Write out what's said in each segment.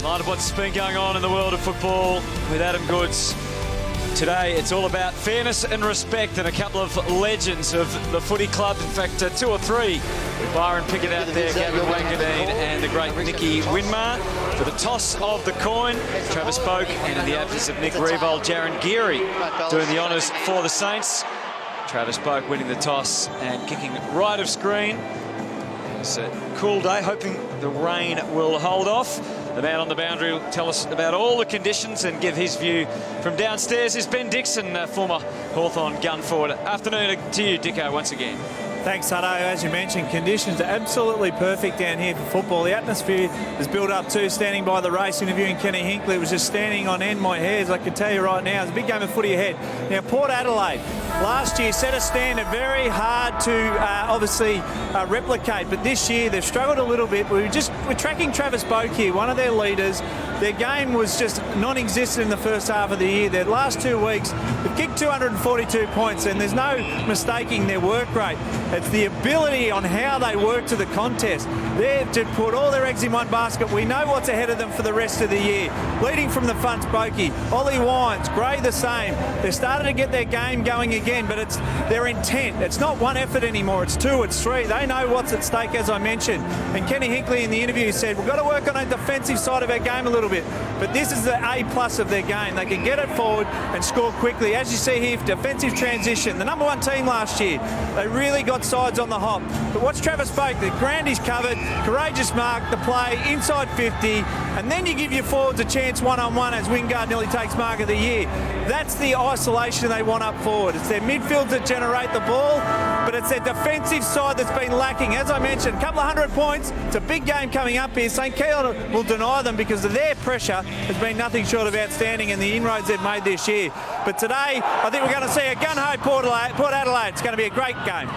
Reminder of what's been going on in the world of football with Adam Goods. Today, it's all about fairness and respect, and a couple of legends of the footy club. In fact, two or three. With Byron Pickett out there, Gavin Wangadine, and the great Nicky Winmar. For the toss of the coin, Travis Boak, and in the absence of Nick Revold, Jaron Geary doing the honours for the Saints. Travis Boak winning the toss and kicking right of screen. It's a cool day, hoping the rain will hold off. The man on the boundary will tell us about all the conditions and give his view from downstairs is Ben Dixon, former Hawthorn gun forward. Afternoon to you, Dicko, once again. Thanks, Hutto. As you mentioned, conditions are absolutely perfect down here for football. The atmosphere is built up too. Standing by the race, interviewing Kenny Hinkley, was just standing on end my hairs. I can tell you right now, it's a big game of footy ahead. Now, Port Adelaide last year set a standard very hard to obviously replicate, but this year they've struggled a little bit. We're tracking Travis Boak here, one of their leaders. Their game was just non-existent in the first half of the year. Their last 2 weeks, they've kicked 242 points, and there's no mistaking their work rate. It's the ability on how they work to the contest. They've to put all their eggs in one basket. We know what's ahead of them for the rest of the year. Leading from the front, Spokey, Ollie Wines, Gray the same. They've started to get their game going again, but it's their intent. It's not one effort anymore. It's two, it's three. They know what's at stake, as I mentioned. And Kenny Hinkley in the interview said, we've got to work on a defensive side of our game a little bit. But this is the A+ of their game. They can get it forward and score quickly. As you see here, defensive transition. The #1 team last year. They really got sides on the hop. But watch Travis Boak. The ground is covered. Courageous mark, the play, inside 50. And then you give your forwards a chance one-on-one as Wingard nearly takes mark of the year. That's the isolation they want up forward. It's their midfields that generate the ball, but it's their defensive side that's been lacking. As I mentioned, a couple of 100 points. It's a big game coming up here. St.Kilda will deny them because of their pressure has been nothing short of outstanding in the inroads they've made this year. But today, I think we're going to see a gun-ho Port Adelaide. It's going to be a great game.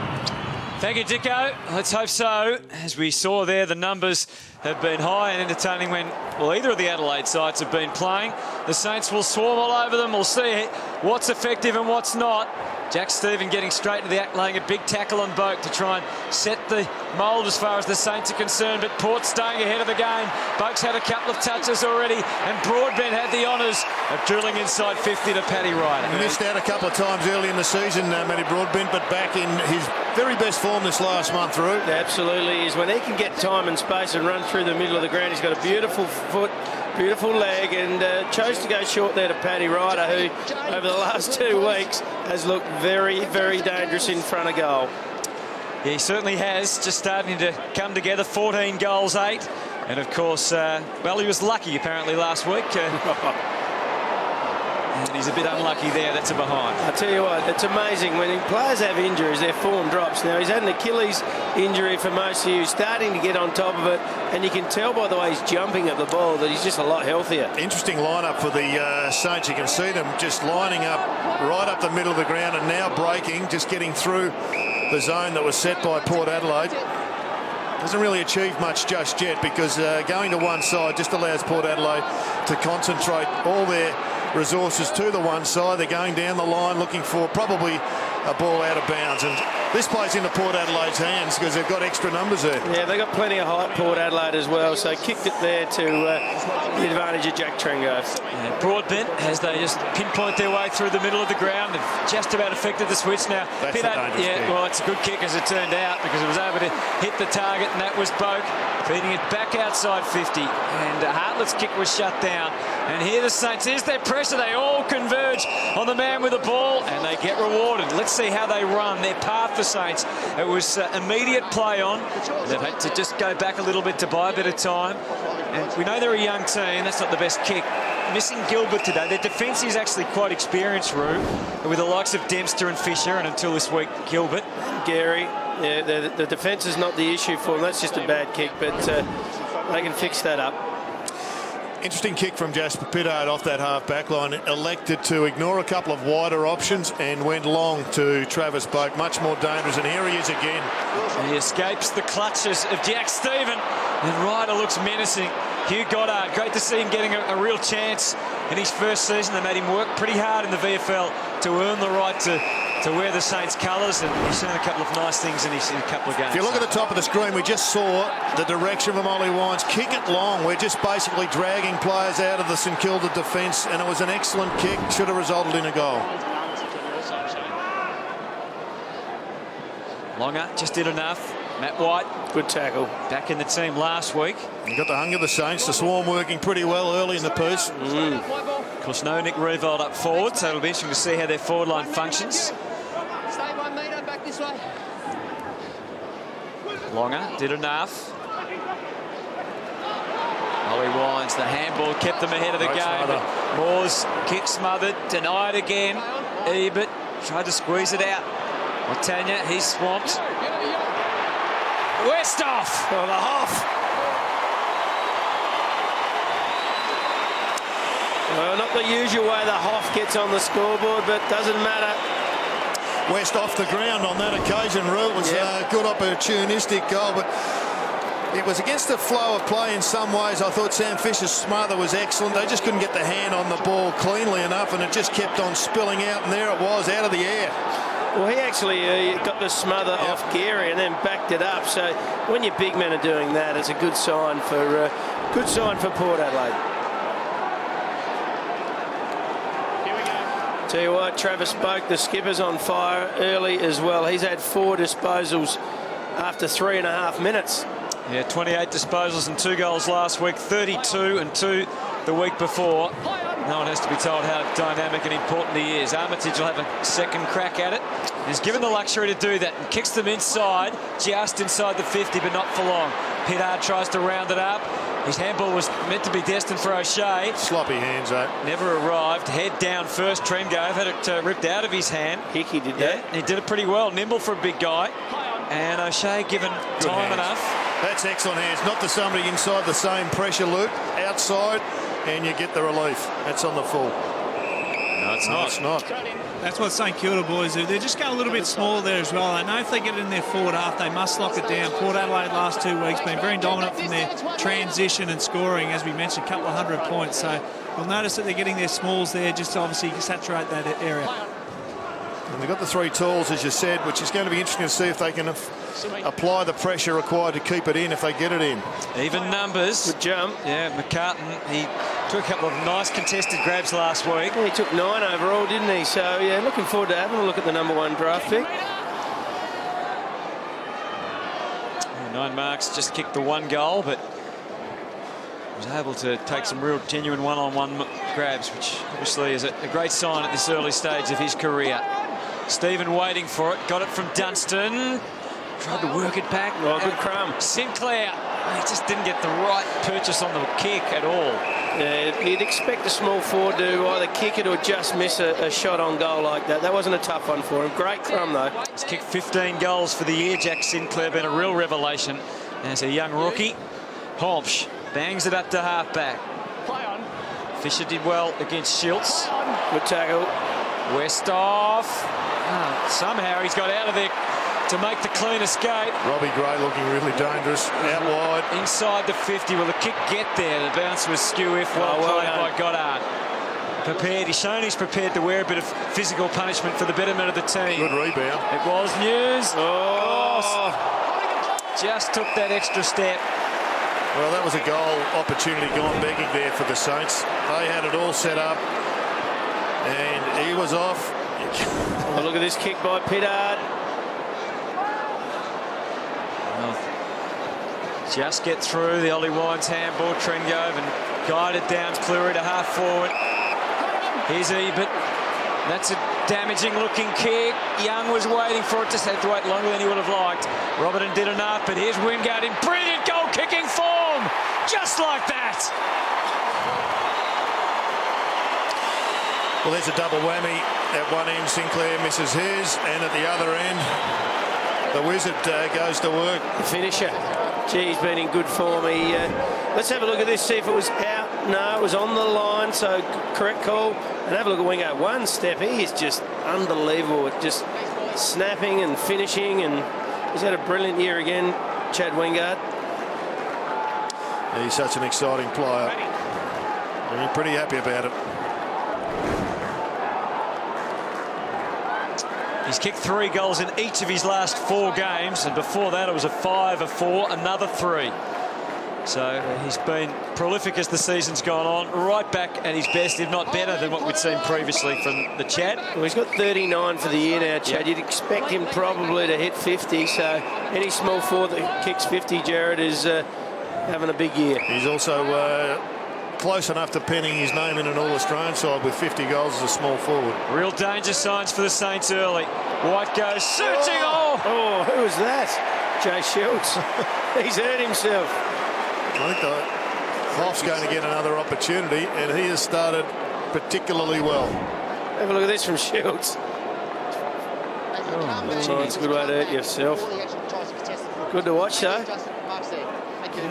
Thank you, Dicko. Let's hope so. As we saw there, the numbers have been high and entertaining when, well, either of the Adelaide sides have been playing. The Saints will swarm all over them. We'll see what's effective and what's not. Jack Stephen getting straight to the act, laying a big tackle on Boak to try and set the mould as far as the Saints are concerned, but Port staying ahead of the game. Boak's had a couple of touches already, and Broadbent had the honours of drilling inside 50 to Paddy Ryder. He missed out a couple of times early in the season, Matty Broadbent, but back in his very best form this last month through. Absolutely is. When he can get time and space and run through the middle of the ground, he's got a beautiful foot, beautiful leg, and chose to go short there to Paddy Ryder, who over the last 2 weeks has looked very, very dangerous in front of goal. Yeah, he certainly has, just starting to come together. 14 goals, 8. And of course, well, he was lucky apparently last week. And he's a bit unlucky there. That's a behind. I tell you what, it's amazing when players have injuries, their form drops. Now, he's had an Achilles injury for most of you, starting to get on top of it, and you can tell by the way he's jumping at the ball that he's just a lot healthier. Interesting lineup for the Saints. You can see them just lining up right up the middle of the ground and now breaking, just getting through the zone that was set by Port Adelaide. Doesn't really achieve much just yet because going to one side just allows Port Adelaide to concentrate all their resources to the one side. They're going down the line looking for probably a ball out of bounds, and this plays into Port Adelaide's hands because they've got extra numbers there. Yeah, they've got plenty of height, Port Adelaide, as well, so kicked it there to the advantage of Jack Trengove. Yeah, Broadbent, as they just pinpoint their way through the middle of the ground, they've just about affected the switch now. That's a dangerous kick. Well, it's a good kick as it turned out because it was able to hit the target, and that was Boak feeding it back outside 50, and Hartlett's kick was shut down. And here the Saints, here's their pressure. They all converge on the man with the ball, and they get rewarded. Let's see how they run their path, the Saints. It was immediate play on. They've had to just go back a little bit to buy a bit of time. And we know they're a young team. That's not the best kick. Missing Gilbert today. Their defence is actually quite experienced, Roo, with the likes of Dempster and Fisher, and until this week, Gilbert. Gary, yeah, the defence is not the issue for them. That's just a bad kick, but they can fix that up. Interesting kick from Jasper Pittard off that half-back line. Elected to ignore a couple of wider options and went long to Travis Boak. Much more dangerous, and here he is again. He escapes the clutches of Jack Stephen, and Ryder looks menacing. Hugh Goddard, great to see him getting a real chance in his first season. They made him work pretty hard in the VFL to earn the right to to wear the Saints colours, and he's seen a couple of nice things in a couple of games. If you look at the top of the screen, we just saw the direction from Ollie Wines. Kick it long. We're just basically dragging players out of the St Kilda defence, and it was an excellent kick. Should have resulted in a goal. Longer just did enough. Matt White, good tackle. back in the team last week. You got the hunger of the Saints. The swarm working pretty well early in the piece. Of course, no Nick Revold up forward, so it'll be interesting to see how their forward line functions. Stay 1 metre back this way. Longer did enough. Ollie Wines, the handball kept them ahead of the Great game. smother. But Moore's kick smothered, denied again. Ebert tried to squeeze it out. Tanya, he's swamped. Westhoff! Oh, the Hoff. Well, not the usual way the Hoff gets on the scoreboard, but doesn't matter. West off the ground on that occasion. It was a good opportunistic goal, but it was against the flow of play in some ways. I thought Sam Fisher's smother was excellent. They just couldn't get the hand on the ball cleanly enough, and it just kept on spilling out, and there it was, out of the air. Well, he actually got the smother off Geary and then backed it up. So when your big men are doing that, it's a good sign for Port Adelaide. Tell you what, Travis Spoke, the skipper's on fire early as well. He's had 4 disposals after 3.5 minutes. Yeah, 28 disposals and 2 goals last week, 32 and 2 the week before. No one has to be told how dynamic and important he is. Armitage will have a second crack at it. He's given the luxury to do that and kicks them inside, just inside the 50, but not for long. Pittard tries to round it up. His handball was meant to be destined for O'Shea. Sloppy hands, though. Never arrived. Head down first. Trengove had it ripped out of his hand. Hickey did that. Yeah, he did it pretty well. Nimble for a big guy. And O'Shea given time enough. That's excellent hands. Not to somebody inside the same pressure loop. Outside, and you get the relief. That's on the full. No, it's not. It's not. That's what St Kilda boys do. They're just going a little bit small there as well. They know if they get in their forward half, they must lock it down. Port Adelaide last 2 weeks been very dominant from their transition and scoring, as we mentioned, a couple of 100 points. So you'll notice that they're getting their smalls there just to obviously saturate that area. And they've got the 3 tools, as you said, which is going to be interesting to see if they can apply the pressure required to keep it in if they get it in. Even numbers. Good jump. Yeah, McCartan, he took a couple of nice contested grabs last week. He took 9 overall, didn't he? So, yeah, looking forward to having a look at the #1 draft pick. 9 marks, just kicked the 1 goal, but was able to take some real genuine one-on-one grabs, which obviously is a great sign at this early stage of his career. Stephen waiting for it, got it from Dunstan, tried to work it back. Oh, good crumb. Sinclair, he just didn't get the right purchase on the kick at all. Yeah, you'd expect a small forward to either kick it or just miss a shot on goal like that. That wasn't a tough one for him. Great crumb, though. He's kicked 15 goals for the year. Jack Sinclair been a real revelation as a young rookie. Holmsch bangs it up to halfback. Fisher did well against Schiltz. Good tackle. Westhoff. Somehow he's got out of there to make the clean escape. Robbie Gray looking really dangerous. Out wide. Inside the 50. Will the kick get there? The bounce was skew-if. Well played by Goddard. Prepared. He's shown he's prepared to wear a bit of physical punishment for the betterment of the team. Good rebound. It was News. Oh. Just took that extra step. Well, that was a goal opportunity gone begging there for the Saints. They had it all set up, and he was off. Oh, look at this kick by Pittard. Well, just get through the Ollie Wines handball. Trengove and guide it down Cleary to half forward. Here's Ebert. That's a damaging looking kick. Young was waiting for it, just had to wait longer than he would have liked. Robertson did enough, but here's Wingard in brilliant goal kicking form. Just like that. Well, there's a double whammy. At one end, Sinclair misses his, and at the other end, the Wizard goes to work. The finisher. Gee, he's been in good form. Let's have a look at this, see if it was out. No, it was on the line, so correct call. And have a look at Wingard. One step, he is just unbelievable. Just snapping and finishing, and he's had a brilliant year again, Chad Wingard. He's such an exciting player. I'm pretty happy about it. He's kicked 3 goals in each of his last 4 games, and before that it was a 5, a 4, another 3. So he's been prolific as the season's gone on, right back at his best, if not better than what we'd seen previously from the Chad. Well, he's got 39 for the year now, Chad. You'd expect him probably to hit 50, so any small forward that kicks 50, Jared, is having a big year. He's also close enough to penning his name in an All-Australian side with 50 goals as a small forward. Real danger signs for the Saints early. White goes searching. Oh, who was that? Jay Schultz. He's hurt himself. I think Hoff's going to get another opportunity, and he has started particularly well. Have a look at this from Schultz. Oh, it's a good way to hurt yourself. Good to watch, though.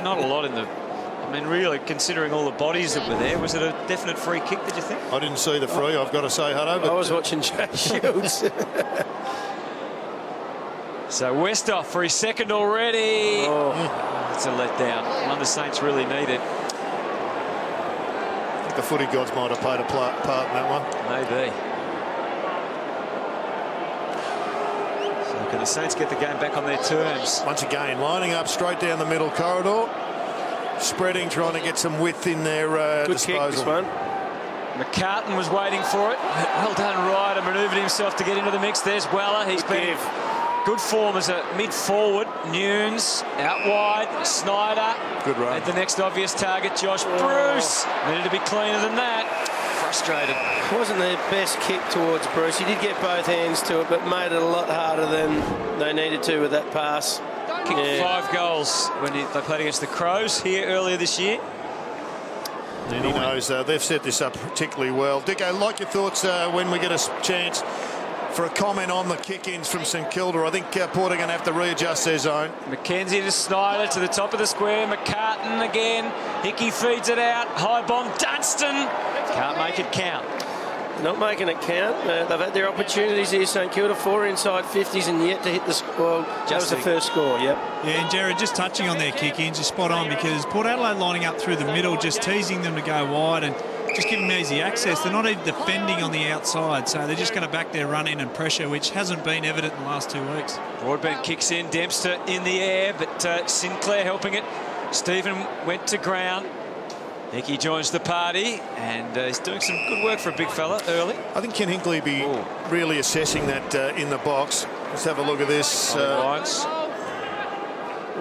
Not a lot in the... I mean, really, considering all the bodies that were there, was it a definite free kick, did you think? I didn't see the free, I've got to say, Hutto. But I was watching Jay Schultz. So Westhoff for his second already. Oh. It's a letdown. One the Saints really needed. I think the footy gods might have played a part in that one. Maybe. So can the Saints get the game back on their terms? Once again, lining up straight down the middle corridor. Spreading, trying to get some width in their disposal. Kick, this one. McCartan was waiting for it. Well done, Ryder. Manoeuvred himself to get into the mix. There's Weller. He's been good form as a mid-forward. Nunes out wide. Snyder. Good run. At the next obvious target, Josh Bruce. Needed to be cleaner than that. Frustrated. Wasn't the best kick towards Bruce. He did get both hands to it, but made it a lot harder than they needed to with that pass. Kicked 5 goals when they played against the Crows here earlier this year. And he knows they've set this up particularly well. Dicko, like your thoughts when we get a chance for a comment on the kick-ins from St Kilda. I think Port are going to have to readjust their zone. McKenzie to Snyder to the top of the square. McCartan again. Hickey feeds it out. High bomb. Dunstan can't make it count. Not making it count. They've had their opportunities here, St Kilda, 4 inside 50s and yet to hit the score. That was the first score, yep. Yeah, and Jared, just touching on their kick-ins, you're spot on, because Port Adelaide lining up through the middle, just teasing them to go wide and just giving them easy access. They're not even defending on the outside, so they're just going to back their run in and pressure, which hasn't been evident in the last 2 weeks. Broadbent kicks in, Dempster in the air, but Sinclair helping it. Stephen went to ground. Hickey joins the party, and he's doing some good work for a big fella early. I think Ken Hinkley be really assessing that in the box. Let's have a look at this.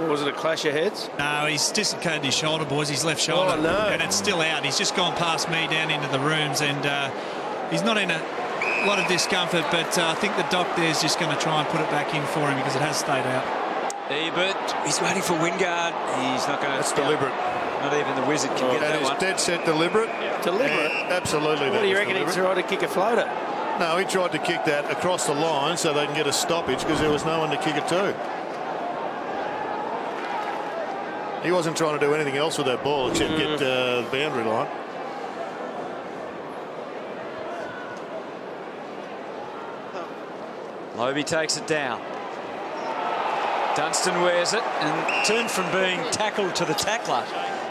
Was it a clash of heads? No, he's dislocated his shoulder, boys, his left shoulder. Oh, no. And it's still out. He's just gone past me down into the rooms, and he's not in a lot of discomfort, but I think the doc there's just going to try and put it back in for him because it has stayed out. Ebert, he's waiting for Wingard. He's not going to... That's deliberate. Not even the wizard can get that That one. is dead set deliberate. Deliberate? Absolutely. What do you reckon he tried to kick a floater? No, he tried to kick that across the line so they can get a stoppage because there was no one to kick it to. He wasn't trying to do anything else with that ball except get the boundary line. Lobie takes it down. Dunstan wears it and turned from being tackled to the tackler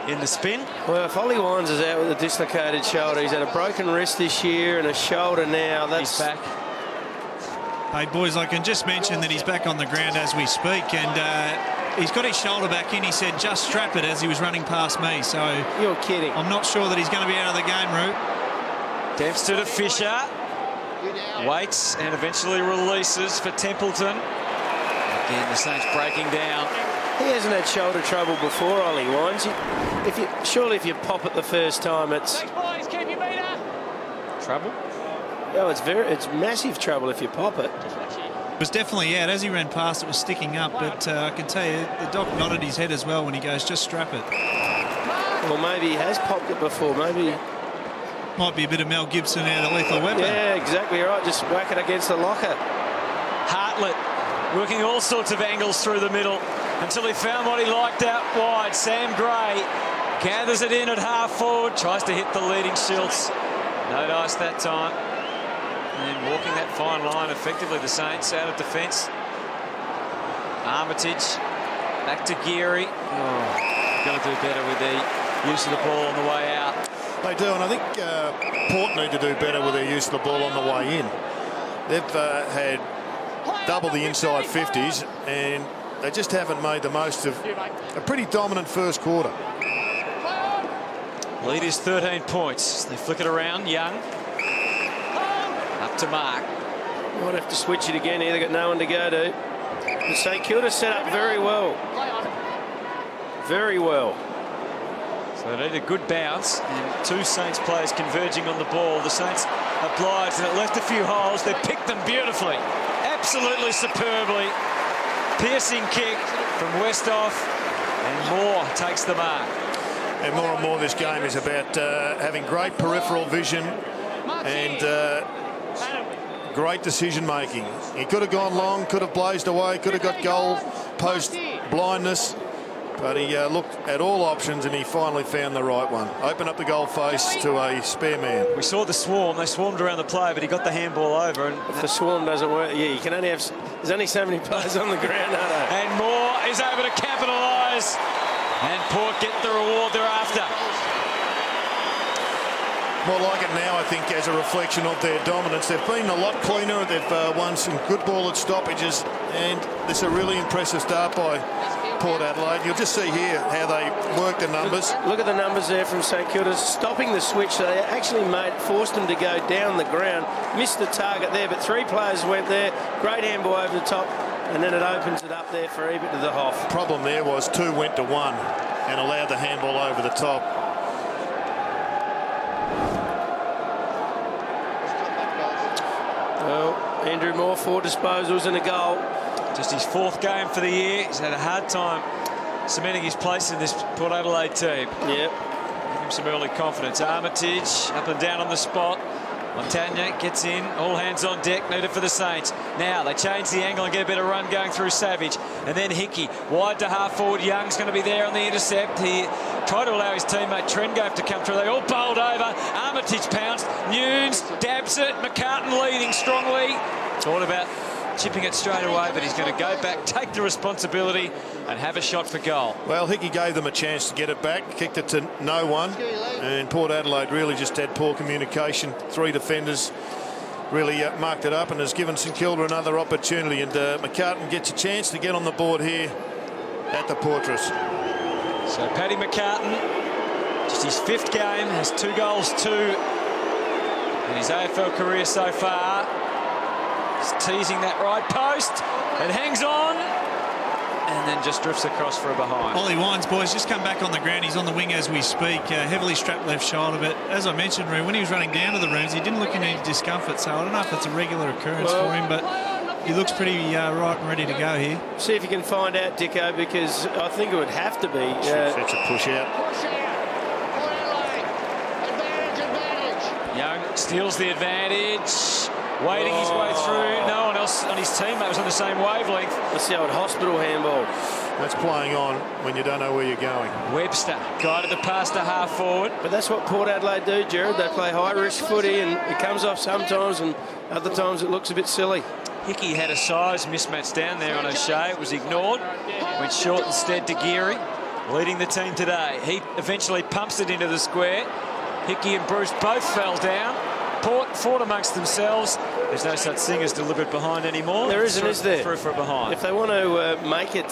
in the spin. Well, if Ollie Wines is out with a dislocated shoulder, he's had a broken wrist this year and a shoulder now. He's back. Hey, boys, I can just mention that he's back on the ground as we speak, and he's got his shoulder back in. He said, just strap it, as he was running past me. So you're kidding. I'm not sure that he's going to be out of the game, Root. Dempster to Fisher. Waits and eventually releases for Templeton. Again, the Saints breaking down. He hasn't had shoulder trouble before, Ollie Wines. Surely if you pop it the first time, it's... Trouble? Oh, it's massive trouble if you pop it. It was definitely out. As he ran past, it was sticking up, but I can tell you, the doc nodded his head as well when he goes, just strap it. Well, maybe he has popped it before. Maybe... Might be a bit of Mel Gibson out of Lethal Weapon. Yeah, exactly right. Just whack it against the locker. Hartlett working all sorts of angles through the middle until he found what he liked out wide. Sam Gray gathers it in at half forward, tries to hit the leading Schultz. No dice that time. And then walking that fine line effectively, the Saints out of defence. Armitage back to Geary. Got to do better with the use of the ball on the way out. They do, and I think Port need to do better with their use of the ball on the way in. They've had double the inside 50s, and they just haven't made the most of a pretty dominant first quarter. Lead is 13 points. They flick it around. Young. Up to Mark. Might have to switch it again here. They've got no one to go to. But St Kilda set up very well. Very well. So they need a good bounce, and two Saints players converging on the ball. The Saints obliged, and it left a few holes. They picked them beautifully. Absolutely superbly. Piercing kick from Westhoff, and Moore takes the mark. And more this game is about having great peripheral vision and great decision making. He could have gone long, could have blazed away, could have got goal post blindness, but he looked at all options and he finally found the right one. Open up the goal face to a spare man. We saw the swarm. They swarmed around the play, but he got the handball over. And if the swarm doesn't work, yeah, you can only have. There's only so many players on the ground, aren't there? And Moore is able to capitalise, and Port get the reward thereafter. More like it now, I think, as a reflection of their dominance. They've been a lot cleaner. They've won some good ball at stoppages, and this is a really impressive start by Port Adelaide. You'll just see here how they work the numbers. Look at the numbers there from St Kilda, stopping the switch. They actually forced them to go down the ground, missed the target there, but three players went there. Great handball over the top, and then it opens it up there for Ebert to the Hoff. Problem there was two went to one and allowed the handball over the top. Well, Andrew Moore, 4 disposals and a goal. Just his 4th game for the year. He's had a hard time cementing his place in this Port Adelaide team. Yep. Give him some early confidence. Armitage up and down on the spot. Montagna gets in, all hands on deck, needed for the Saints. Now they change the angle and get a bit of run going through Savage. And then Hickey, wide to half forward. Young's going to be there on the intercept. He tried to allow his teammate Trengove to come through. They all bowled over. Armitage pounced. Nunes dabs it. McCartan leading strongly. Thought about chipping it straight away, but he's going to go back, take the responsibility and have a shot for goal. Well, Hickey gave them a chance to get it back, kicked it to no one, and Port Adelaide really just had poor communication. 3 defenders really marked it up and has given St Kilda another opportunity, and McCartan gets a chance to get on the board here at the Portress. So Paddy McCartan, just his 5th game, has 2 goals, 2 in his AFL career so far. He's teasing that right post. It hangs on and then just drifts across for a behind. Ollie Wines, boys, just come back on the ground. He's on the wing as we speak, heavily strapped left shoulder. But as I mentioned, when he was running down to the rooms, he didn't look in any discomfort. So I don't know if it's a regular occurrence for him, but he looks pretty right and ready to go here. See if you can find out, Dicko, because I think it would have to be. It's a push out. Young steals the advantage. Wading his way through. No one else on his teammate was on the same wavelength. That's the old hospital handball. That's playing on when you don't know where you're going. Webster guided the pass to half forward. But that's what Port Adelaide do, Jared. They play high-risk footy, and it comes off sometimes, and other times it looks a bit silly. Hickey had a size mismatch down there on O'Shea. It was ignored. Went short instead to Geary, leading the team today. He eventually pumps it into the square. Hickey and Bruce both fell down. Port fought amongst themselves. There's no such thing as deliberate behind anymore. There isn't, is there? Through for a behind. If they want to make it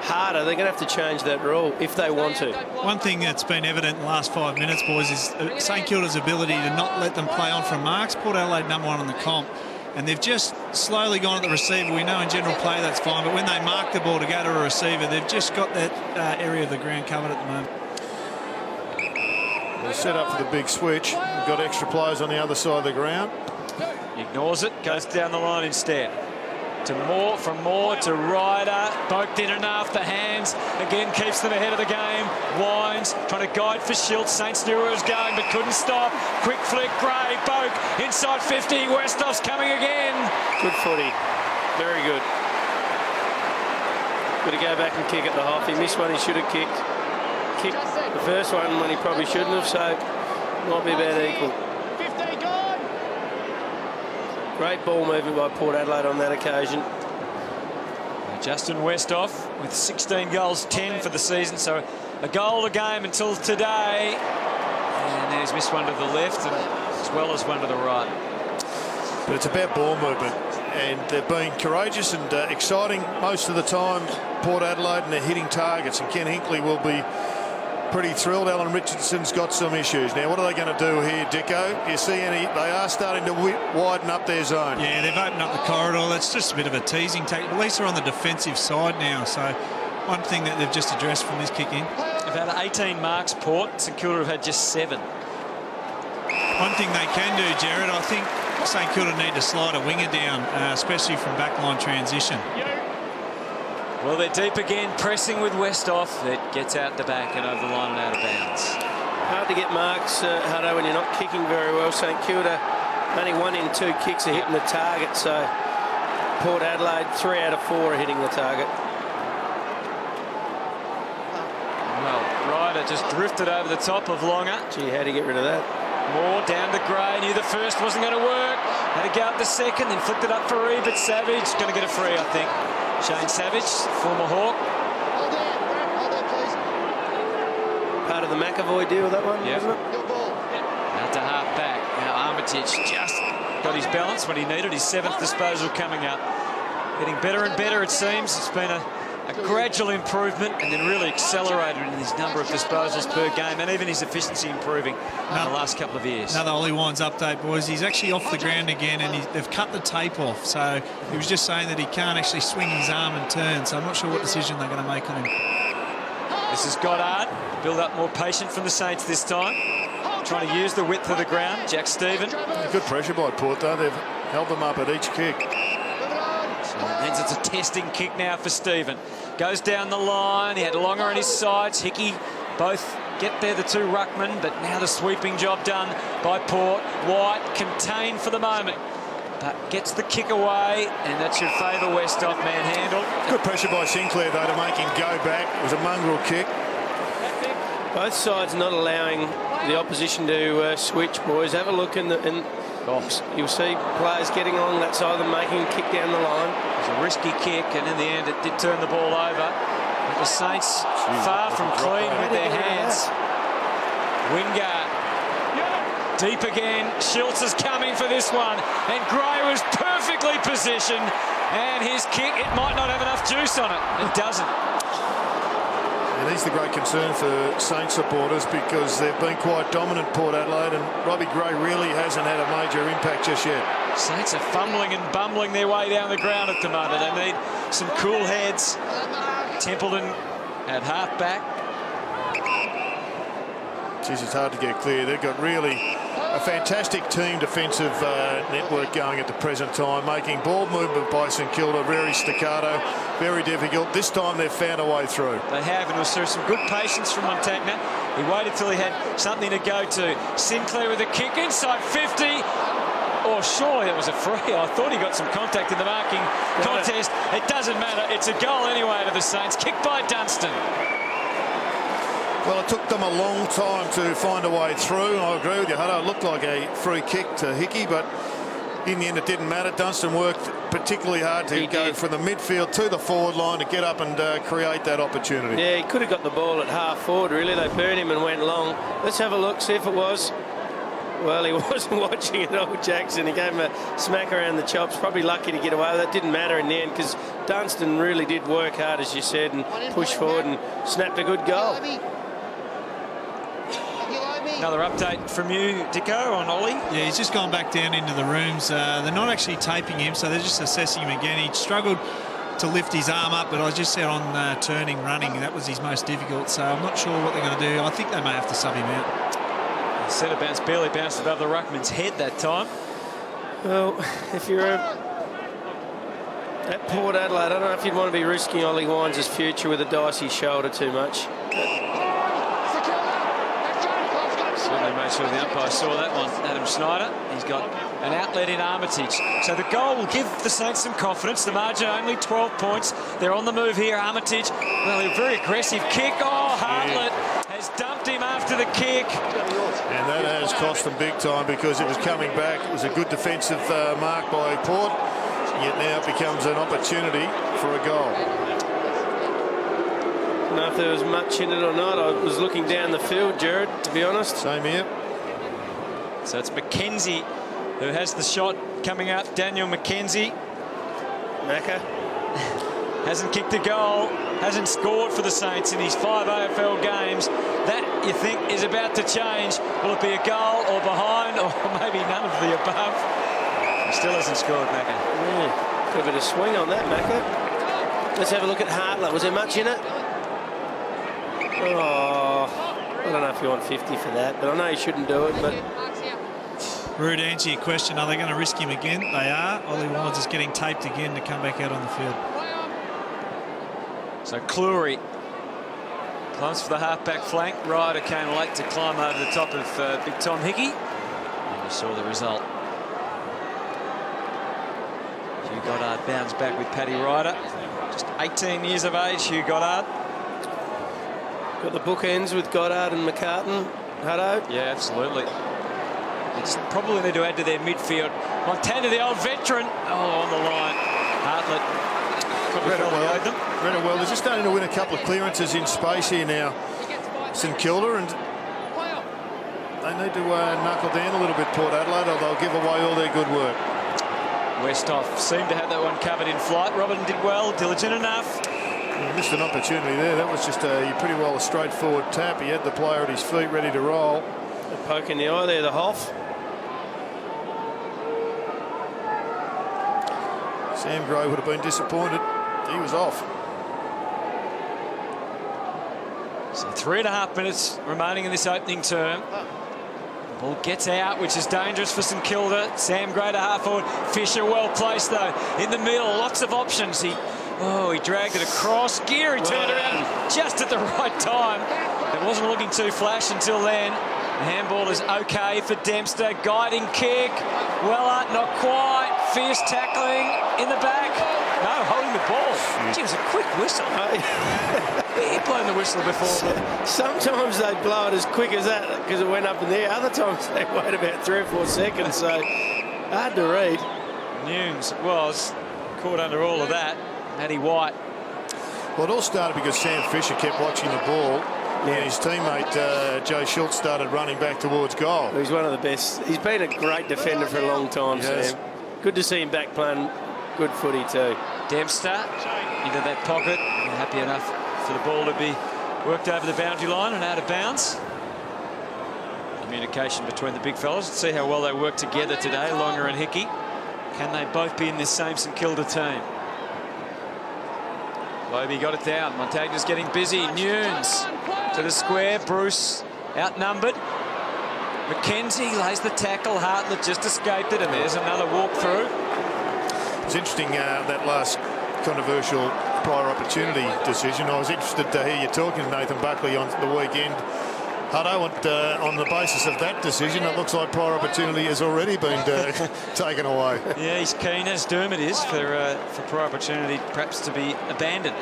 harder, they're going to have to change that rule if they want to. One thing that's been evident in the last 5 minutes, boys, is St Kilda's ability to not let them play on from marks. Port Adelaide #1 on the comp, and they've just slowly gone at the receiver. We know in general play that's fine, but when they mark the ball to go to a receiver, they've just got that area of the ground covered at the moment. They're set up for the big switch. We've got extra players on the other side of the ground. Ignores it, goes down the line instead. To Moore, from Moore to Ryder. Boak did enough, the hands again keeps them ahead of the game. Wines trying to guide for Schultz. Saints knew where it was going but couldn't stop. Quick flick, Gray, Boak inside 50. Westhoff's coming again. Good footy, very good. Got to go back and kick at the half. He missed one he should have kicked. Kicked the first one when he probably shouldn't have, so might be about equal. Great ball movement by Port Adelaide on that occasion. Justin Westhoff with 16 goals, 10 for the season, so a goal a game until today. And then he's missed one to the left and as well as one to the right. But it's about ball movement. and they've been courageous and exciting most of the time, Port Adelaide, and they're hitting targets, and Ken Hinkley will be pretty thrilled. Alan Richardson's got some issues. Now, what are they going to do here, Dicko? Do you see any? They are starting to widen up their zone. Yeah, they've opened up the corridor. That's just a bit of a teasing tactic. At least they're on the defensive side now, so one thing that they've just addressed from this kick in. They've had 18 marks, Port. St Kilda have had just 7. One thing they can do, Jared, I think St Kilda need to slide a winger down, especially from backline transition. Well, they're deep again, pressing with Westhoff. It gets out the back and over the line and out of bounds. Hard to get marks, Hutto, when you're not kicking very well. St Kilda, only 1 in 2 kicks are hitting the target, so Port Adelaide, 3 out of 4 are hitting the target. Well, Ryder just drifted over the top of Longer. Gee, how do you get rid of that? Moore down to Gray, knew the first wasn't going to work. Had to go up the second, then flicked it up for Reed, but Savage going to get a free, I think. Shane Savage, former Hawk. Hold there, please. Part of the McAvoy deal, that one, Yep. wasn't it? Your ball. Out to half back. Now Armitage just got his balance when he needed. His 7th disposal coming up. Getting better and better, it seems. It's been a gradual improvement, and then really accelerated in his number of disposals per game, and even his efficiency improving in the last couple of years. Another Ollie Wines update, boys. He's actually off the ground again, and they've cut the tape off. So he was just saying that he can't actually swing his arm and turn. So I'm not sure what decision they're going to make on him. This is Goddard. Build up more patience from the Saints this time. Trying to use the width of the ground. Jack Stephen. Good pressure by Port, though. They've held them up at each kick. Means it's a testing kick now for Stephen. Goes down the line. He had Longer on his sides. Hickey both get there, the 2 ruckmen, but now the sweeping job done by Port. White contained for the moment, but gets the kick away, and that should favour Westhoff. Manhandled. Good pressure by Sinclair, though, to make him go back. It was a mongrel kick. Both sides not allowing the opposition to switch, boys. Have a look in you'll see players getting along that side of them, making a kick down the line. It was a risky kick, and in the end it did turn the ball over. But the Saints far from clean with their hands. Wingard deep again. Schultz is coming for this one, and Gray was perfectly positioned, and his kick, it might not have enough juice on it. It doesn't. And he's the great concern for Saints supporters, because they've been quite dominant, Port Adelaide, and Robbie Gray really hasn't had a major impact just yet. Saints are fumbling and bumbling their way down the ground at the moment. They need some cool heads. Templeton at half back. Geez, it's hard to get clear. They've got really a fantastic team defensive network going at the present time, making ball movement by St Kilda very staccato, very difficult. This time they've found a way through. They have, and it was through some good patience from Montagna. He waited till he had something to go to. Sinclair with a kick inside 50. Oh, surely it was a free. I thought he got some contact in the marking contest. It doesn't matter. It's a goal anyway to the Saints. Kicked by Dunstan. Well, it took them a long time to find a way through. I agree with you, Hutto. It looked like a free kick to Hickey, but in the end it didn't matter. Dunstan worked particularly hard to go from the midfield to the forward line to get up and create that opportunity. Yeah, he could have got the ball at half forward, really. They burned him and went long. Let's have a look, see if it was. Well, he wasn't watching it, old Jackson. He gave him a smack around the chops. Probably lucky to get away. That didn't matter in the end, because Dunstan really did work hard, as you said, and push forward and snapped a good goal. Another update from you, Dicko, on Ollie. Yeah, he's just gone back down into the rooms. They're not actually taping him, so they're just assessing him again. He struggled to lift his arm up, but I just said on turning, running, that was his most difficult. So I'm not sure what they're going to do. I think they may have to sub him out. The centre bounce barely bounced above the ruckman's head that time. Well, if you're at Port Adelaide, I don't know if you'd want to be risking Ollie Wines' future with a dicey shoulder too much. Certainly made sure the umpire saw that one. Adam Schneider, he's got an outlet in Armitage. So the goal will give the Saints some confidence. The margin only 12 points. They're on the move here. Armitage, well, a very aggressive kick. Oh, Hartlett has dumped him after the kick. And that has cost them big time, because it was coming back. It was a good defensive mark by Port. Yet now it becomes an opportunity for a goal. I don't know if there was much in it or not. I was looking down the field, Jared, to be honest. Same here. So it's McKenzie who has the shot coming up. Daniel McKenzie. Macca. Hasn't kicked a goal, hasn't scored for the Saints in his 5 AFL games. That, you think, is about to change. Will it be a goal or behind or maybe none of the above? He still hasn't scored, Macca. Yeah, got a bit of swing on that, Macca. Let's have a look at Hartlett. Was there much in it? Oh, I don't know if you want 50 for that, but I know you shouldn't do it, but... Rue, to answer your question, are they going to risk him again? They are. Ollie Wines is getting taped again to come back out on the field. So Cleary climbs for the half-back flank. Ryder came late to climb over the top of Big Tom Hickey. And we saw the result. Hugh Goddard bounds back with Paddy Ryder. Just 18 years of age, Hugh Goddard. Got the bookends with Goddard and McCartan. Hutto? Yeah, absolutely. They just probably need to add to their midfield. Montana, the old veteran. Oh, on the line. Hartlett. Read it well. They're just starting to win a couple of clearances in space here now, St Kilda, and they need to knuckle down a little bit, Port Adelaide, or they'll give away all their good work. Westhoff seemed to have that one covered in flight. Robin did well, diligent enough. He missed an opportunity there. That was just pretty well a straightforward tap. He had the player at his feet ready to roll. A poke in the eye there, the Hoff. Sam Gray would have been disappointed. He was off. So 3.5 minutes remaining in this opening term. The ball gets out, which is dangerous for St Kilda. Sam Gray to half forward. Fisher well placed though. In the middle, lots of options. He dragged it across. Geary turned around just at the right time. It wasn't looking too flash until then. The handball is okay for Dempster. Guiding kick. Well, not quite. Fierce tackling in the back. No, holding the ball. Gee, it was a quick whistle. He'd blown the whistle before. Sometimes they blow it as quick as that because it went up in the air. Other times they wait about 3 or 4 seconds. So hard to read. Nunes was caught under all of that. Matty White. Well, it all started because Sam Fisher kept watching the ball. Yeah. And his teammate Joe Schultz started running back towards goal. He's one of the best. He's been a great defender for a long time, Sam. Good to see him back playing good footy too. Dempster into that pocket. Happy enough for the ball to be worked over the boundary line and out of bounds. Communication between the big fellas. Let's see how well they work together today, Longer and Hickey. Can they both be in this same St Kilda team? Lobe got it down. Montagna's getting busy. Nunes to the square. Bruce outnumbered. McKenzie lays the tackle. Hartlett just escaped it, and there's another walk through. It's interesting that last controversial prior opportunity decision. I was interested to hear you talking to Nathan Buckley on the weekend. Hutto, on the basis of that decision, it looks like prior opportunity has already been taken away. Yeah, he's keen, as Dermot is, for prior opportunity perhaps to be abandoned.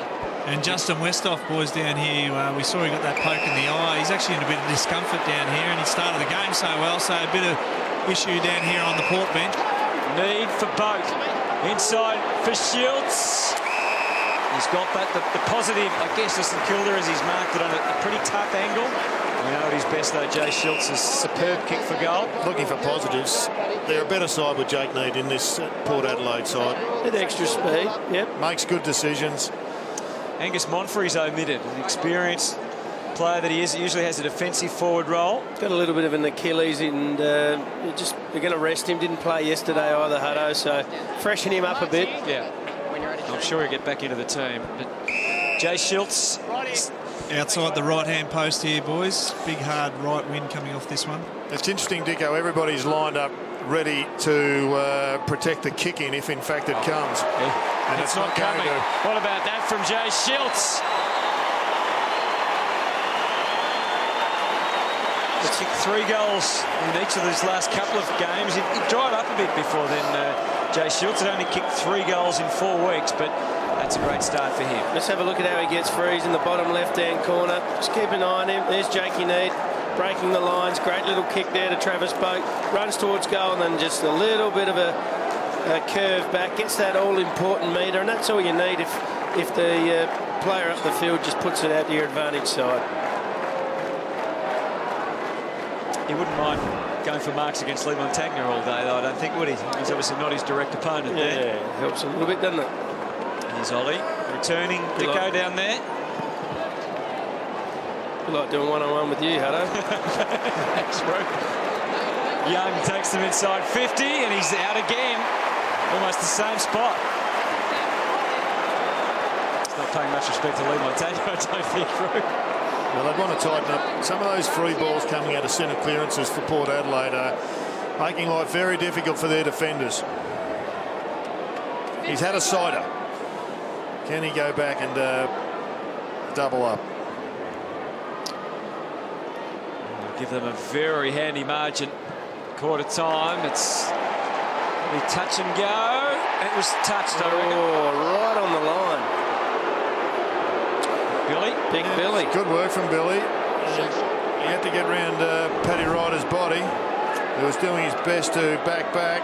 And Justin Westhoff, boys, down here, we saw he got that poke in the eye. He's actually in a bit of discomfort down here, and he started the game so well, so a bit of issue down here on the Port bench. Need for both. Inside for Schultz. He's got that. The positive, I guess, for St Kilda is he's marked it on a pretty tough angle. We know at his best, though, Jay Schultz's superb kick for goal. Looking for positives. They're a better side with Jake Need in this Port Adelaide side. Bit extra speed, yep. Makes good decisions. Angus Monfrey's omitted. An experienced player that he is. He usually has a defensive forward role. Got a little bit of an Achilles, and they're going to rest him. Didn't play yesterday either, Hutto, so freshen him up a bit. Yeah. I'm sure he'll get back into the team. But Jay Schultz outside the right-hand post here, boys. Big, hard right wind coming off this one. It's interesting, Dicko. Everybody's lined up ready to protect the kick-in if, in fact, it comes. Yeah. And it's not coming. What about that from Jay Schultz? He's kicked 3 goals in each of these last couple of games. He dried up a bit before then. Jay Schultz had only kicked 3 goals in 4 weeks, but that's a great start for him. Let's have a look at how he gets free. He's in the bottom left-hand corner. Just keep an eye on him. There's Jakey Need breaking the lines. Great little kick there to Travis Boak. Runs towards goal and then just a little bit of a curve back. Gets that all-important metre, and that's all you need if the player up the field just puts it out to your advantage side. He wouldn't mind going for marks against Montagna all day, though, I don't think, would he? He's obviously not his direct opponent there. Yeah, helps a little bit, doesn't it? Here's Ollie returning Dicko down there. You like doing one-on-one with you, Hutto. Thanks, bro. Young takes them inside 50 and he's out again. Almost the same spot. He's not paying much respect to Lee Montagno, I don't think, Drew. Well, they'd want to tighten up. Some of those free balls coming out of centre clearances for Port Adelaide are making life very difficult for their defenders. He's had a sider. Can he go back and double up? Give them a very handy margin. Quarter time. It's be touch and go. It was touched, I reckon. Oh, right on the line. Billy. Big Billy. Good work from Billy. He had to get round Paddy Ryder's body. He was doing his best to back.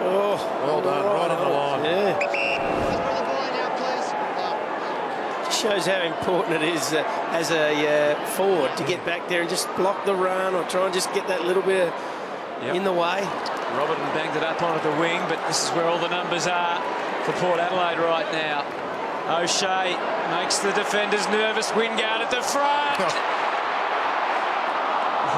Oh, well done, right on the line. Yeah. Bring the ball now, please. Shows how important it is as a forward to get back there and just block the run or try and just get that little bit in the way. Robertson banged it up onto the wing, but this is where all the numbers are for Port Adelaide right now. O'Shea makes the defenders nervous. Wingard at the front.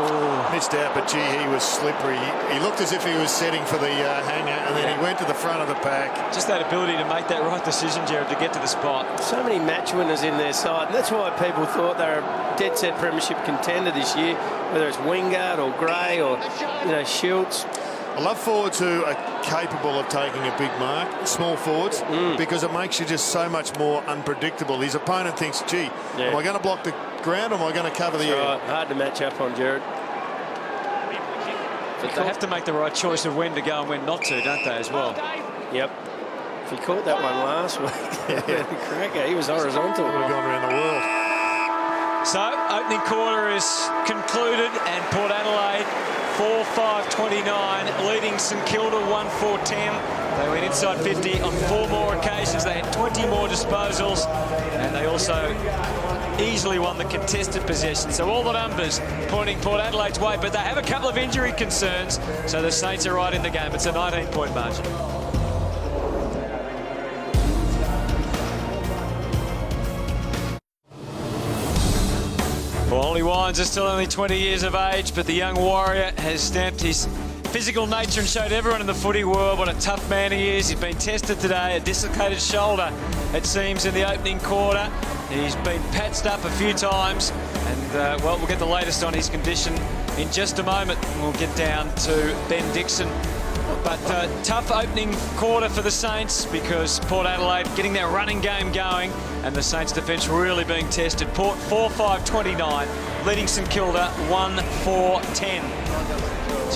Oh. Missed out, but gee, he was slippery. He looked as if he was setting for the hanger, and then he went to the front of the pack. Just that ability to make that right decision, Jared, to get to the spot. So many match winners in their side, and that's why people thought they were a dead set premiership contender this year, whether it's Wingard or Gray or Schultz. I love forwards who are capable of taking a big mark, small forwards, because it makes you just so much more unpredictable. His opponent thinks, gee, am I going to block the ground or am I going to cover the air? Hard to match up on, Jared. But they have to make the right choice of when to go and when not to, don't they, as well? Yep. If he caught that one last week, cracker, he was horizontal. Would have gone around the world. So, opening quarter is concluded and Port Adelaide 4-5-29, leading St Kilda 1-4-10. They went inside 50 on 4 more occasions. They had 20 more disposals, and they also easily won the contested possession. So all the numbers pointing Port Adelaide's way, but they have a couple of injury concerns, so the Saints are right in the game. It's a 19-point margin. Well, Ollie Wines is still only 20 years of age, but the young warrior has stamped his physical nature and showed everyone in the footy world what a tough man he is. He's been tested today, a dislocated shoulder, it seems, in the opening quarter. He's been patched up a few times, and, well, we'll get the latest on his condition in just a moment. We'll get down to Ben Dixon. But tough opening quarter for the Saints because Port Adelaide getting their running game going and the Saints defence really being tested. Port 4-5-29, leading St Kilda 1-4-10.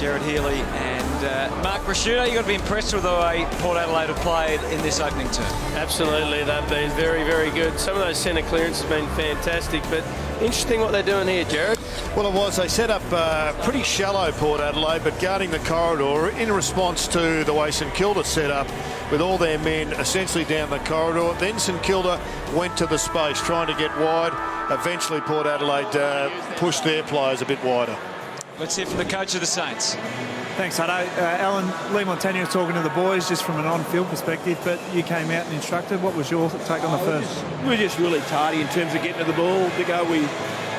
Jared Healy and Mark Rashudo, you've got to be impressed with the way Port Adelaide have played in this opening term. Absolutely, they've been very, very good. Some of those centre clearances have been fantastic, but interesting what they're doing here, Jared. Well, it was. They set up pretty shallow, Port Adelaide, but guarding the corridor in response to the way St Kilda set up with all their men essentially down the corridor. Then St Kilda went to the space, trying to get wide. Eventually, Port Adelaide pushed their players a bit wider. Let's hear from the coach of the Saints. Thanks, Hutto. Alan, Lee Montagno was talking to the boys just from an on-field perspective, but you came out and instructed. What was your take on the first? We were just really tardy in terms of getting to the ball.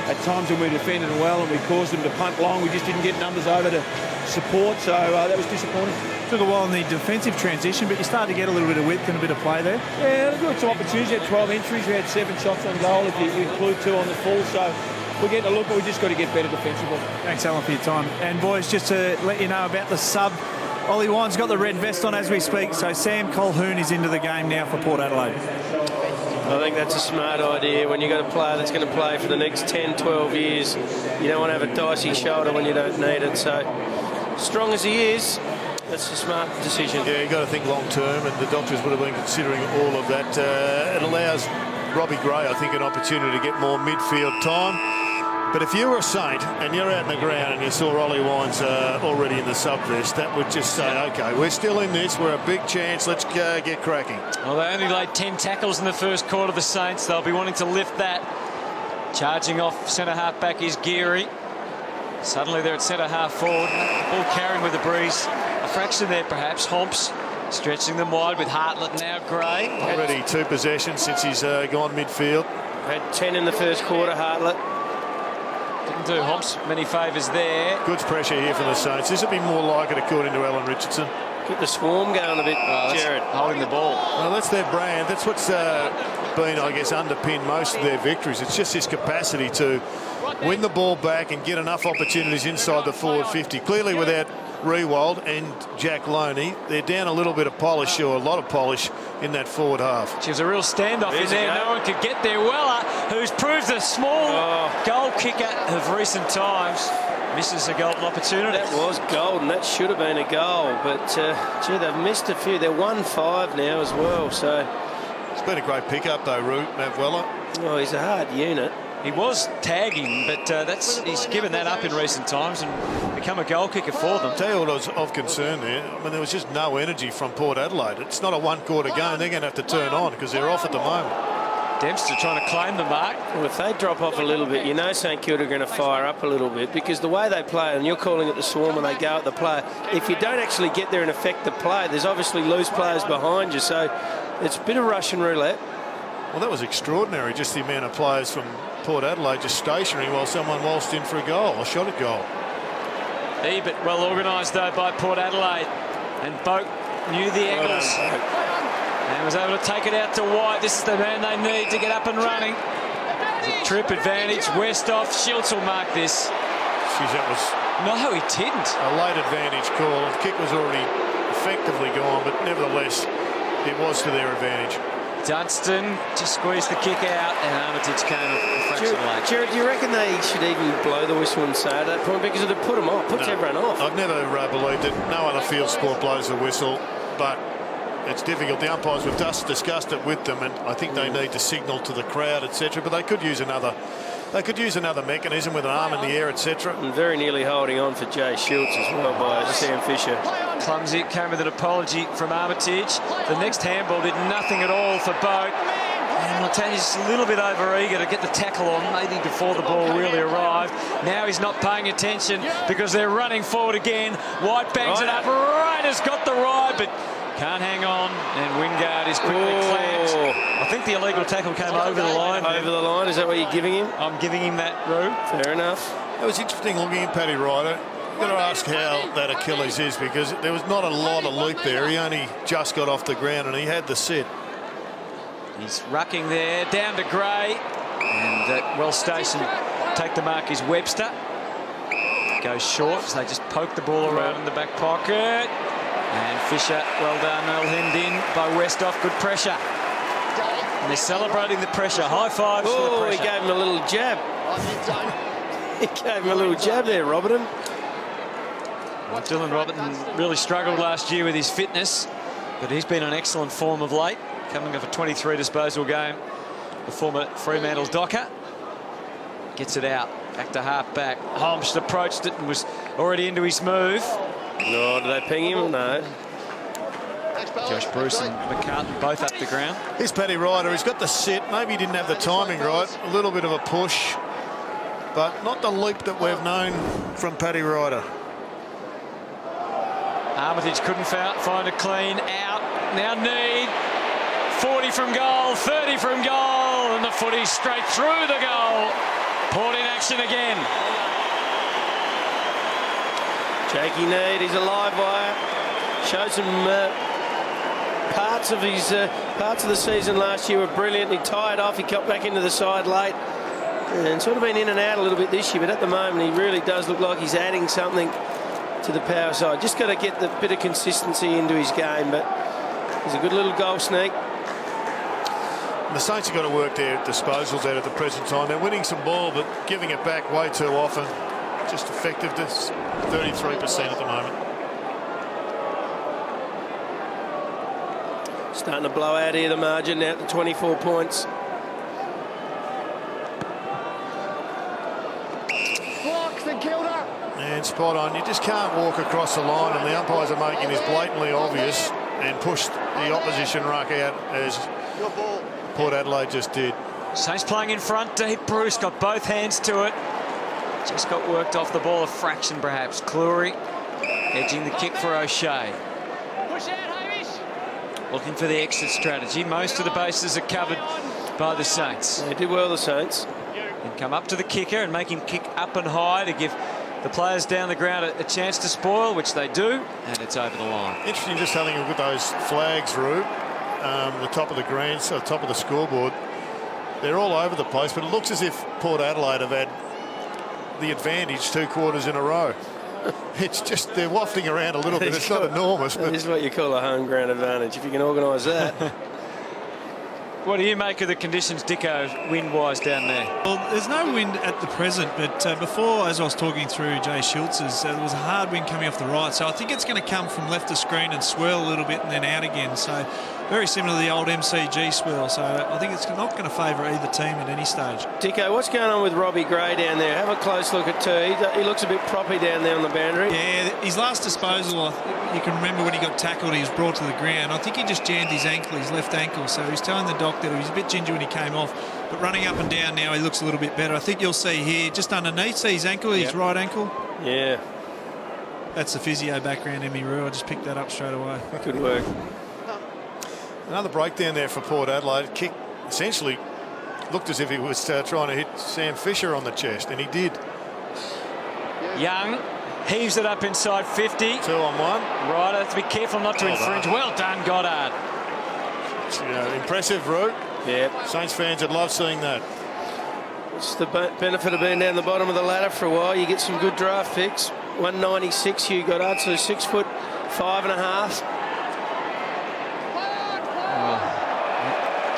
At times when we defended well and we caused them to punt long, we just didn't get numbers over to support, so that was disappointing. Took a while in the defensive transition, but you started to get a little bit of width and a bit of play there. Yeah, we got some opportunities. We had 12 entries. We had 7 shots on goal if you include 2 on the full, so we're getting a look, but we just got to get better defensively. Thanks, Alan, for your time. And boys, just to let you know about the sub, Ollie Wine's got the red vest on as we speak, so Sam Colquhoun is into the game now for Port Adelaide. I think that's a smart idea. When you've got a player that's going to play for the next 10, 12 years, you don't want to have a dicey shoulder when you don't need it. So, strong as he is, that's a smart decision. Yeah, you've got to think long term, and the doctors would have been considering all of that. It allows Robbie Gray, I think, an opportunity to get more midfield time. But if you were a Saint and you're out in the ground and you saw Ollie Wines already in the sub-vest, that would just say, OK, we're still in this, we're a big chance, let's get cracking. Well, they only laid 10 tackles in the first quarter, the Saints. They'll be wanting to lift that. Charging off centre-half back is Geary. Suddenly they're at centre-half forward. Ball carrying with the breeze. A fraction there, perhaps. Homps Stretching them wide with Hartlett now, Gray. Already 2 possessions since he's gone midfield. Had 10 in the first quarter, Hartlett. Didn't do Hobbs many favours there. Good pressure here from the Saints. This would be more like it according to Alan Richardson. Get the swarm going a bit, Jared. Holding the ball. Well, that's their brand. That's what's been, I guess, underpinned most of their victories. It's just this capacity to win the ball back and get enough opportunities inside the forward 50. Clearly without Rewald and Jack Loney, they're down a little bit of polish, or a lot of polish, in that forward half. She was a real standoff in there. No one could get there. Weller, who's proved a small goal kicker of recent times, misses a golden opportunity. That was golden. That should have been a goal. But, gee, they've missed a few. They're 1-5 now as well. So It's been a great pickup, though, Matt Weller. Oh, he's a hard unit. He was tagging, but he's given that up in recent times and become a goal kicker for them. I'll tell you what was of concern there. I mean, there was just no energy from Port Adelaide. It's not a one-quarter game. They're going to have to turn on because they're off at the moment. Dempster trying to claim the mark. Well, if they drop off a little bit, you know St Kilda are going to fire up a little bit, because the way they play, and you're calling it the swarm when they go at the player, if you don't actually get there and affect the play, there's obviously loose players behind you. So it's a bit of Russian roulette. Well, that was extraordinary, just the amount of players from Port Adelaide just stationary while someone waltzed in for a goal, a shot at goal. Ebert well organised, though, by Port Adelaide. And Boak knew the angles. And was able to take it out to White. This is the man they need to get up and running. It's a trip advantage. Westhoff. Schultz will mark this. Jeez, that was... No, he didn't. A late advantage call. The kick was already effectively gone, but nevertheless, it was to their advantage. Dunstan just squeezed the kick out, and Armitage came a fraction late. Jared, do you reckon they should even blow the whistle and say at that point? Because it would put them off, puts everyone off. I've never believed that no other field sport blows the whistle, but it's difficult. The umpires, we've just discussed it with them, and I think they need to signal to the crowd, etc. But they could use another. They could use another mechanism with an arm in the air, etc. And very nearly holding on for Jay Schultz as well by Sam Fisher. Clumsy, came with an apology from Armitage. The next handball did nothing at all for Boat. And Montague's a little bit over-eager to get the tackle on, maybe before the ball really arrived. Now he's not paying attention because they're running forward again. White bangs it up. Ryder's got the ride, but can't hang on, and Wingard is quickly clamped. I think the illegal tackle came over the line. Over the line, is that what you're giving him? I'm giving him that, Roo. Fair enough. It was interesting looking at Paddy Ryder. You've got to ask how that Achilles is, because there was not a lot of loop there. He only just got off the ground and he had the sit. He's rucking there, down to Gray. And well stationed, take the mark is Webster. Goes short, so they just poke the ball around in the back pocket. And Fisher, well done, all hemmed in by Westhoff, good pressure. And they're celebrating the pressure. High fives for the pressure. He gave him a little jab. He gave him a little jab there, Robertson. Well, Dylan Robertson really struggled last year with his fitness, but he's been on excellent form of late, coming off a 23 disposal game. The former Fremantle's Docker gets it out, back to half back. Holmes approached it and was already into his move. No, did they ping him? No. Josh Bruce and McCartan both up the ground. Here's Paddy Ryder. He's got the sit. Maybe he didn't have the timing right. A little bit of a push, but not the leap that we've known from Paddy Ryder. Armitage couldn't find a clean out. Now Need. 40 from goal, 30 from goal, and the footy straight through the goal. Port in action again. Jakey Need, he's a live wire. Showed some parts of the season last year were brilliant. He tied off, he got back into the side late, and sort of been in and out a little bit this year. But at the moment, he really does look like he's adding something to the power side. Just got to get the bit of consistency into his game. But he's a good little goal sneak. The Saints have got to work their disposals out at the present time. They're winning some ball, but giving it back way too often. Just effectiveness, 33% at the moment. Starting to blow out here, the margin out to 24 points. Block St.Kilda. And spot on. You just can't walk across the line, and the umpires are making this blatantly obvious and push the opposition ruck out as Port Adelaide just did. Saints playing in front deep. Bruce got both hands to it. Just got worked off the ball a fraction, perhaps. Cleary edging the kick for O'Shea. Push out, Hamish. looking for the exit strategy. Most of the bases are covered by the Saints. They did well, the Saints. And come up to the kicker and make him kick up and high to give the players down the ground a chance to spoil, which they do, and it's over the line. Interesting just having a look at those flags, Rube. The top of the green, so the top of the scoreboard. They're all over the place, but it looks as if Port Adelaide have had the advantage 2 quarters in a row. It's just, they're wafting around a little bit. It's not enormous. But That is what you call a home ground advantage, if you can organise that. What do you make of the conditions, Dicko, wind-wise down there? Well, there's no wind at the present, but before, as I was talking through Jay Schultz's, there was a hard wind coming off the right, so I think it's going to come from left of screen and swirl a little bit and then out again. So very similar to the old MCG swirl. So I think it's not going to favour either team at any stage. Dicko, what's going on with Robbie Gray down there? Have a close look at two. He looks a bit proppy down there on the boundary. Yeah, his last disposal, you can remember when he got tackled, he was brought to the ground. I think he just jammed his ankle, his left ankle. So he's telling the doctor that he was a bit ginger when he came off, but running up and down now, he looks a little bit better. I think you'll see here, just underneath, see his ankle, his right ankle. Yeah. That's the physio background, Emmy Rue. I just picked that up straight away. Good work. another breakdown there for Port Adelaide. Kick essentially looked as if he was trying to hit Sam Fisher on the chest, and he did. Young heaves it up inside 50. 2 on 1. Right, have to be careful not to infringe. Well done, Goddard. Impressive route. Yeah. Saints fans would love seeing that. It's the benefit of being down the bottom of the ladder for a while. You get some good draft picks. 196, Hugh Goddard, so 6 foot 5.5.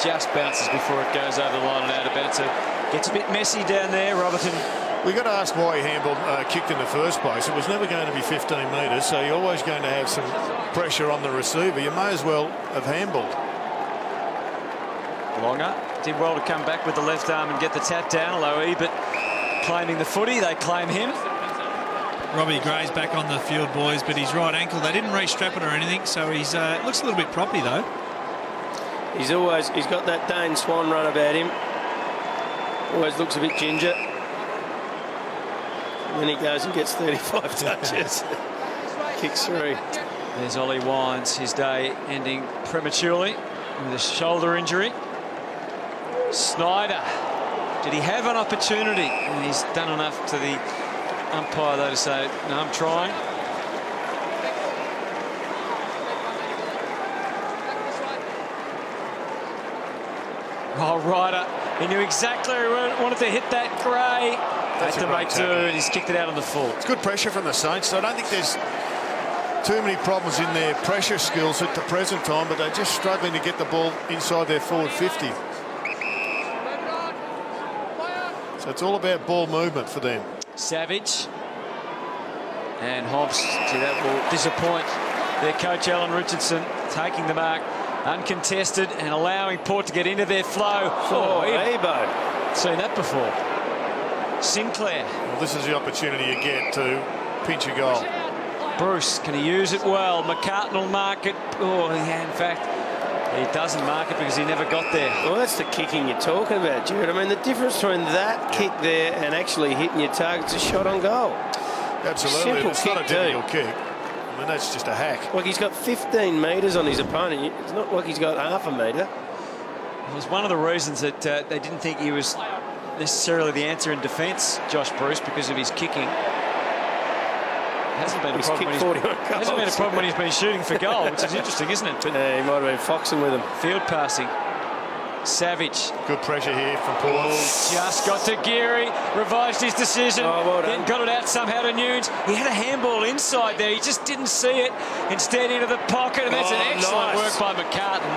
Just bounces before it goes over the line and out of bounds. So gets a bit messy down there, Robertson. We've got to ask why he handled, kicked in the first place. It was never going to be 15 metres, so you're always going to have some pressure on the receiver. You may as well have handled. Longer did well to come back with the left arm and get the tap down. Loe, but claiming the footy, they claim him. Robbie Gray's back on the field, boys, but his right ankle, they didn't re-strap it or anything, so he's looks a little bit proppy though. He's got that Dane Swan run about him. Always looks a bit ginger. And then he goes and gets 35 touches. Kicks through. There's Ollie Wines, his day ending prematurely with a shoulder injury. Snyder, did he have an opportunity? And he's done enough to the umpire though to say, no, I'm trying. Oh, Ryder, he knew exactly where he wanted to hit that. Gray had to make do, and he's kicked it out on the full. It's good pressure from the Saints. I don't think there's too many problems in their pressure skills at the present time, but they're just struggling to get the ball inside their forward 50. So it's all about ball movement for them. Savage and Hobbs, gee, that will disappoint their coach Alan Richardson, taking the mark uncontested and allowing Port to get into their flow. Oh, Ebo. Seen that before. Sinclair. Well, this is the opportunity you get to pinch a goal. Bruce, can he use it well? McCartan will mark it. Oh, yeah, in fact, he doesn't mark it because he never got there. Well, that's the kicking you're talking about, Jared. I mean, the difference between that kick there and actually hitting your target's a shot on goal. Absolutely. Simple It's not a kick difficult kick. I mean, that's just a hack. Like, he's got 15 metres on his opponent. It's not like he's got half a metre. It was one of the reasons that they didn't think he was necessarily the answer in defence, Josh Bruce, because of his kicking. Hasn't been a problem when he's been shooting for goal, which is interesting, isn't it? But yeah, he might have been foxing with him. Field passing. Savage. Good pressure here from Port. Just got to Geary, revised his decision, then got it out somehow to Nunes. He had a handball inside there, he just didn't see it. Instead into the pocket, and that's an excellent work by McCartan.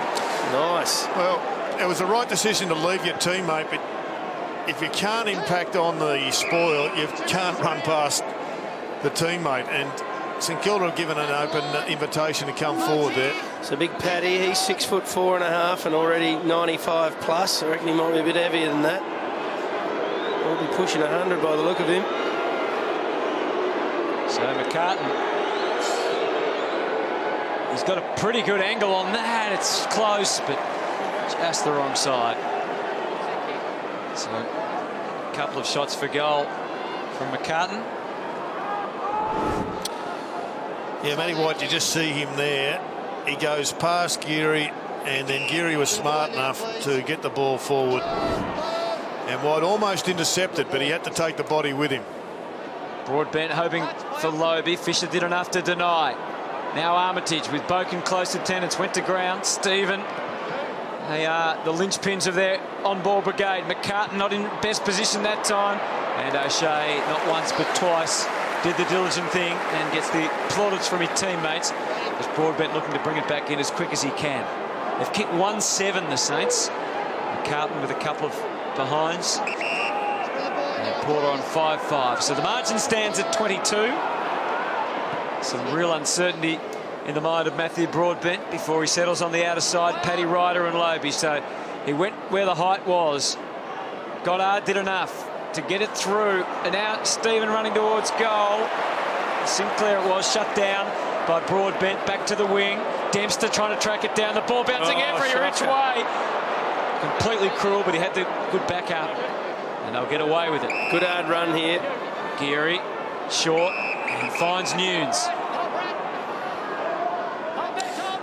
Nice. Well, it was the right decision to leave your teammate, but if you can't impact on the spoil, you can't run past the teammate, and St Kilda have given an open invitation to come forward there. So big Paddy, he's 6 foot 4.5 and already 95 plus. I reckon he might be a bit heavier than that. We'll be pushing 100 by the look of him. So McCartan, he's got a pretty good angle on that. It's close, but just the wrong side. So a couple of shots for goal from McCartan. Yeah, Matty White, you just see him there he goes past Geary, and then Geary was smart enough to get the ball forward. And White almost intercepted, but he had to take the body with him. Broadbent hoping for Lobie. Fisher did enough to deny. Now Armitage with Boken close attendance. Went to ground. Stephen. They are the linchpins of their on-ball brigade. McCartan not in best position that time. And O'Shea not once but twice did the diligent thing and gets the plaudits from his teammates. As Broadbent looking to bring it back in as quick as he can. They've kicked 1-7, the Saints. McCartan with a couple of behinds. And Porter on 5-5. So the margin stands at 22. Some real uncertainty in the mind of Matthew Broadbent before he settles on the outer side. Paddy Ryder and Lobie. So he went where the height was. Goddard did enough to get it through. And now Stephen running towards goal. Sinclair it was, shut down by Broadbent. Back to the wing. Dempster trying to track it down. The ball bouncing every which way. Completely cruel, but he had the good backup. And they'll get away with it. Good hard run here. Geary, short, and finds Nunes.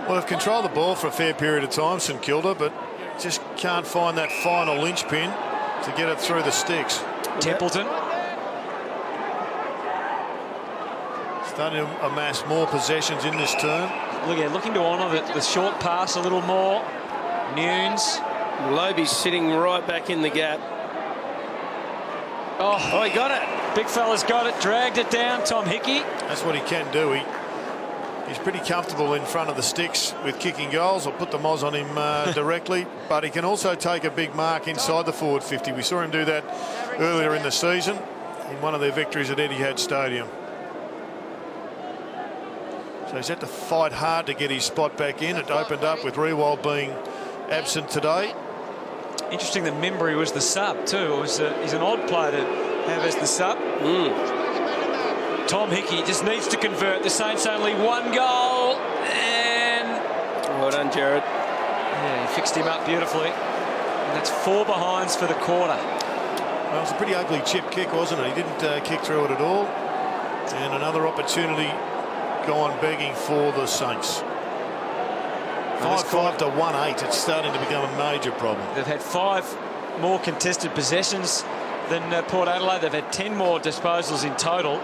Well, they've controlled the ball for a fair period of time, St Kilda, but just can't find that final linchpin to get it through the sticks. Templeton. Starting to amass more possessions in this term. Looking to honour the short pass a little more. Nunes. Lobie's sitting right back in the gap. Oh, he got it. Big fella's got it. Dragged it down, Tom Hickey. That's what he can do. He's pretty comfortable in front of the sticks with kicking goals. I'll put the Moz on him directly, but he can also take a big mark inside the forward 50. We saw him do that earlier in the season in one of their victories at Etihad Stadium. So he's had to fight hard to get his spot back in. It opened up with Rewald being absent today. Interesting that Mimbry was the sub too. He's an odd player to have as the sub. Tom Hickey just needs to convert. The Saints only one goal, and well done, Jared. Yeah, he fixed him up beautifully. And that's 4 behinds for the quarter. Well, it was a pretty ugly chip kick, wasn't it? He didn't kick through it at all. And another opportunity gone begging for the Saints. 5-5 to 1-8. It's starting to become a major problem. They've had 5 more contested possessions than Port Adelaide. They've had 10 more disposals in total.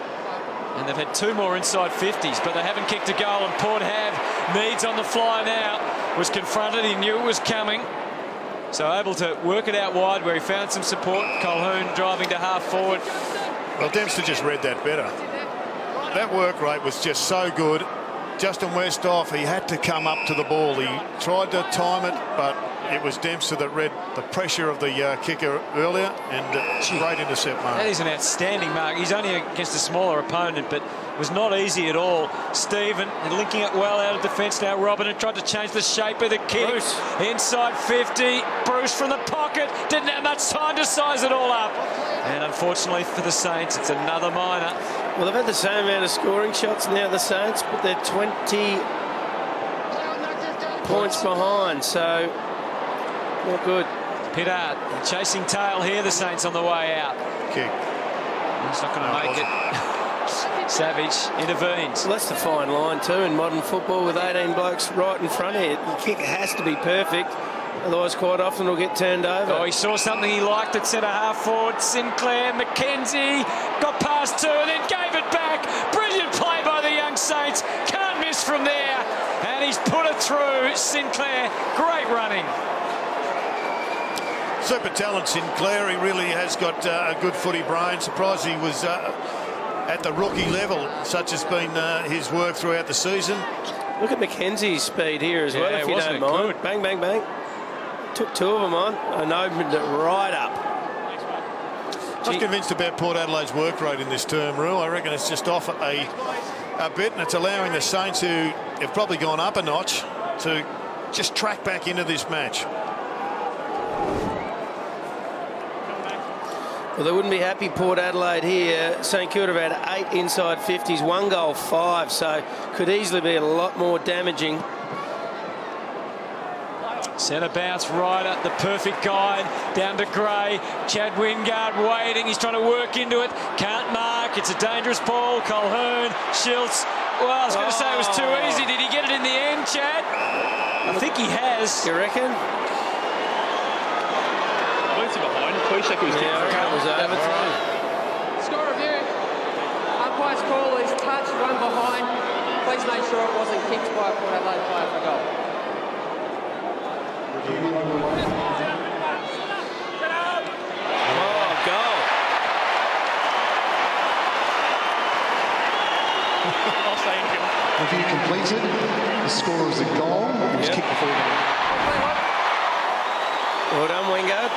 And they've had 2 more inside 50s, but they haven't kicked a goal. And Port have. Needs on the fly now. Was confronted. He knew it was coming. So able to work it out wide where he found some support. Colquhoun driving to half forward. Well, Dempster just read that better. That work rate was just so good. Justin Westhoff, he had to come up to the ball. He tried to time it, but it was Dempster that read the pressure of the kicker earlier, and great intercept mark. That is an outstanding mark. He's only against a smaller opponent, but it was not easy at all. Stephen linking it well out of defence now. Robin had tried to change the shape of the kick. Bruce. Inside 50. Bruce from the pocket. Didn't have much time to size it all up. And unfortunately for the Saints, it's another minor. Well, they've had the same amount of scoring shots now, the Saints, but they're 20 points behind, so not good. Pittard chasing tail here, the Saints on the way out. Kick. He's not going to make it. Savage intervenes. Well, that's the fine line too in modern football with 18 blokes right in front of you. The kick has to be perfect, otherwise quite often it'll get turned over. Oh, he saw something he liked at centre half forward. Sinclair, McKenzie got past 2 and then gave it back. Brilliant play by the young Saints. Can't miss from there. And he's put it through. Sinclair, great running. Super talent, Sinclair. He really has got a good footy brain. Surprised he was at the rookie level. Such has been his work throughout the season. Look at McKenzie's speed here as well, if you don't mind. Good? Bang, bang, bang. Took 2 of them on and opened it right up. I was convinced about Port Adelaide's work rate in this term, Rue. I reckon it's just off a bit, and it's allowing the Saints, who have probably gone up a notch, to just track back into this match. Well, they wouldn't be happy, Port Adelaide here. St Kilda have had 8 inside 50s, 1 goal, 5, so could easily be a lot more damaging. Centre bounce, Ryder, the perfect guide, down to Gray. Chad Wingard waiting, he's trying to work into it, can't mark. back. It's a dangerous ball. Colquhoun, Schiltz. Well, I was going to say it was too easy. Did he get it in the end, Chad? I think he has. You reckon? Boots are behind. 2 seconds. Yeah, that was over too. Score review. Umpire's call is touch, one behind. Please make sure it wasn't kicked by a Port Adelaide player for goal. Oh, goal. Review completed. The score is a goal. It was kicked before goal. Well done, Wingard.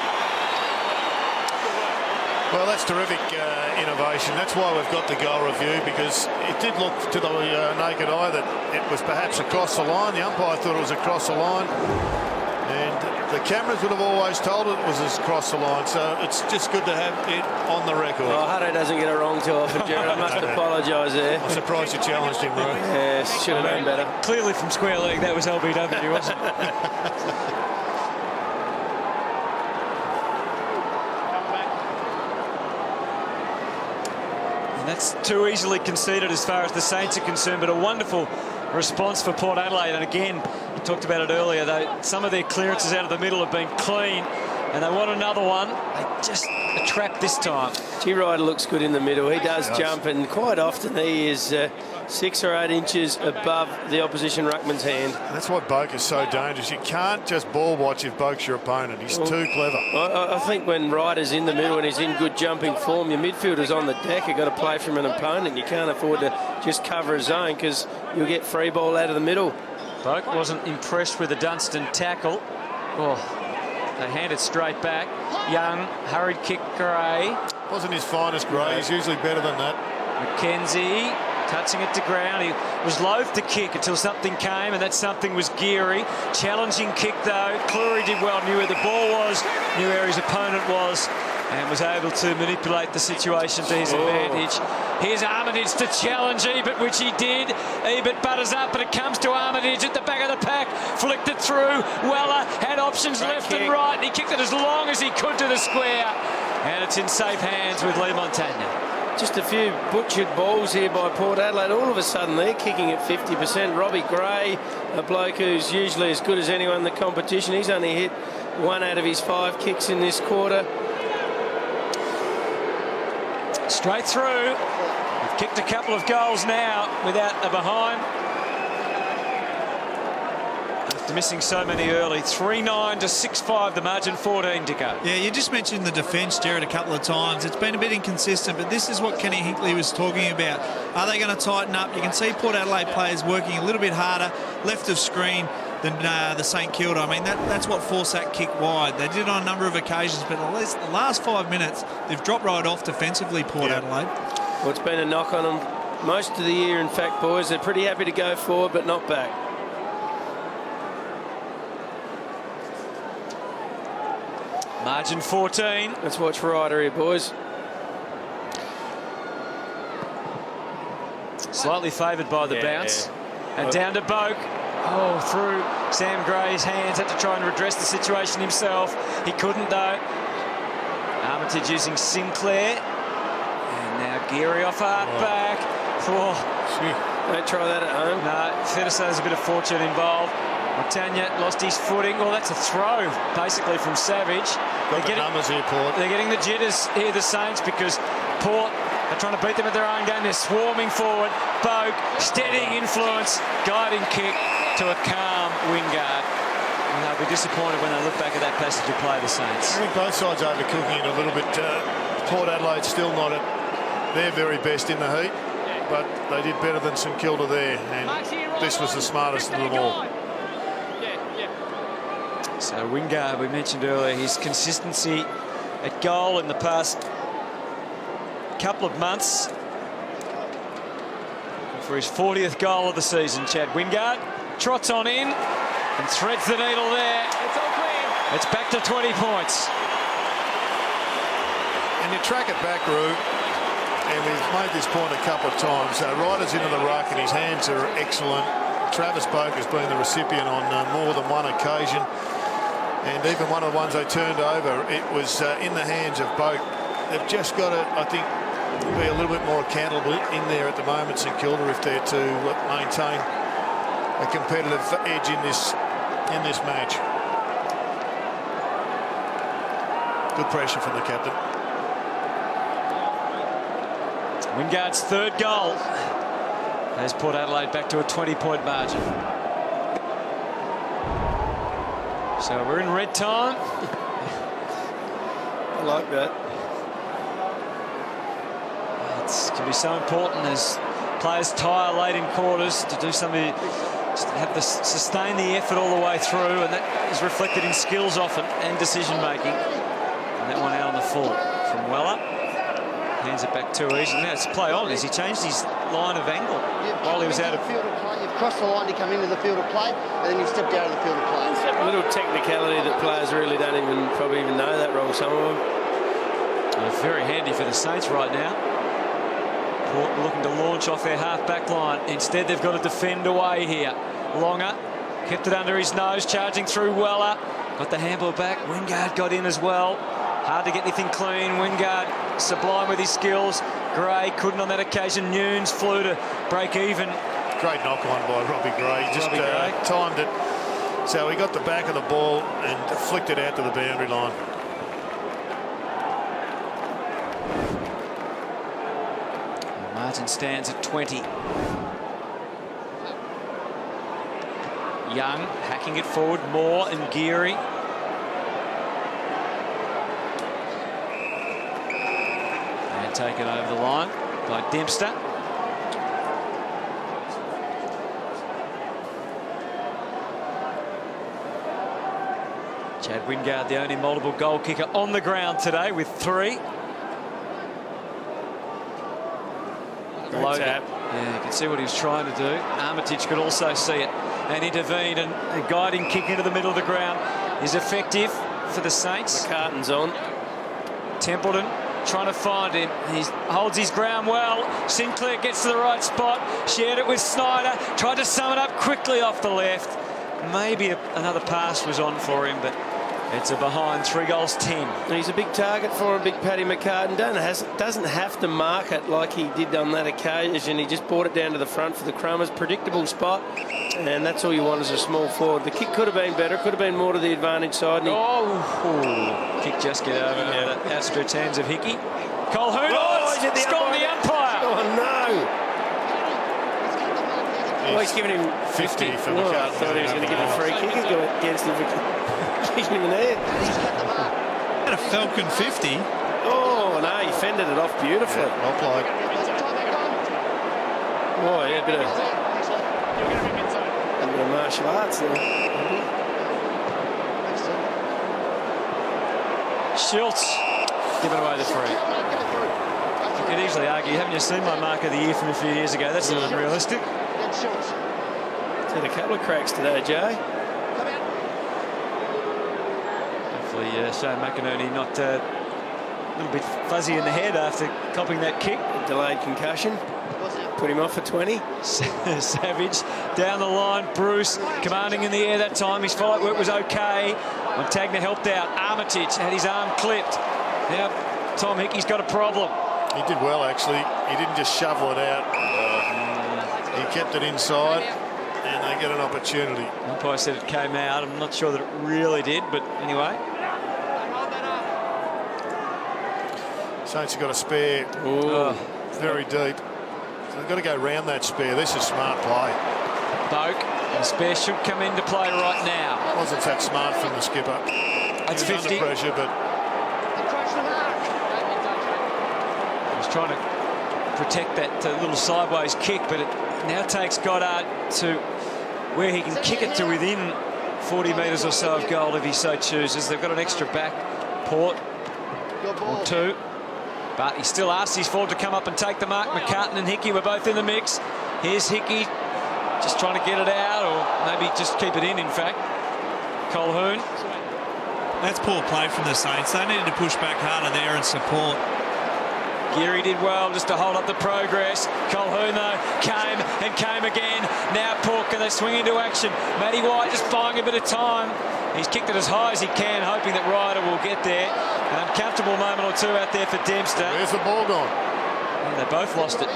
Well, that's terrific innovation. That's why we've got the goal review, because it did look to the naked eye that it was perhaps across the line. The umpire thought it was across the line, and the cameras would have always told it was across the line. So it's just good to have it on the record. Oh, Hutto doesn't get it wrong too often, Jared. I must apologise there. I'm surprised you challenged him, bro. Yes, should have known better. Clearly from square leg, that was LBW, wasn't it? That's too easily conceded as far as the Saints are concerned, but a wonderful response for Port Adelaide. And again, you talked about it earlier, though, some of their clearances out of the middle have been clean, and they want another one. They just a trap this time. G. Ryder looks good in the middle. He does jump, and quite often he is 6 or 8 inches above the opposition ruckman's hand. That's why Boak is so dangerous. You can't just ball watch if Boak's your opponent. He's too clever. I think when Ryder's in the middle and he's in good jumping form, your midfielders on the deck have got to play from an opponent. You can't afford to just cover a zone, because you'll get free ball out of the middle. Boak wasn't impressed with the Dunstan tackle. Oh, they hand it straight back. Young, hurried kick, Gray. Wasn't his finest, Gray. He's usually better than that. McKenzie touching it to ground. He was loath to kick until something came, and that something was Geary. Challenging kick, though. Cleary did well, knew where the ball was, knew where his opponent was, and was able to manipulate the situation to his advantage. Here's Armitage to challenge Ebert, which he did. Ebert butters up, but it comes to Armitage at the back of the pack. Flicked it through. Weller had options left and right, and he kicked it as long as he could to the square. And it's in safe hands with Lee Montagna. Just a few butchered balls here by Port Adelaide. All of a sudden, they're kicking at 50%. Robbie Gray, a bloke who's usually as good as anyone in the competition. He's only hit 1 out of his 5 kicks in this quarter. Straight through. We've kicked a couple of goals now without a behind. After missing so many early. 3-9 to 6-5, the margin, 14 to go. Yeah, you just mentioned the defence, Jared, a couple of times. It's been a bit inconsistent, but this is what Kenny Hinkley was talking about. Are they going to tighten up? You can see Port Adelaide players working a little bit harder left of screen than the St. Kilda. I mean, that's what forced that kick wide. They did it on a number of occasions, but at least the last 5 minutes, they've dropped right off defensively, Port Adelaide. Well, it's been a knock on them most of the year, in fact, boys. They're pretty happy to go forward, but not back. Margin 14. Let's watch Ryder here, boys. Slightly favoured by the bounce. And down to Boak. Oh, through Sam Gray's hands. Had to try and redress the situation himself. He couldn't, though. Armitage using Sinclair. And now Geary off hard back. Oh. Don't try that at home. No, fair to say there's a bit of fortune involved. Montagna lost his footing. Well, that's a throw, basically, from Savage. Got the numbers here, Port. They're getting the jitters here, the Saints, because Port are trying to beat them at their own game. They're swarming forward. Boak, steadying influence, guiding kick to a calm Wingard. And they'll be disappointed when they look back at that passage of play, the Saints. I think both sides overcooking it a little bit. Port Adelaide still not at their very best in the heat, but they did better than St. Kilda there, and this was the smartest of them all. So Wingard, we mentioned earlier, his consistency at goal in the past couple of months. For his 40th goal of the season, Chad Wingard trots on in and threads the needle there. It's back to 20 points. And you track it back, Roo, and we've made this point a couple of times. Ryder's into the ruck and his hands are excellent. Travis Boak has been the recipient on more than one occasion. And even one of the ones they turned over, it was in the hands of Boak. They've just got to, I think, be a little bit more accountable in there at the moment, St Kilda, if they're to maintain a competitive edge in this match. Good pressure from the captain. Wingard's third goal has put Adelaide back to a 20-point margin. So we're in red time. I like that. It can be so important as players tire late in quarters to do something, just have to sustain the effort all the way through, and that is reflected in skills often and decision making. And that one out on the full from Weller. Hands it back too easy. Now it's play on as he changed his line of angle while he was out of field of play. You've crossed the line to come into the field of play, and then you've stepped out of the field of play. A little technicality that players really don't probably even know that wrong, some of them. Very handy for the Saints right now. Port looking to launch off their half-back line. Instead, they've got to defend away here. Longer kept it under his nose, charging through Weller. Got the handball back. Wingard got in as well. Hard to get anything clean. Wingard sublime with his skills. Gray couldn't on that occasion. Nunes flew to break even. Great knock-on by Robbie Gray. He just timed it. So he got the back of the ball and flicked it out to the boundary line. Martin stands at 20. Young hacking it forward. Moore and Geary. And taken over the line by Dempster. Chad Wingard, the only multiple goal kicker on the ground today with 3. Tap. Yeah, you can see what he was trying to do. Armitage could also see it and intervene, and a guiding kick into the middle of the ground is effective for the Saints. McCartan's on. Templeton trying to find him. He holds his ground well. Sinclair gets to the right spot. Shared it with Snyder. Tried to sum it up quickly off the left. Maybe another pass was on for him, but it's a behind. 3 goals 10. He's a big target for him, big Paddy McCartan. Doesn't have to mark it like he did on that occasion. He just brought it down to the front for the Crummers. Predictable spot, and that's all you want as a small forward. The kick could have been better, could have been more to the advantage side. Kick just get over the outstretched hands of Hickey. Colhoun, he's gone the umpire. Oh no! Oh, he's giving him 50 for I McCartan. thought he was going to give a free kick against him. Kicking him in the head. Had a Falcon 50. Oh no, he fended it off beautifully. Well played. Oh yeah, a bit of martial arts there. Schultz giving away the free. You could easily argue, haven't you seen my mark of the year from a few years ago? That's not unrealistic. He's had a couple of cracks today, Jay. Hopefully Shane McInerney not a little bit fuzzy in the head after copping that kick. A delayed concussion. Put him off for 20. Savage down the line. Bruce commanding in the air that time. His fight work was okay. Montagna helped out. Armitage had his arm clipped. Now Tom Hickey's got a problem. He did well, actually. He didn't just shovel it out. He kept it inside, and they get an opportunity. Umpire said it came out. I'm not sure that it really did, but anyway. Saints have got a spare very deep. So they've got to go round that spare. This is smart play. Boak, the spare should come into play right now. Wasn't that smart from the skipper. That's He was 50. under pressure, but He was trying to protect that little sideways kick, but it now takes Goddard to where he can kick it to within 40 metres or so of goal if he so chooses. They've got an extra back, Port, or 2. But he still asks his forward to come up and take the mark. McCartan and Hickey were both in the mix. Here's Hickey just trying to get it out, or maybe just keep it in fact. Colhoun. That's poor play from the Saints. They needed to push back harder there and support. Geary did well just to hold up the progress. Colhoun, though, came and came again. Now Pork, and they swing into action. Matty White just buying a bit of time. He's kicked it as high as he can, hoping that Ryder will get there. An uncomfortable moment or two out there for Dempster. where's the ball gone? Yeah, they both lost it.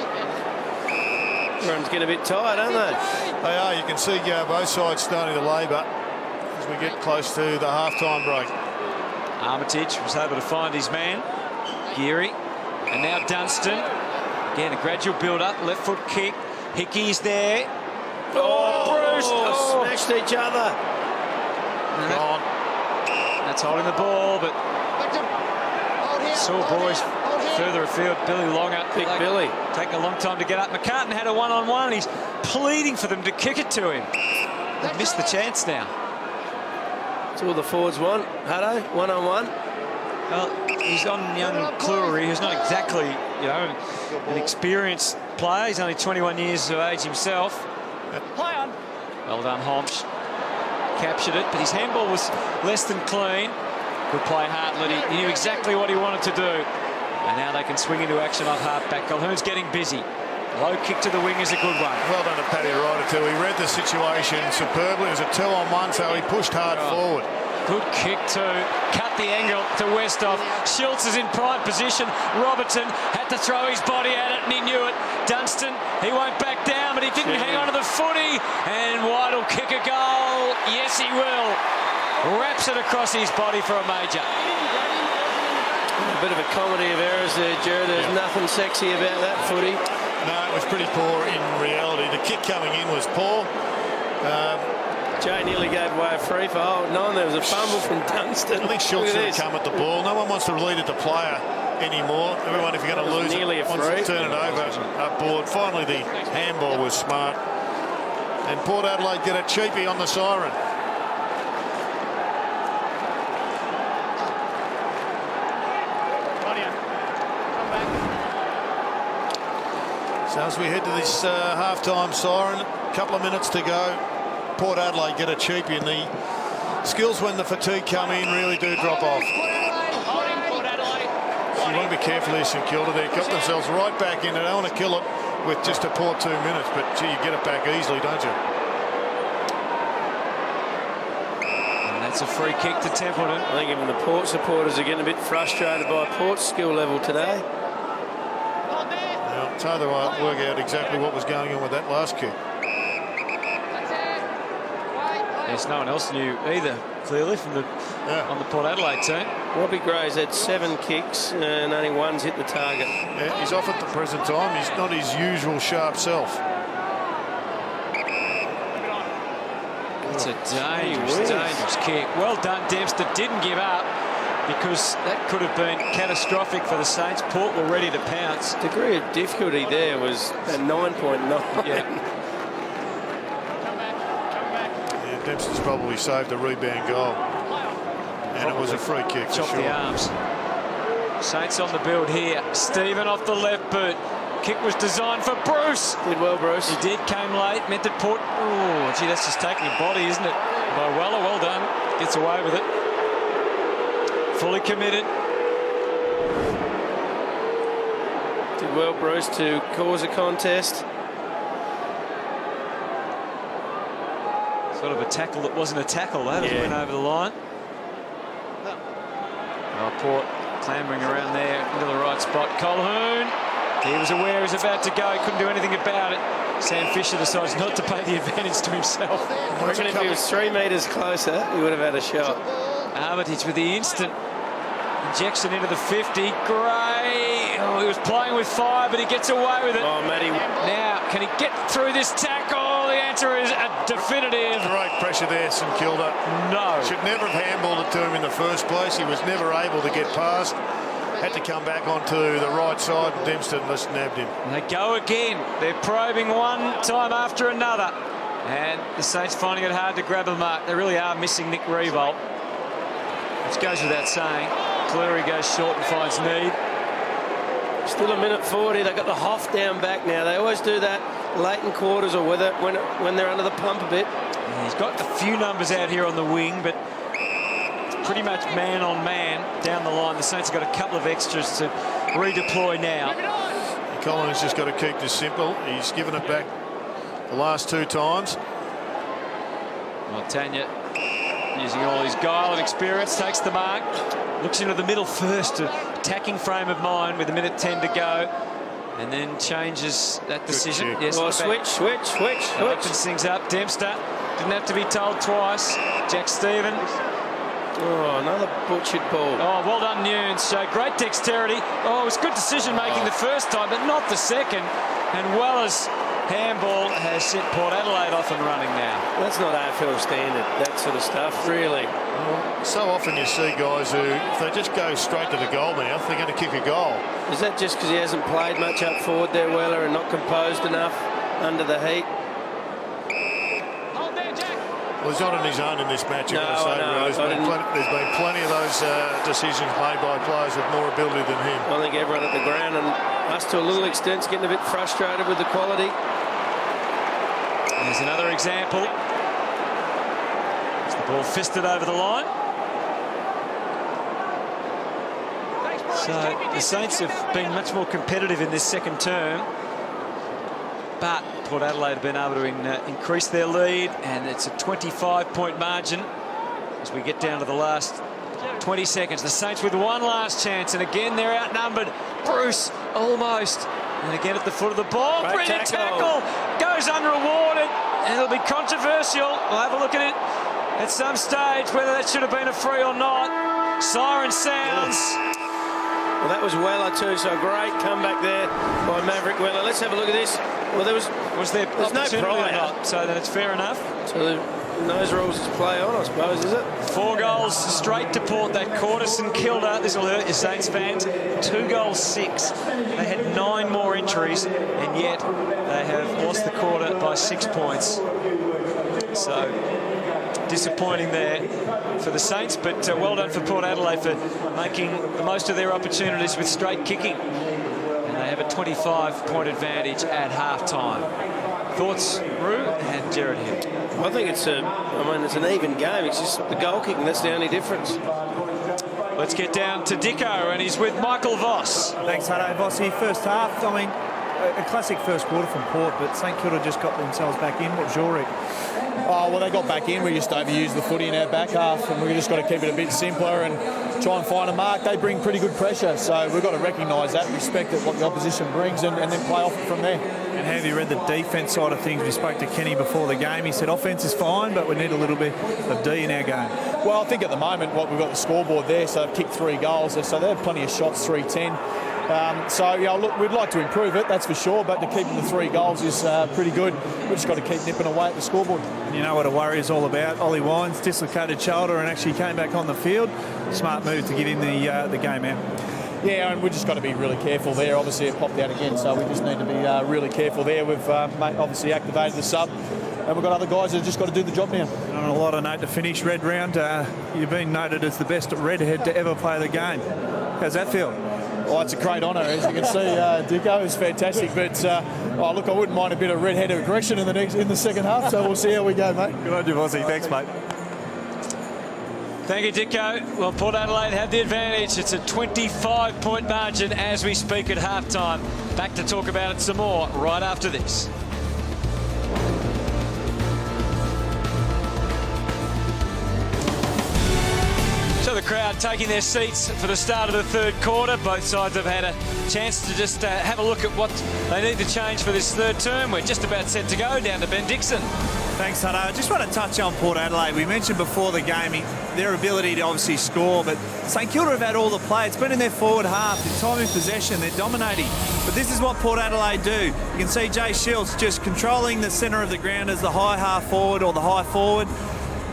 Everyone's getting a bit tired, aren't they? They are. You can see both sides starting to labour as we get close to the half-time break. Armitage was able to find his man, Geary, and now Dunstan. Again, a gradual build-up, left foot kick. Hickey's there. Oh, Bruce! Oh, smashed each other. Gone. That's holding the ball, but saw boys further afield. Billy Longer, Big Billy, taking a long time to get up. McCartan had a one-on-one. He's pleading for them to kick it to him. They've missed the chance now. That's all the forwards want. Hutto, one-on-one. Well, he's on young Cleary, who's not exactly, you know, an experienced player. He's only 21 years of age himself. Well done, Homsch. Captured it, but his handball was less than clean. Good play, Hartlett. He knew exactly what he wanted to do. And now they can swing into action off half-back. Calhoun's getting busy. Low kick to the wing is a good one. Well done to Paddy Ryder too. He read the situation superbly. It was a 2-on-1, so he pushed hard forward. Good kick too. Cut the angle to Westhoff. Schultz is in prime position. Robertson had to throw his body at it, and he knew it. Dunstan, he won't back down, but he didn't hang on to the footy. And White will kick a goal. Yes, he will. Wraps it across his body for a major. A bit of a comedy of errors there, Jared. There's nothing sexy about that footy. No, it was pretty poor in reality. The kick coming in was poor. Jay nearly gave away a free for hold on. There was a fumble from Dunstan. I think Schultz should have come at the ball. No one wants to lead at the player anymore. Everyone, if you're going to lose nearly it, a wants to free. turn it over up board. Finally, the handball was smart. And Port Adelaide get a cheapie on the siren. So as we head to this half-time siren, a couple of minutes to go. Port Adelaide get a cheapie, and the skills when the fatigue come in really do drop off. So you want to be careful here, St.Kilda. They've got themselves right back in. They don't want to kill it with just a poor 2 minutes, but gee, you get it back easily, don't you? And that's a free kick to Templeton. I think even the Port supporters are getting a bit frustrated by Port's skill level today. Now, it's hard to work out exactly what was going on with that last kick. Yes, no one else knew either, clearly, from the on the Port Adelaide team. Robbie Gray's had 7 kicks and only one's hit the target. Yeah, he's off at the present time. He's not his usual sharp self. It's a dangerous kick. Well done, Dempster. Didn't give up, because that could have been catastrophic for the Saints. Port were ready to pounce. Degree of difficulty there was at 9.9. Yeah. Dempster's probably saved a rebound goal. And it was a free kick for Chop sure. the arms. Saints on the build here. Stephen off the left boot. Kick was designed for Bruce. Did well, Bruce. He did, came late, meant that Port... Oh, gee, that's just taking a body, isn't it? By Weller, well done. Gets away with it. Fully committed. Did well, Bruce, to cause a contest. Sort of a tackle that wasn't a tackle, that went over the line. Oh, Port clambering around there into the right spot. Colhoun, he was aware he was about to go, he couldn't do anything about it. Sam Fisher decides not to pay the advantage to himself. I reckon if he was 3 metres closer, he would have had a shot. Armitage with the instant injection into the 50. Gray, oh, he was playing with fire, but he gets away with it. Oh, Matty. Now, can he get through this tackle? The answer is a definitive. Great pressure there, St Kilda. No. Should never have handballed it to him in the first place. He was never able to get past. Had to come back onto the right side, and Dempster just nabbed him. And they go again. They're probing one time after another. And the Saints finding it hard to grab a mark. They really are missing Nick Revolt, which goes without saying. Cleary goes short and finds Need. Still a minute 40. They've got the Hoff down back now. They always do that late in quarters or when they're under the pump a bit. Yeah, he's got a few numbers out here on the wing, but it's pretty much man on man down the line. The Saints have got a couple of extras to redeploy now. Collins just got to keep this simple. He's given it back the last 2 times. Well, Tanya, using all his guile and experience, takes the mark. Looks into the middle first, attacking frame of mind with 1:10 to go. And then changes that decision. Good Yes, Oh, the back. switch. Opens things up. Dempster didn't have to be told twice. Jack Stephen. Oh, another butchered ball. Oh, well done, Nunes. So great dexterity. Oh, it was good decision-making the first time, but not the second. And Weller's handball has set Port Adelaide off and running now. That's not AFL standard, that sort of stuff, really. So often you see guys who, if they just go straight to the goal mouth, they're going to kick a goal. Is that just because he hasn't played much up forward there, Weller, and not composed enough under the heat? Well, he's not on his own in this match, you've got to say. No, There's been plenty of those decisions made by players with more ability than him. I think everyone at the ground, and us to a little extent, is getting a bit frustrated with the quality. There's another example. It's the ball fisted over the line. So the Saints have been much more competitive in this second term. But Port Adelaide have been able to increase their lead, and it's a 25-point margin as we get down to the last 20 seconds. The Saints with one last chance, and again they're outnumbered. Bruce almost, and again at the foot of the ball. Brilliant tackle, goes unrewarded, and it'll be controversial. We'll have a look at it at some stage, whether that should have been a free or not. Siren sounds. Well, that was Weller too, so a great comeback there by Maverick Weller. Let's have a look at this. Well, there's no prior, not, so then it's fair enough. So those rules play on, I suppose, is it? 4 goals straight to Port. That quarter St Kilda. This will hurt your Saints fans. 2 goals 6. They had 9 more injuries, and yet they have lost the quarter by 6 points. So disappointing there for the Saints, but well done for Port Adelaide for making the most of their opportunities with straight kicking. And they have a 25-point advantage at half-time. Thoughts, Roo and Jared Hill? I think it's an even game. It's just the goal kicking, that's the only difference. Let's get down to Dicko, and he's with Michael Voss. Thanks, Hutto. Vossy, first half, I mean, a classic first quarter from Port, but St Kilda just got themselves back in. What was your read? Oh, well, they got back in. We just overused the footy in our back half, and we just got to keep it a bit simpler and try and find a mark. They bring pretty good pressure, so we've got to recognise that, respect what the opposition brings, and then play off it from there. And have you read the defence side of things? We spoke to Kenny before the game. He said offence is fine, but we need a little bit of D in our game. Well, I think at the moment, we've got the scoreboard there, so they've kicked 3 goals, so they have plenty of shots, 3-10. So, yeah, look, we'd like to improve it, that's for sure, but to keep them to 3 goals is pretty good. We've just got to keep nipping away at the scoreboard. And you know what a worry is all about? Ollie Wines dislocated shoulder and actually came back on the field. Smart move to get in the game out. Yeah, and we've just got to be really careful there. Obviously, it popped out again, so we just need to be really careful there. We've obviously activated the sub, and we've got other guys that have just got to do the job now. And on a lot of note to finish, Red Round, you've been noted as the best redhead to ever play the game. How's that feel? Well, it's a great honour, as you can see. Dicko is fantastic, but look, I wouldn't mind a bit of redhead aggression in the second half. So we'll see how we go, mate. Good on you, Vossy. Thanks, mate. Thank you, Dicko. Well, Port Adelaide have the advantage. It's a 25-point margin as we speak at halftime. Back to talk about it some more right after this. So the crowd taking their seats for the start of the third quarter. Both sides have had a chance to just have a look at what they need to change for this third term. We're just about set to go down to Ben Dixon. Thanks, Hutto. I just want to touch on Port Adelaide. We mentioned before the game their ability to obviously score, but St Kilda have had all the play. It's been in their forward half. The time in possession, they're dominating. But this is what Port Adelaide do. You can see Jay Schiltz just controlling the centre of the ground as the high half forward or the high forward.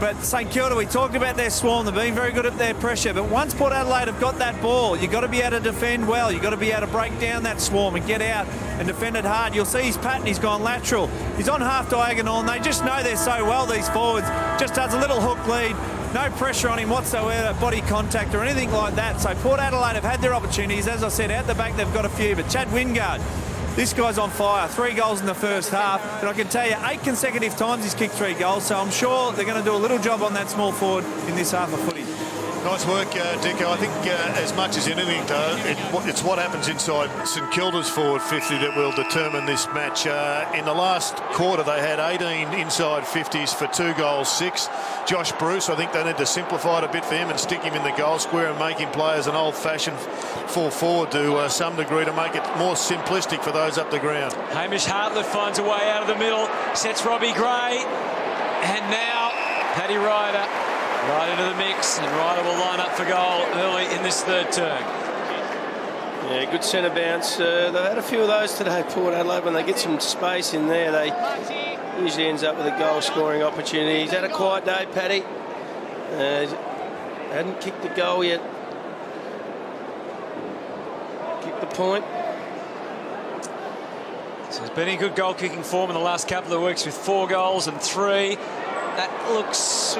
But St Kilda, we talked about their swarm. They've been very good at their pressure. But once Port Adelaide have got that ball, you've got to be able to defend well. You've got to be able to break down that swarm and get out and defend it hard. You'll see his pattern. He's gone lateral. He's on half diagonal, and they just know they're so well, these forwards. Just does a little hook lead. No pressure on him whatsoever, body contact or anything like that. So Port Adelaide have had their opportunities. As I said, out the back, they've got a few. But Chad Wingard, this guy's on fire. 3 goals in the first half. And I can tell you, 8 consecutive times he's kicked 3 goals. So I'm sure they're going to do a little job on that small forward in this half of footy. Nice work, Dicko. I think as much as anything, though, it's what happens inside St Kilda's forward 50 that will determine this match. In the last quarter, they had 18 inside 50s for 2 goals, 6. Josh Bruce, I think they need to simplify it a bit for him and stick him in the goal square and make him play as an old-fashioned full forward to some degree to make it more simplistic for those up the ground. Hamish Hartlett finds a way out of the middle, sets Robbie Gray, and now Paddy Ryder right into the mix, and Ryder will line up for goal early in this third term. Yeah, good centre bounce. They've had a few of those today, Port Adelaide. When they get some space in there, they usually ends up with a goal-scoring opportunity. He's had a quiet day, Paddy. Hadn't kicked the goal yet. Kicked the point. So he's been in good goal-kicking form in the last couple of weeks with 4 goals and 3. That looks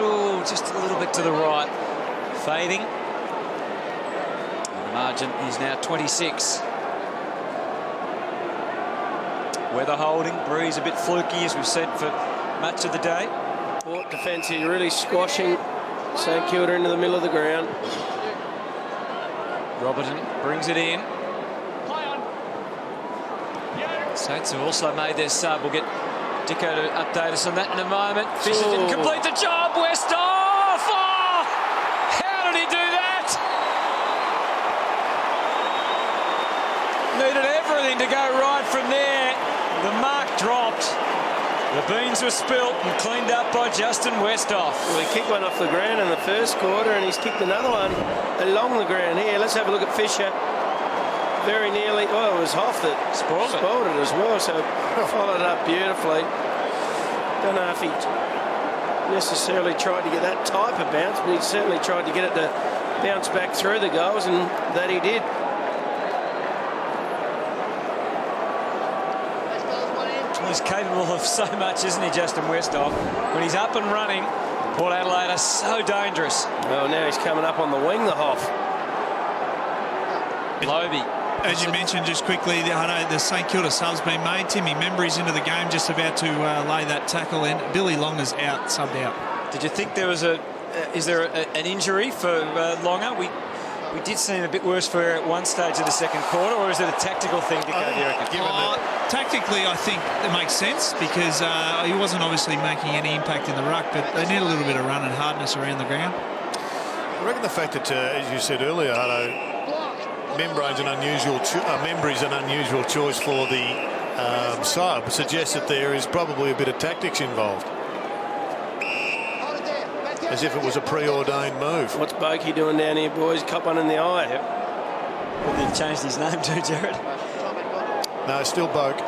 just a little bit to the right. Fading. And the margin is now 26. Weather holding. Breeze a bit fluky, as we've said for much of the day. Port defence here really squashing St Kilda into the middle of the ground. Robertson brings it in. Saints have also made their sub. We'll get Dicko to update us on that in a moment. Fisher didn't complete the job. Westhoff! Oh! How did he do that? Needed everything to go right from there. The mark dropped. The beans were spilt and cleaned up by Justin Westhoff. Well, he kicked one off the ground in the first quarter, and he's kicked another one along the ground here. Let's have a look at Fisher. Very nearly, well, it was Hoff that spoiled it as well, so followed it up beautifully. Don't know if he necessarily tried to get that type of bounce, but he certainly tried to get it to bounce back through the goals, and that he did. He's capable of so much, isn't he, Justin Westhoff? When he's up and running, Port Adelaide are so dangerous. Well, now he's coming up on the wing, the Hoff. Lobe. As you mentioned just quickly, I know the St Kilda sub's been made. Timmy Membry's into the game, just about to lay that tackle in. Billy Longer's out, subbed out. Did you think there was is there an injury for Longer? We did seem a bit worse for her at one stage of the second quarter, or is it a tactical thing, Dicko, do you reckon? Tactically, I think it makes sense because he wasn't obviously making any impact in the ruck, but they need a little bit of run and hardness around the ground. I reckon the fact that, as you said earlier, Membry's an unusual choice for the sub suggests that there is probably a bit of tactics involved. As if it was a preordained move. What's Bokey doing down here, boys? Cut one in the eye. Yep. What did he change his name to, Jared? No, still Boke.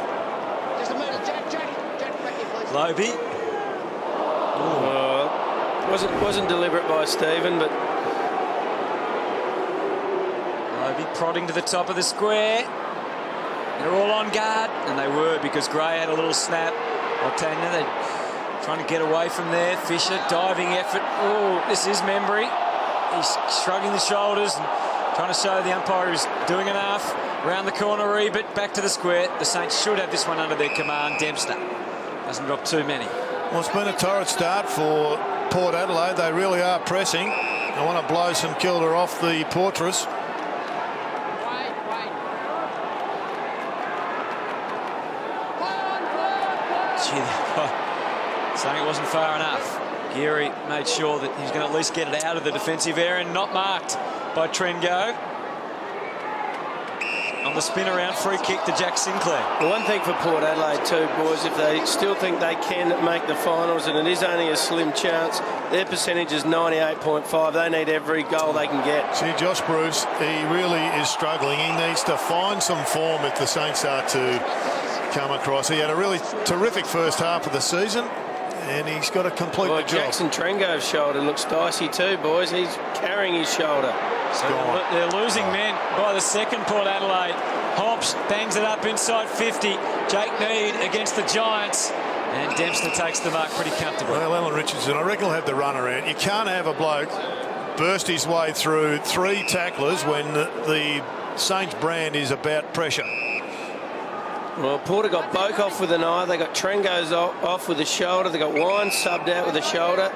Lobe. Wasn't deliberate by Stephen, but Lobe prodding to the top of the square. They're all on guard, and they were, because Gray had a little snap. Tanya, they're trying to get away from there. Fisher, diving effort. Oh, this is Membry. He's shrugging the shoulders and trying to show the umpire he was doing enough. Round the corner, Rebit, back to the square. The Saints should have this one under their command. Dempster doesn't drop too many. Well, it's been a torrid start for Port Adelaide. They really are pressing. They want to blow St Kilda off the Portress. Saying it wasn't far enough. Geary made sure that he was going to at least get it out of the defensive area, and not marked by Trengo. On the spin around, free kick to Jack Sinclair. Well, one thing for Port Adelaide too, boys, if they still think they can make the finals, and it is only a slim chance, their percentage is 98.5. They need every goal they can get. See, Josh Bruce, he really is struggling. He needs to find some form if the Saints are to come across. He had a really terrific first half of the season, and he's got to complete the job. Jackson Trengo's shoulder looks dicey too, boys. He's carrying his shoulder. So they're losing men by the second, Port Adelaide. Hobbs bangs it up inside 50. Jake Need against the Giants. And Dempster takes the mark pretty comfortably. Well, Alan Richardson, I reckon he'll have the run around. You can't have a bloke burst his way through 3 tacklers when the Saints brand is about pressure. Well, Porter got Boke off with an eye. They got Trengo's off with a shoulder. They got Wine subbed out with a shoulder.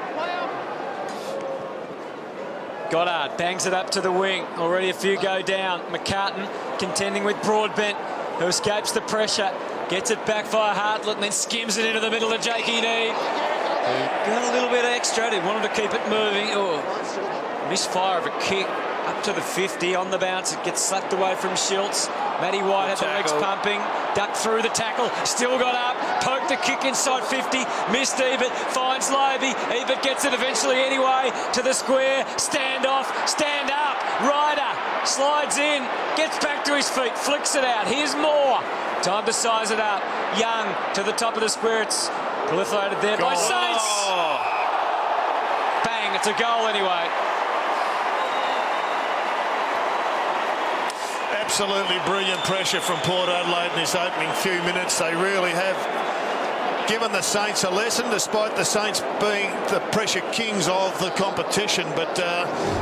Goddard bangs it up to the wing. Already a few go down. McCartan contending with Broadbent, who escapes the pressure. Gets it back via Hartlett and then skims it into the middle of Jakey Need. Got a little bit extra. He wanted to keep it moving. Oh, misfire of a kick up to the 50 on the bounce. It gets slapped away from Schultz. Matty White had the legs pumping. Ducked through the tackle. Still got up. Poked the kick inside 50. Missed Ebert. Finds Lobe. Ebert gets it eventually anyway to the square. Stand off. Stand up. Ryder slides in. Gets back to his feet. Flicks it out. Here's Moore. Time to size it up. Young to the top of the square. It's proliferated there by Saints. Bang. It's a goal anyway. Absolutely brilliant pressure from Port Adelaide in this opening few minutes. They really have given the Saints a lesson, despite the Saints being the pressure kings of the competition. But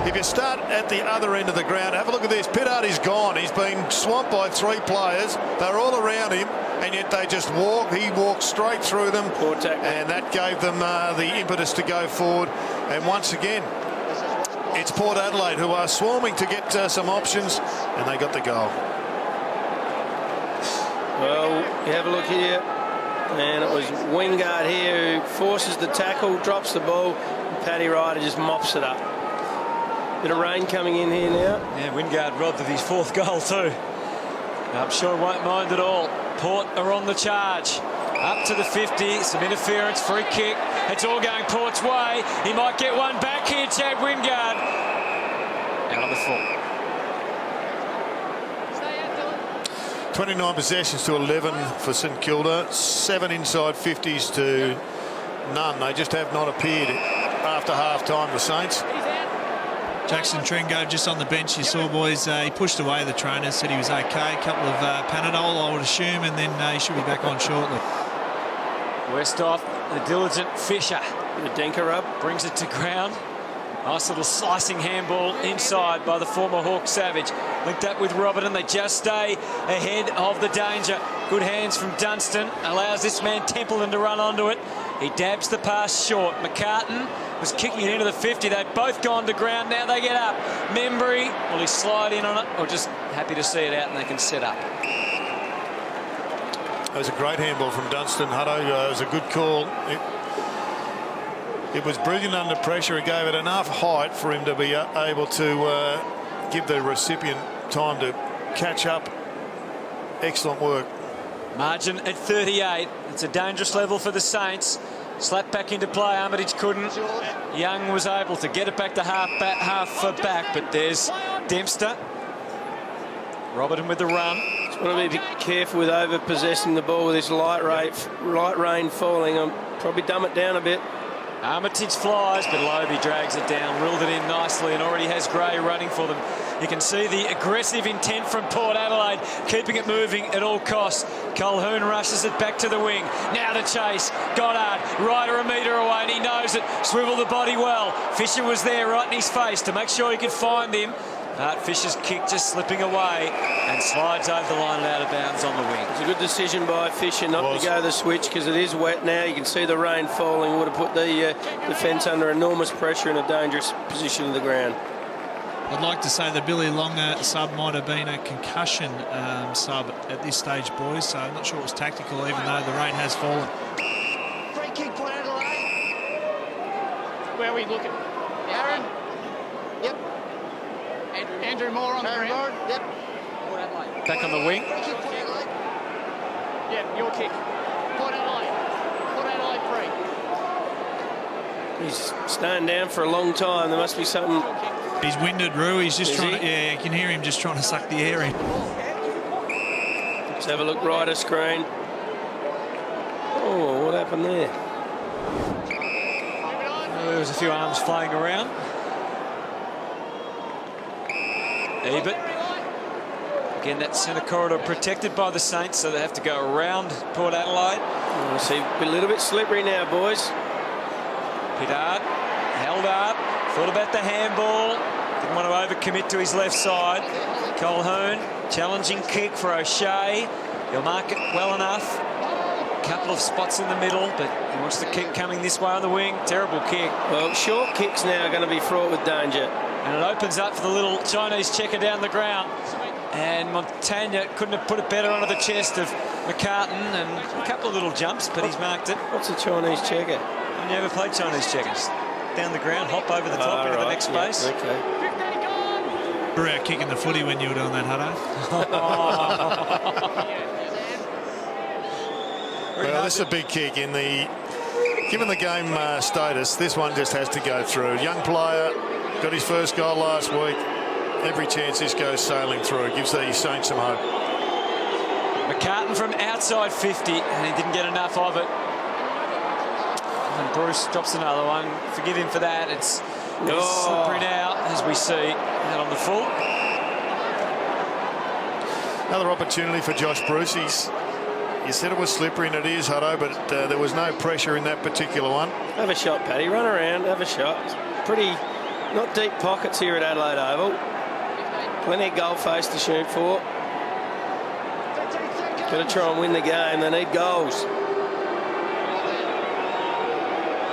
if you start at the other end of the ground, have a look at this. Pittard is gone. He's been swamped by 3 players. They're all around him, and yet they just walk. He walked straight through them, and that gave them the impetus to go forward. And once again, it's Port Adelaide who are swarming to get some options, and they got the goal. Well, you have a look here, and it was Wingard here who forces the tackle, drops the ball, and Paddy Ryder just mops it up. Bit of rain coming in here now. Yeah, Wingard robbed of his 4th goal too. I'm sure he won't mind at all. Port are on the charge. Up to the 50, some interference, free kick. It's all going Port's way. He might get one back here, Chad Wingard. Out of the full. 29 possessions to 11 for St Kilda. 7 inside 50s to none. They just have not appeared after half-time, the Saints. Jackson Tringo just on the bench. You saw, boys, he pushed away the trainers, said he was okay. A couple of Panadol, I would assume, and then he should be back on shortly. Westhoff, the diligent Fisher. The Denker up. Brings it to ground. Nice little slicing handball inside by the former Hawk Savage. Linked up with Robertson. They just stay ahead of the danger. Good hands from Dunstan. Allows this man Templeton to run onto it. He dabs the pass short. McCartan was kicking it into the 50. They've both gone to ground. Now they get up. Membry, will he slide in on it, or just happy to see it out and they can set up? It was a great handball from Dunstan. Hutto, it was a good call. It was brilliant under pressure. It gave it enough height for him to be able to give the recipient time to catch up. Excellent work. Margin at 38. It's a dangerous level for the Saints. Slapped back into play. Armitage couldn't. Young was able to get it back to half for back, but there's Dempster. Robertson with the run. Just want to be a bit careful with over-possessing the ball with this light rain falling. I'm probably dumb it down a bit. Armitage flies, but Lobe drags it down, ruled it in nicely, and already has Gray running for them. You can see the aggressive intent from Port Adelaide, keeping it moving at all costs. Colquhoun rushes it back to the wing. Now the chase. Goddard, Ryder a metre away, and he knows it. Swivel the body well. Fisher was there right in his face to make sure he could find him. Fisher's kick just slipping away and slides over the line and out of bounds on the wing. It's a good decision by Fisher not to go the switch because it is wet now. You can see the rain falling. Would have put the defence under enormous pressure in a dangerous position of the ground. I'd like to say the Billy Longer sub might have been a concussion sub at this stage, boys, so I'm not sure it was tactical, even though the rain has fallen. Free kick for Adelaide. Where are we looking? Aaron? Yep. Andrew Moore on the ground. Yep. Back on the wing. Free kick for Adelaide. Yeah, your kick. Port Adelaide. Port Adelaide free. He's staying down for a long time. There must be something. He's winded, Roo. He's just trying to, yeah, you can hear him just trying to suck the air in. Let's have a look right at screen. Oh, what happened there? There was a few arms flying around. Ebert. Again, that centre corridor protected by the Saints, so they have to go around Port Adelaide. You see a little bit slippery now, boys. Pittard held up, thought about the handball, didn't want to overcommit to his left side. Colquhoun, challenging kick for O'Shea. He'll mark it well enough. Couple of spots in the middle, but he wants the kick coming this way on the wing. Terrible kick. Well, short kicks now are going to be fraught with danger. And it opens up for the little Chinese checker down the ground. And Montagna couldn't have put it better onto the chest of McCartan, and a couple of little jumps, but he's marked it. What's a Chinese checker? I've never played Chinese checkers. Down the ground, hop over the top into the next space. Yeah, okay. You were out kicking the footy when you were doing that, Hutto. Well, this is a big kick in the... Given the game status, this one just has to go through. Young player, got his first goal last week. Every chance this goes sailing through. It gives the Saints some hope. McCartan from outside 50, and he didn't get enough of it. And Bruce drops another one. Forgive him for that. It's slippery now, as we see, out on the full. Another opportunity for Josh Bruce. You said it was slippery, and it is, Hutto, but there was no pressure in that particular one. Have a shot, Paddy. Run around, have a shot. Pretty, not deep pockets here at Adelaide Oval. Plenty of goal face to shoot for. Got to try and win the game. They need goals.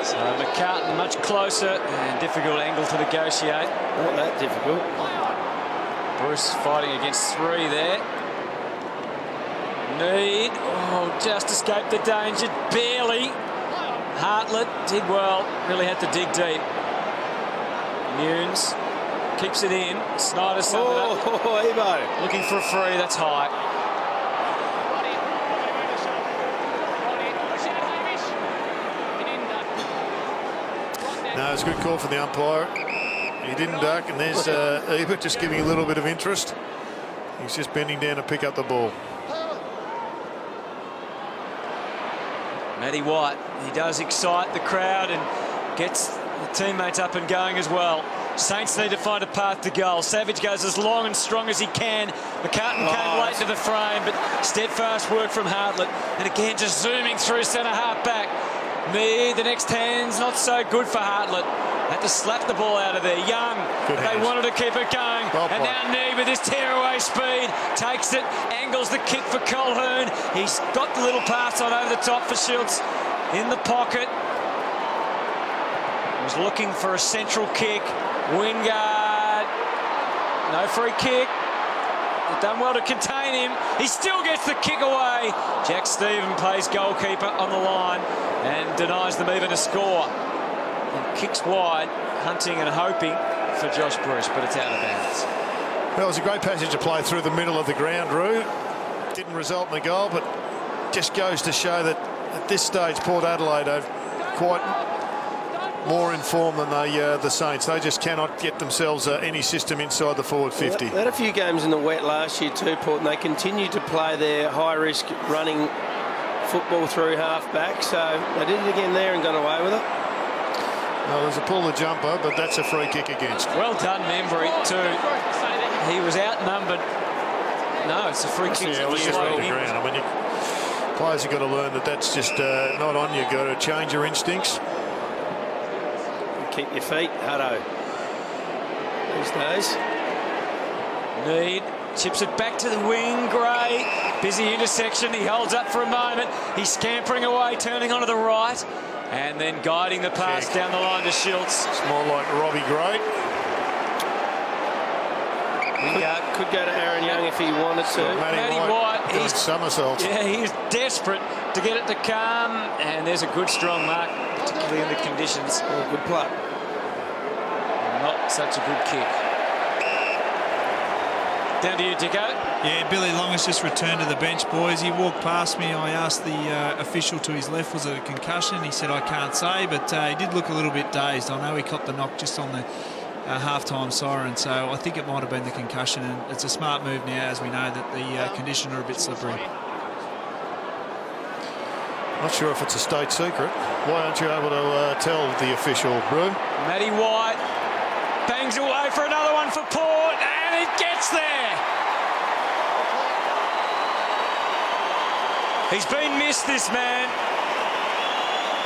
So McCartan much closer, and difficult angle to negotiate. Not that difficult. Bruce fighting against 3 there. Need, just escaped the danger, barely. Hartlett did well, really had to dig deep. Nunes keeps it in. Snyder summed it up. Evo. Looking for a free, that's high. No, it's a good call for the umpire. He didn't duck, and there's Ebert just giving a little bit of interest. He's just bending down to pick up the ball. Matty White, he does excite the crowd and gets the teammates up and going as well. Saints need to find a path to goal. Savage goes as long and strong as he can. McCartan came late to the frame, but steadfast work from Hartlett. And again, just zooming through centre half back. Mead, the next hand's not so good for Hartlett. Had to slap the ball out of there. Young, they wanted to keep it going. And now Mead with his tearaway speed takes it, angles the kick for Colquhoun. He's got the little pass on over the top for Schultz in the pocket. He was looking for a central kick. Wingard, no free kick. They've done well to contain him. He still gets the kick away. Jack Stephen plays goalkeeper on the line and denies them even a score. And kicks wide, hunting and hoping for Josh Bruce, but it's out of bounds. Well, it was a great passage to play through the middle of the ground, Roo. Didn't result in a goal, but just goes to show that at this stage, Port Adelaide are quite more in form than the Saints. They just cannot get themselves any system inside the forward 50. They had a few games in the wet last year too, Port, and they continue to play their high-risk running football through half-back, so they did it again there and got away with it. Well, there's a pull the jumper, but that's a free kick against. Well done, Membry, too. He was outnumbered. No, it's a free kick. Yeah, let's just leave the ground. I mean, players have got to learn that that's just not on you. You've got to change your instincts. Keep your feet, Hutto. These days. Need chips it back to the wing. Gray, busy intersection. He holds up for a moment. He's scampering away, turning onto the right, and then guiding the pass down the line to Schultz. It's more like Robbie Gray. Could go to Aaron Young if he wanted to. Matty White, he's somersaults. Yeah, he's desperate to get it to come, and there's a good strong mark, particularly in the conditions. Good play. Not such a good kick. Down to you, Dicko. Yeah, Billy Long has just returned to the bench, boys. He walked past me. I asked the official to his left, was it a concussion? He said, I can't say, but he did look a little bit dazed. I know he copped the knock just on the half-time siren, so I think it might have been the concussion, and it's a smart move now, as we know that the conditions are a bit slippery. Not sure if it's a state secret. Why aren't you able to tell the official, Brew? Matty White bangs away for another one for Port, and it gets there. He's been missed, this man.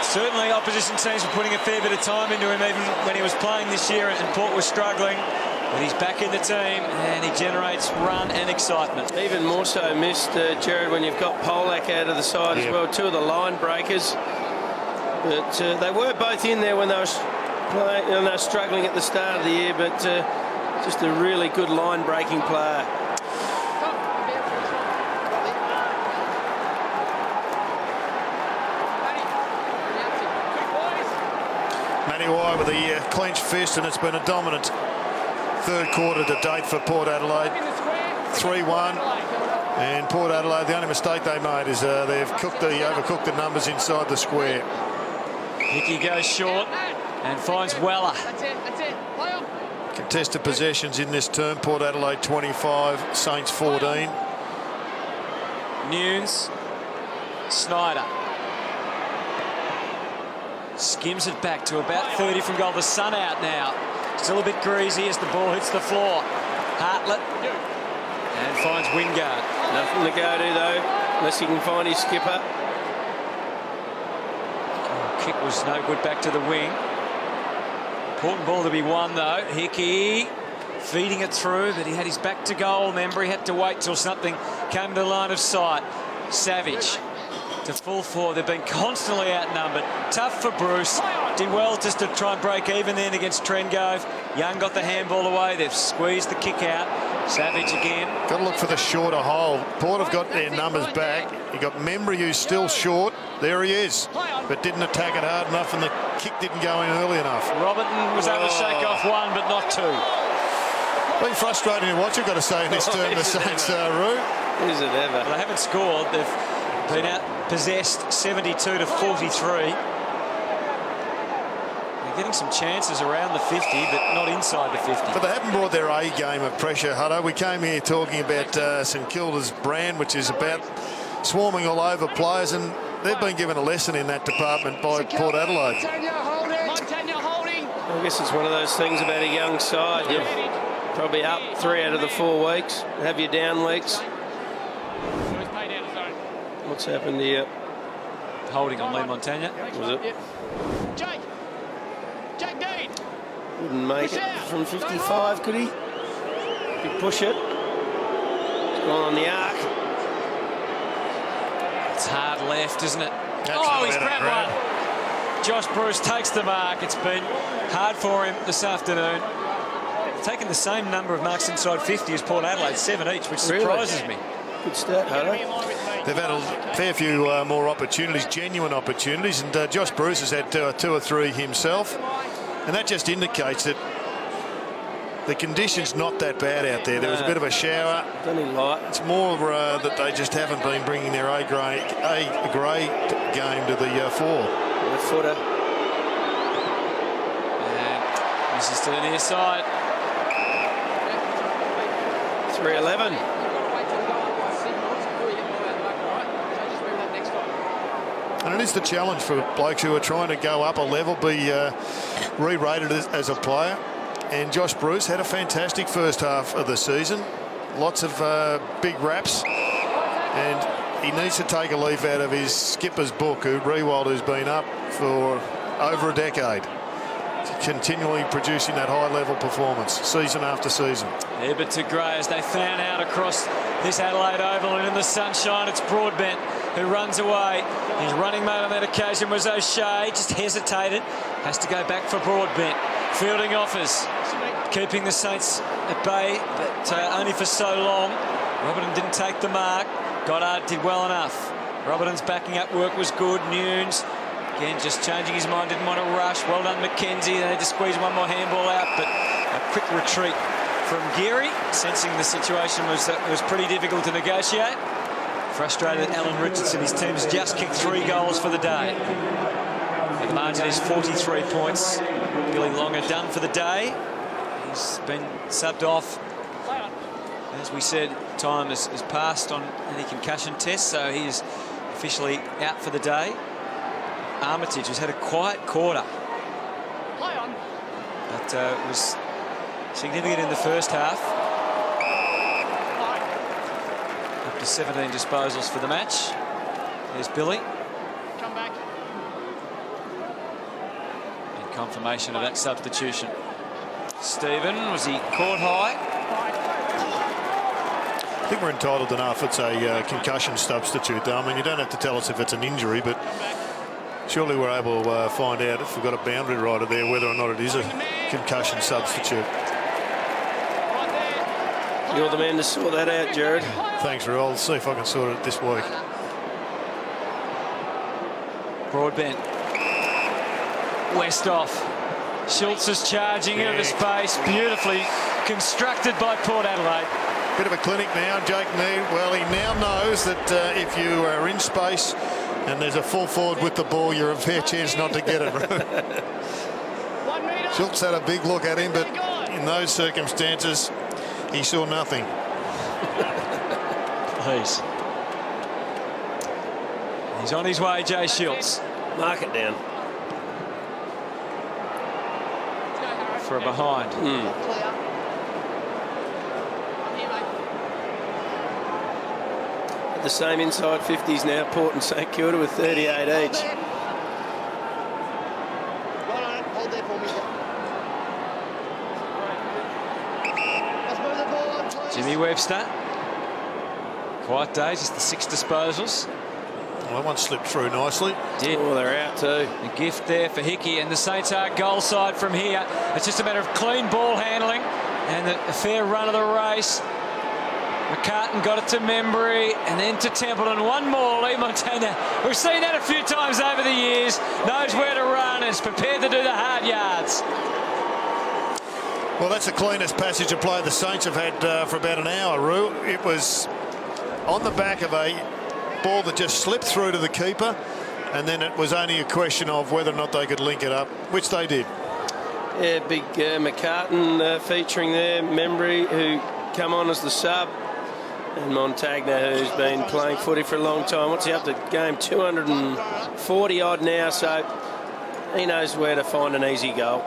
Certainly opposition teams were putting a fair bit of time into him even when he was playing this year and Port was struggling. But he's back in the team and he generates run and excitement. Even more so missed, Jared, when you've got Polak out of the side as well. Two of the line breakers. But they were both in there when they were they're struggling at the start of the year, but just a really good line-breaking player. Maniwai with the clenched fist, and it's been a dominant third quarter to date for Port Adelaide. 3-1, and Port Adelaide, the only mistake they made is they've overcooked the numbers inside the square. Hickey goes short and finds Weller. That's it. Play on. Contested possessions in this term, Port Adelaide 25, Saints 14. Nunes, Snyder. Skims it back to about 30 from goal. The sun out now. Still a bit greasy as the ball hits the floor. Hartlett and finds Wingard. Nothing to go to though, unless he can find his skipper. Kick was no good back to the wing. Important ball to be won though. Hickey feeding it through, but he had his back to goal. Remember, he had to wait till something came to the line of sight. Savage to full forward. They've been constantly outnumbered. Tough for Bruce. Did well just to try and break even then against Trengove. Young got the handball away. They've squeezed the kick out. Savage again. Got to look for the shorter hole. Port have got their numbers back. You got Membry, who's still short. There he is, but didn't attack it hard enough, and the kick didn't go in early enough. Robertson was able to shake off one, but not two. Been frustrating to watch, I've got to say, in this term, the Saints, Roo. Is it ever? Well, they haven't scored. They've been out-possessed 72 to 43. They're getting some chances around the 50, but not inside the 50. But they haven't brought their A game of pressure, Hutto. We came here talking about St Kilda's brand, which is about swarming all over players, and they've been given a lesson in that department by Port Adelaide. Montagna holding. I guess it's one of those things about a young side. You're probably up 3 out of the 4 weeks. Have your down weeks. What's happened here? Holding on Lee Montagna. Was it? Jake Dean. Wouldn't make it from 55, could he? Could push it. It's gone on the arc. It's hard left, isn't it? He's grabbed one. Josh Bruce takes the mark. It's been hard for him this afternoon. Taking the same number of marks inside 50 as Port Adelaide, 7 each, which surprises me. Good start, Hutto. They've had a fair few more opportunities, genuine opportunities, and Josh Bruce has had 2 or 3 himself, and that just indicates that the conditions not that bad out there. There was a bit of a shower. Only light. It's more that they just haven't been bringing their A grade game to the fore. The footer. And this is to the near side. 3-11. And it is the challenge for blokes who are trying to go up a level, be re-rated as a player. And Josh Bruce had a fantastic first half of the season. Lots of big raps. And he needs to take a leaf out of his skipper's book, Rewald, who's been up for over a decade, continually producing that high-level performance, season after season. Ebbett to Gray as they fan out across this Adelaide Oval, and in the sunshine it's Broadbent who runs away. His running mate on that occasion was O'Shea, just hesitated, has to go back for Broadbent. Fielding offers, keeping the Saints at bay, but only for so long. Robertson didn't take the mark. Goddard did well enough. Robertson's backing up work was good. Nunes, again, just changing his mind, didn't want to rush. Well done, McKenzie. They had to squeeze one more handball out, but a quick retreat from Geary, sensing the situation was pretty difficult to negotiate. Frustrated Alan Richardson. His team's just kicked 3 goals for the day. The margin is 43 points. Billy Longer done for the day. He's been subbed off. As we said, time has passed on any concussion test, so he is officially out for the day. Armitage has had a quiet quarter, but was significant in the first half. Up to 17 disposals for the match. There's Billy. Come back. And confirmation of that substitution. Stephen, was he caught high? I think we're entitled enough. It's a concussion substitute, though. I mean, you don't have to tell us if it's an injury, but Surely we're able to find out if we've got a boundary rider there, whether or not it is a concussion substitute. You're the man to sort that out, Jared. Thanks, Ru. I'll see if I can sort it this week. Broadbent. Westhoff. Schultz is charging into the space. Beautifully constructed by Port Adelaide. Bit of a clinic now, Jake Mead. Well, he now knows that if you are in space and there's a full forward with the ball, you're a fair chance not to get it. Schultz had a big look at him, but in those circumstances, he saw nothing. Please. He's on his way, Jay Schultz. Mark it down. For a behind. The same inside 50s now, Port and St Kilda with 38 each. Hold there for me. Let's move the ball on, please. Jimmy Webster. Quiet days, just the 6 disposals. Well, that one slipped through nicely. Did. Oh, they're out too. A gift there for Hickey, and the Saints are goal side from here. It's just a matter of clean ball handling and a fair run of the race. McCartan got it to Membry and then to Templeton. One more, Lee Montagna. We've seen that a few times over the years. Knows where to run and is prepared to do the hard yards. Well, that's the cleanest passage of play the Saints have had for about an hour, Ru. It was on the back of a ball that just slipped through to the keeper, and then it was only a question of whether or not they could link it up, which they did. Yeah, big McCartan featuring there. Membry, who come on as the sub, and Montagna, who's been playing footy for a long time. What's he up to? Game 240 odd now, so he knows where to find an easy goal.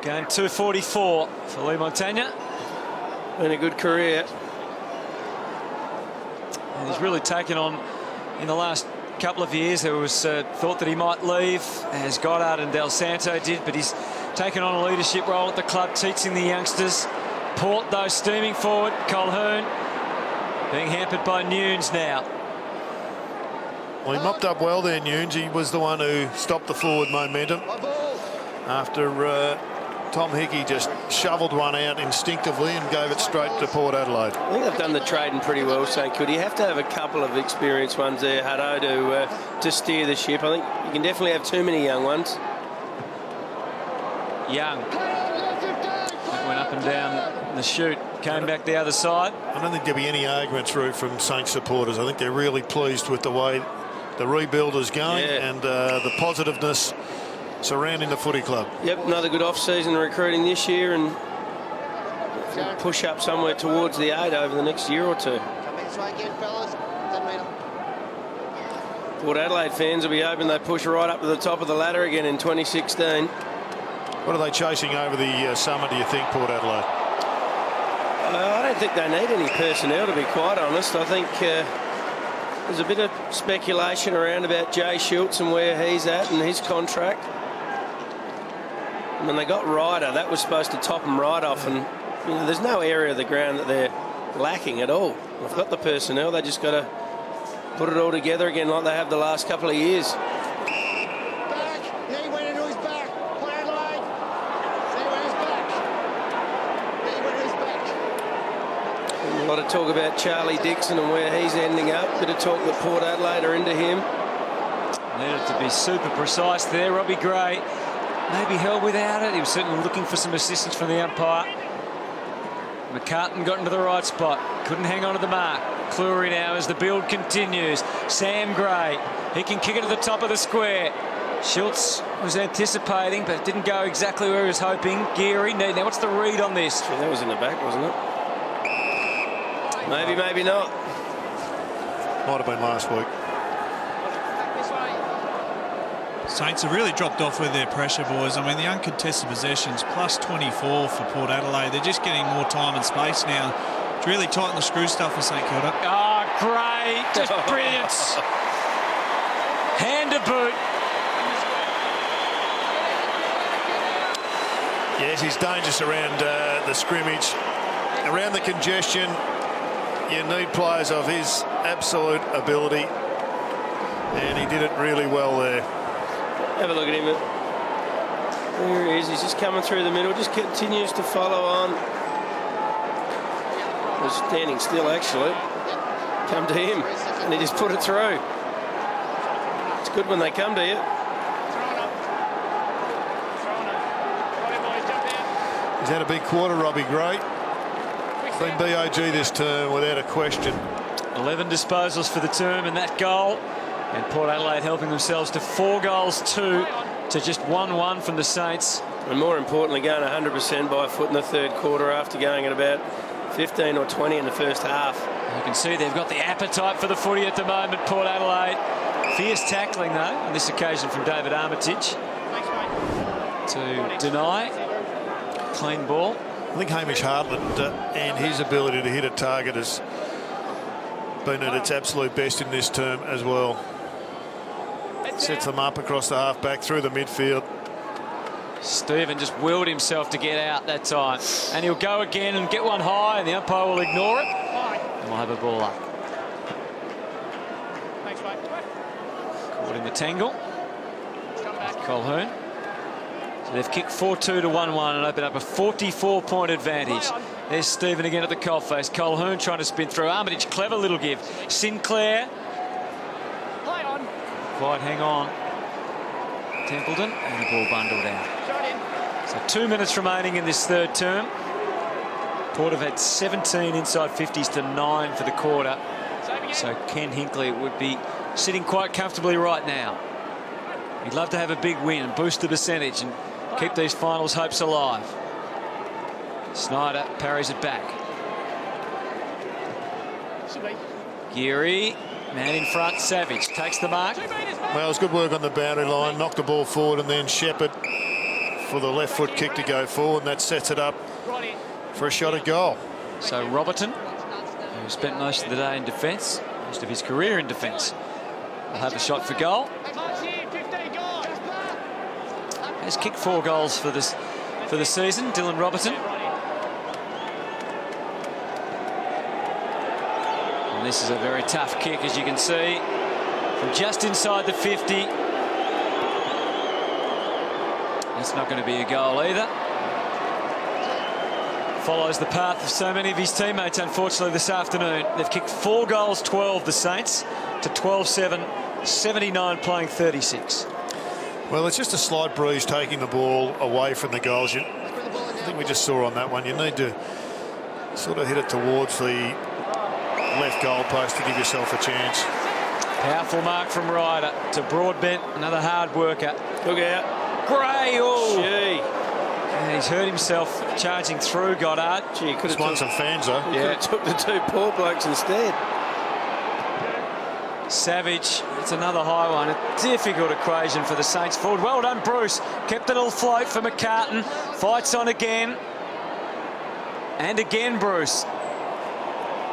Game 244 for Lee Montagna. Been a good career. And he's really taken on in the last couple of years. There was thought that he might leave, as Goddard and Del Santo did, but he's taken on a leadership role at the club, teaching the youngsters. Port, though, steaming forward. Colquhoun being hampered by Nunes now. Well, he mopped up well there, Nunes. He was the one who stopped the forward momentum after Tom Hickey just shoveled one out instinctively and gave it straight to Port Adelaide. I think they've done the trading pretty well, St Kilda. You have to have a couple of experienced ones there, Hutto, to steer the ship. I think you can definitely have too many young ones. Young. That went up and down the chute, came back the other side. I don't think there'll be any argument through from Saints supporters. I think they're really pleased with the way the rebuild is going and the positiveness surrounding the footy club. Yep, another good off-season recruiting this year, and push up somewhere towards the 8 over the next year or two. Come in straight again, fellas. 10 metre. Port Adelaide fans will be hoping they push right up to the top of the ladder again in 2016. What are they chasing over the summer, do you think, Port Adelaide? I don't think they need any personnel, to be quite honest. I think there's a bit of speculation around about Jay Schultz and where he's at and his contract. When they got Ryder, that was supposed to top them right off, and you know, there's no area of the ground that they're lacking at all. They've got the personnel, they just got to put it all together again like they have the last couple of years. Back. Yeah, he went into his back. Port Adelaide. He went his back. He went his back. A lot of talk about Charlie Dixon and where he's ending up. Bit of talk that Port Adelaide are into him. Needed to be super precise there. Robbie Gray maybe held without it. He was certainly looking for some assistance from the umpire. McCartan got into the right spot. Couldn't hang on to the mark. Cleary now as the build continues. Sam Gray. He can kick it to the top of the square. Schultz was anticipating, but it didn't go exactly where he was hoping. Geary. Now, what's the read on this? Yeah, that was in the back, wasn't it? Maybe, maybe not. Might have been last week. Saints have really dropped off with their pressure, boys. I mean, the uncontested possessions, plus 24 for Port Adelaide. They're just getting more time and space now. It's really tighten the screw stuff for St Kilda. Oh, great. Just brilliant. Hand to boot. Yes, he's dangerous around the scrimmage, around the congestion. you need players of his absolute ability, and he did it really well there. Have a look at him. There he is. He's just coming through the middle. Just continues to follow on. Was standing still, actually. Come to him, and he just put it through. It's good when they come to you. He's had a big quarter, Robbie Gray. Been BOG this term without a question. 11 disposals for the term in that goal. And Port Adelaide helping themselves to 4 goals, 2 to just 1-1 from the Saints. And more importantly, going 100% by foot in the third quarter after going at about 15 or 20 in the first half. You can see they've got the appetite for the footy at the moment, Port Adelaide. Fierce tackling, though, on this occasion from David Armitage. To deny. Clean ball. I think Hamish Hartland and his ability to hit a target has been at its absolute best in this term as well. Sets them up across the half-back through the midfield. Stephen just willed himself to get out that time. And he'll go again and get one high, and the umpire will ignore it. And we'll have a ball up. Caught in the tangle. Colquhoun. So they've kicked 4-2 to 1-1 and opened up a 44-point advantage. There's Stephen again at the coalface. Colquhoun trying to spin through. Armitage, clever little give. Sinclair. Quite hang on. Templeton, and the ball bundled out. So 2 minutes remaining in this third term. Port have had 17 inside 50s to 9 for the quarter. So Ken Hinkley would be sitting quite comfortably right now. He'd love to have a big win and boost the percentage and keep these finals hopes alive. Snyder parries it back. Geary, man in front, Savage takes the mark. Well, it was good work on the boundary line, knocked the ball forward, and then Shepherd for the left foot kick to go forward, and that sets it up for a shot at goal. So Robertson, who spent most of the day in defence, most of his career in defence, will have a shot for goal. Has kicked 4 goals for the season, Dylan Robertson. And this is a very tough kick, as you can see, from just inside the 50. That's not going to be a goal either. Follows the path of so many of his teammates, unfortunately, this afternoon. They've kicked 4 goals, 12, the Saints, to 12-7, 79 playing 36. Well, it's just a slight breeze taking the ball away from the goals. I think we just saw on that one, you need to sort of hit it towards the left goal post to give yourself a chance. Powerful mark from Ryder to Broadbent, another hard worker. Look out. Gray, oh! Gee. And he's hurt himself charging through Goddard. Gee, could have won some fans, though. Yeah, took the 2 poor blokes instead. Savage, it's another high one. A difficult equation for the Saints forward. Well done, Bruce. Kept it all afloat for McCartan. Fights on again. And again, Bruce.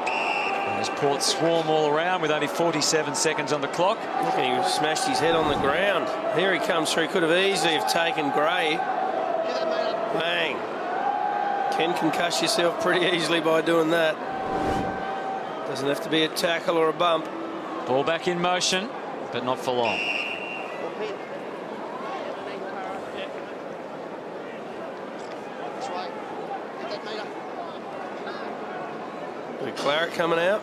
And as Port swarm all around with only 47 seconds on the clock. Look, and he smashed his head on the ground. Here he comes through. Could have easily have taken Gray. Bang. Ken can concuss yourself pretty easily by doing that. Doesn't have to be a tackle or a bump. Ball back in motion, but not for long. Big Claret coming out.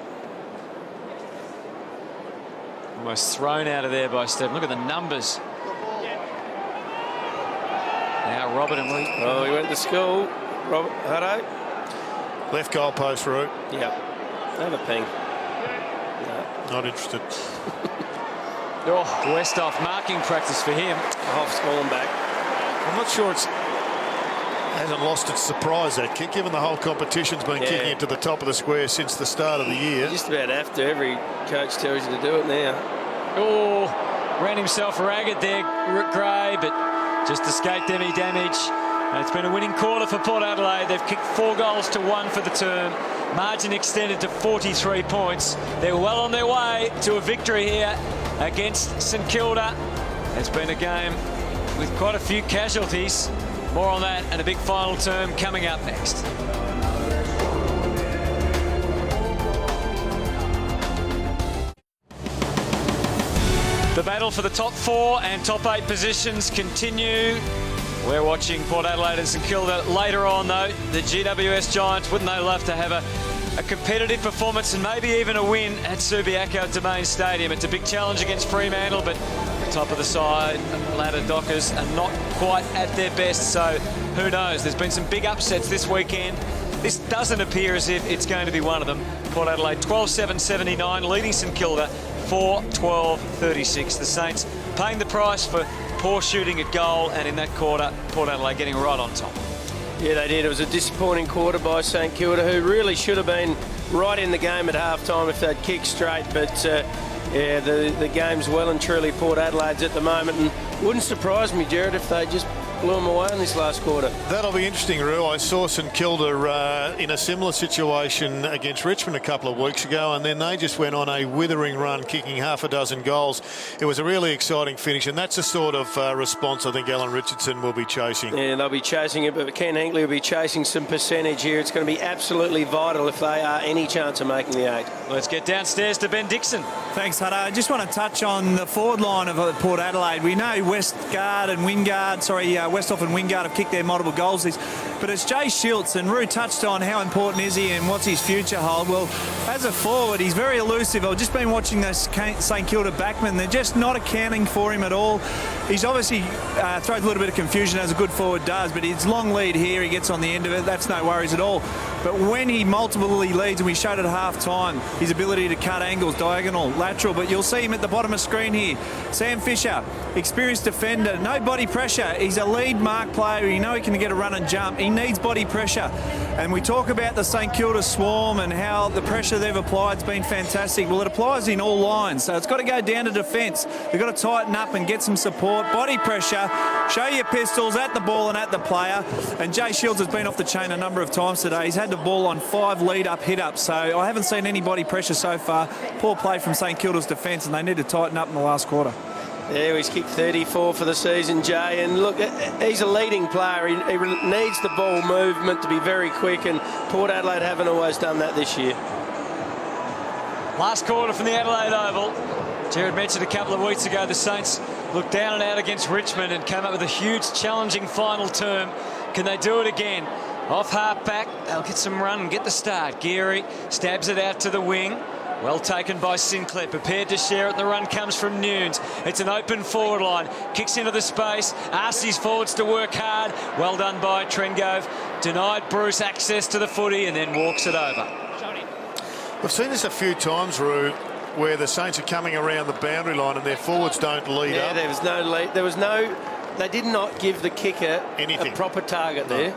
Almost thrown out of there by Stephen. Look at the numbers. Now Robert and Lee. Oh, he went to school. Robert Hutto. Left goal post route. Yep. Have a ping. Not interested. Oh, Westhoff marking practice for him. Hoff's gone back. I'm not sure it hasn't lost its surprise, that kick, given the whole competition's been kicking it to the top of the square since the start of the year. You just about have to. Every coach tells you to do it now. Oh, ran himself ragged there, Gray, but just escaped any damage. And it's been a winning quarter for Port Adelaide. They've kicked 4 goals to 1 for the term. Margin extended to 43 points. They're well on their way to a victory here against St Kilda. It's been a game with quite a few casualties. More on that and a big final term coming up next. The battle for the top 4 and top 8 positions continue. We're watching Port Adelaide and St Kilda later on, though. The GWS Giants, wouldn't they love to have a competitive performance and maybe even a win at Subiaco Domain Stadium? It's a big challenge against Fremantle, but the top of the side, ladder Dockers are not quite at their best, so who knows? There's been some big upsets this weekend. This doesn't appear as if it's going to be one of them. Port Adelaide 12-7-79, leading St Kilda 4-12-36. The Saints paying the price for poor shooting at goal, and in that quarter, Port Adelaide getting right on top. Yeah, they did. It was a disappointing quarter by St Kilda, who really should have been right in the game at half-time if they'd kicked straight. But, yeah, the game's well and truly Port Adelaide's at the moment. And wouldn't surprise me, Jared, if they just blew them away in this last quarter. That'll be interesting, Roo. I saw St Kilda in a similar situation against Richmond a couple of weeks ago, and then they just went on a withering run, kicking half a dozen goals. It was a really exciting finish, and that's the sort of response I think Alan Richardson will be chasing. Yeah, they'll be chasing it, but Ken Hinkley will be chasing some percentage here. It's going to be absolutely vital if they are any chance of making the 8. Let's get downstairs to Ben Dixon. Thanks, Hutto. I just want to touch on the forward line of Port Adelaide. We know Westhoff and Wingard have kicked their multiple goals. But it's Jay Schiltz, and Roo touched on how important is he and what's his future hold. Well, as a forward, he's very elusive. I've just been watching this St Kilda backmen. They're just not accounting for him at all. He's obviously throws a little bit of confusion, as a good forward does, but his long lead here, he gets on the end of it. That's no worries at all. But when he multiply leads, and we showed at half-time, his ability to cut angles, diagonal, lateral, but you'll see him at the bottom of the screen here. Sam Fisher, experienced defender, no body pressure. He's a lead mark player. You know he can get a run and jump. He needs body pressure. And we talk about the St Kilda swarm and how the pressure they've applied has been fantastic. Well, it applies in all lines. So it's got to go down to defence. They've got to tighten up and get some support. Body pressure. Show your pistols at the ball and at the player. And Jay Shields has been off the chain a number of times today. He's had the ball on 5 lead-up hit-ups. So I haven't seen any body pressure so far. Poor play from St Kilda's defence, and they need to tighten up in the last quarter. Yeah, he's kicked 34 for the season, Jay, and look, he's a leading player. He needs the ball movement to be very quick, and Port Adelaide haven't always done that this year. Last quarter from the Adelaide Oval. Jared mentioned a couple of weeks ago the Saints looked down and out against Richmond and came up with a huge challenging final term. Can they do it again? Off half back, they'll get some run and get the start. Geary stabs it out to the wing. Well taken by Sinclair, prepared to share it. The run comes from Nunes. It's an open forward line. Kicks into the space, asks his forwards to work hard. Well done by Trengove. Denied Bruce access to the footy and then walks it over. We've seen this a few times, Roo, where the Saints are coming around the boundary line and their forwards don't lead up. There was no lead. They did not give the kicker anything. A proper target there.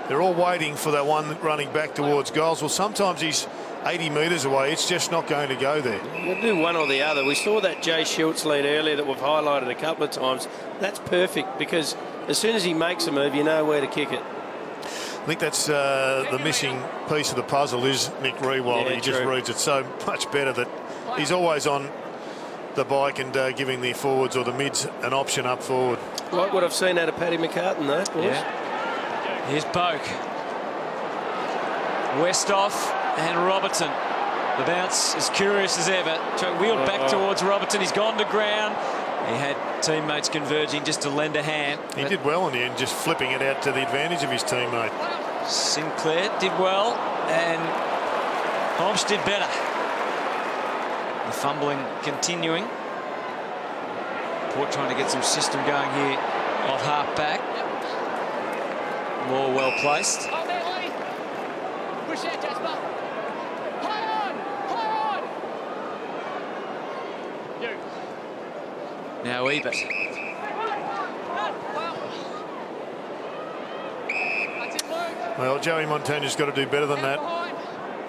They're all waiting for that one running back towards goals. Well, sometimes he's 80 metres away. It's just not going to go there. We'll do one or the other. We saw that Jay Schiltz lead earlier that we've highlighted a couple of times. That's perfect, because as soon as he makes a move, you know where to kick it. I think that's the missing piece of the puzzle is Nick Riewoldt. He just reads it so much better that he's always on the bike and giving the forwards or the mids an option up forward. Like what I've seen out of Paddy McCartan, though, boys. Yeah. Here's Boak. Westhoff and Robertson. The bounce as curious as ever. Wheeled back towards Robertson. He's gone to ground. He had teammates converging just to lend a hand. He did well in the end, just flipping it out to the advantage of his teammate. Sinclair did well, and Holmes did better. The fumbling continuing. Port trying to get some system going here off half back. More well placed. Push out, Jasper. High on! You. Now Ebert. Well, Joey Montagna's got to do better than that.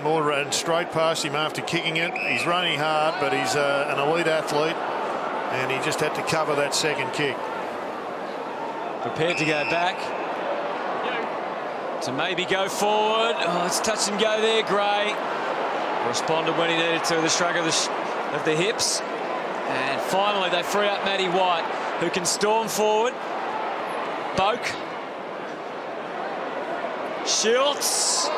More run straight past him after kicking it. He's running hard, but he's an elite athlete, and he just had to cover that second kick. Prepared to go back. To maybe go forward. Oh, it's touch and go there, Gray. Responded when he needed to, the shrug of the hips. And finally they free up Matty White, who can storm forward. Boak. Schiltz.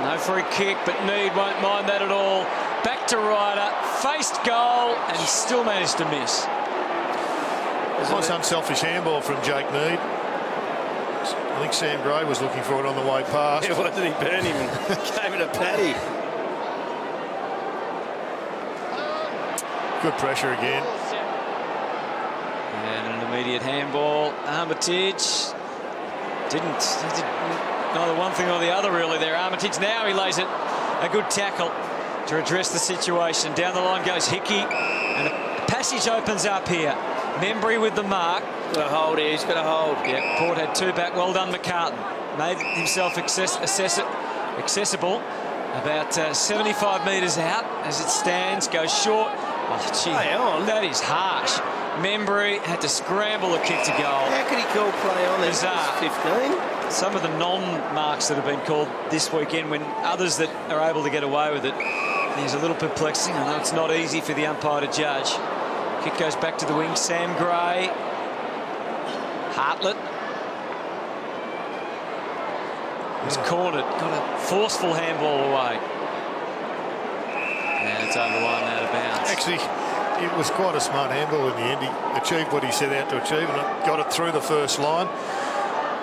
No free kick, but Mead won't mind that at all. back to Ryder, faced goal and still managed to miss. Nice unselfish handball from Jake Need. I think Sam Gray was looking for it on the way past. Yeah, wasn't he? Burned him and gave it a paddy. Good pressure again. And an immediate handball. Armitage didn't neither one thing or the other really there. Armitage now he lays it. A good tackle to address the situation. Down the line goes Hickey. And a passage opens up here. Membry with the mark. Got a hold here. He's got a hold. Yeah, Port had two back. Well done, McCartan. Made himself accessible. About 75 metres out as it stands. Goes short. Oh, gee, that is harsh. Membry had to scramble a kick to goal. How could he call play on there? Bizarre. 15. Some of the non-marks that have been called this weekend, when others that are able to get away with it, there's a little perplexing. I know it's not easy for the umpire to judge. Kick goes back to the wing. Sam Gray. Hartlett. Was cornered. Got a forceful handball away. And it's over one, out of bounds. Actually, it was quite a smart handball in the end. He achieved what he set out to achieve and got it through the first line.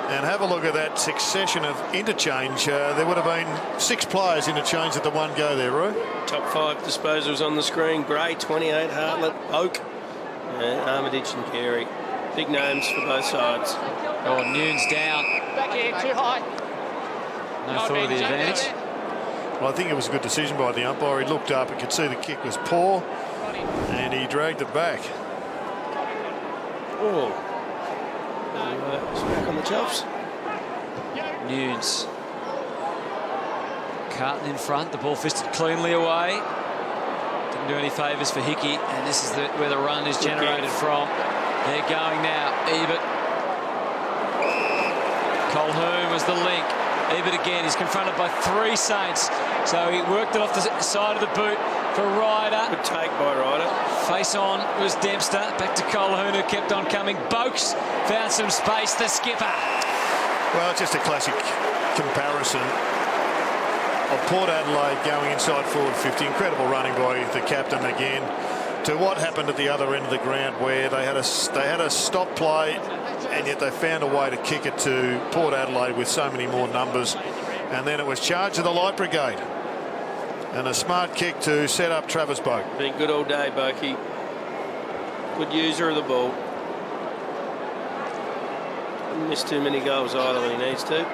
And have a look at that succession of interchange. There would have been 6 players interchanged at the one go there, Roo. Top 5 disposals on the screen. Gray, 28, Hartlett, Oak, Armitage and Carey. Big names for both sides. Oh, Nunes down. Back here, too high. No thought of the advantage. Well, I think it was a good decision by the umpire. He looked up and could see the kick was poor, and he dragged it back. Oh. Back on the chops. Nunes. Carton in front. The ball fisted cleanly away. Didn't do any favours for Hickey, and this is where the run is generated from. They're going now. Ebert. Colquhoun was the link. Ebert again. He's confronted by 3 Saints. So he worked it off the side of the boot for Ryder. Good take by Ryder. Face on was Dempster. Back to Colquhoun, who kept on coming. Boakes found some space. The skipper. Well, it's just a classic comparison of Port Adelaide going inside forward 50. Incredible running by the captain again. To what happened at the other end of the ground, where they had a stop play, and yet they found a way to kick it to Port Adelaide with so many more numbers. And then it was charge of the Light Brigade. And a smart kick to set up Travis Boak. Been good all day, Boakey. Good user of the ball. Didn't miss too many goals either when he needs to.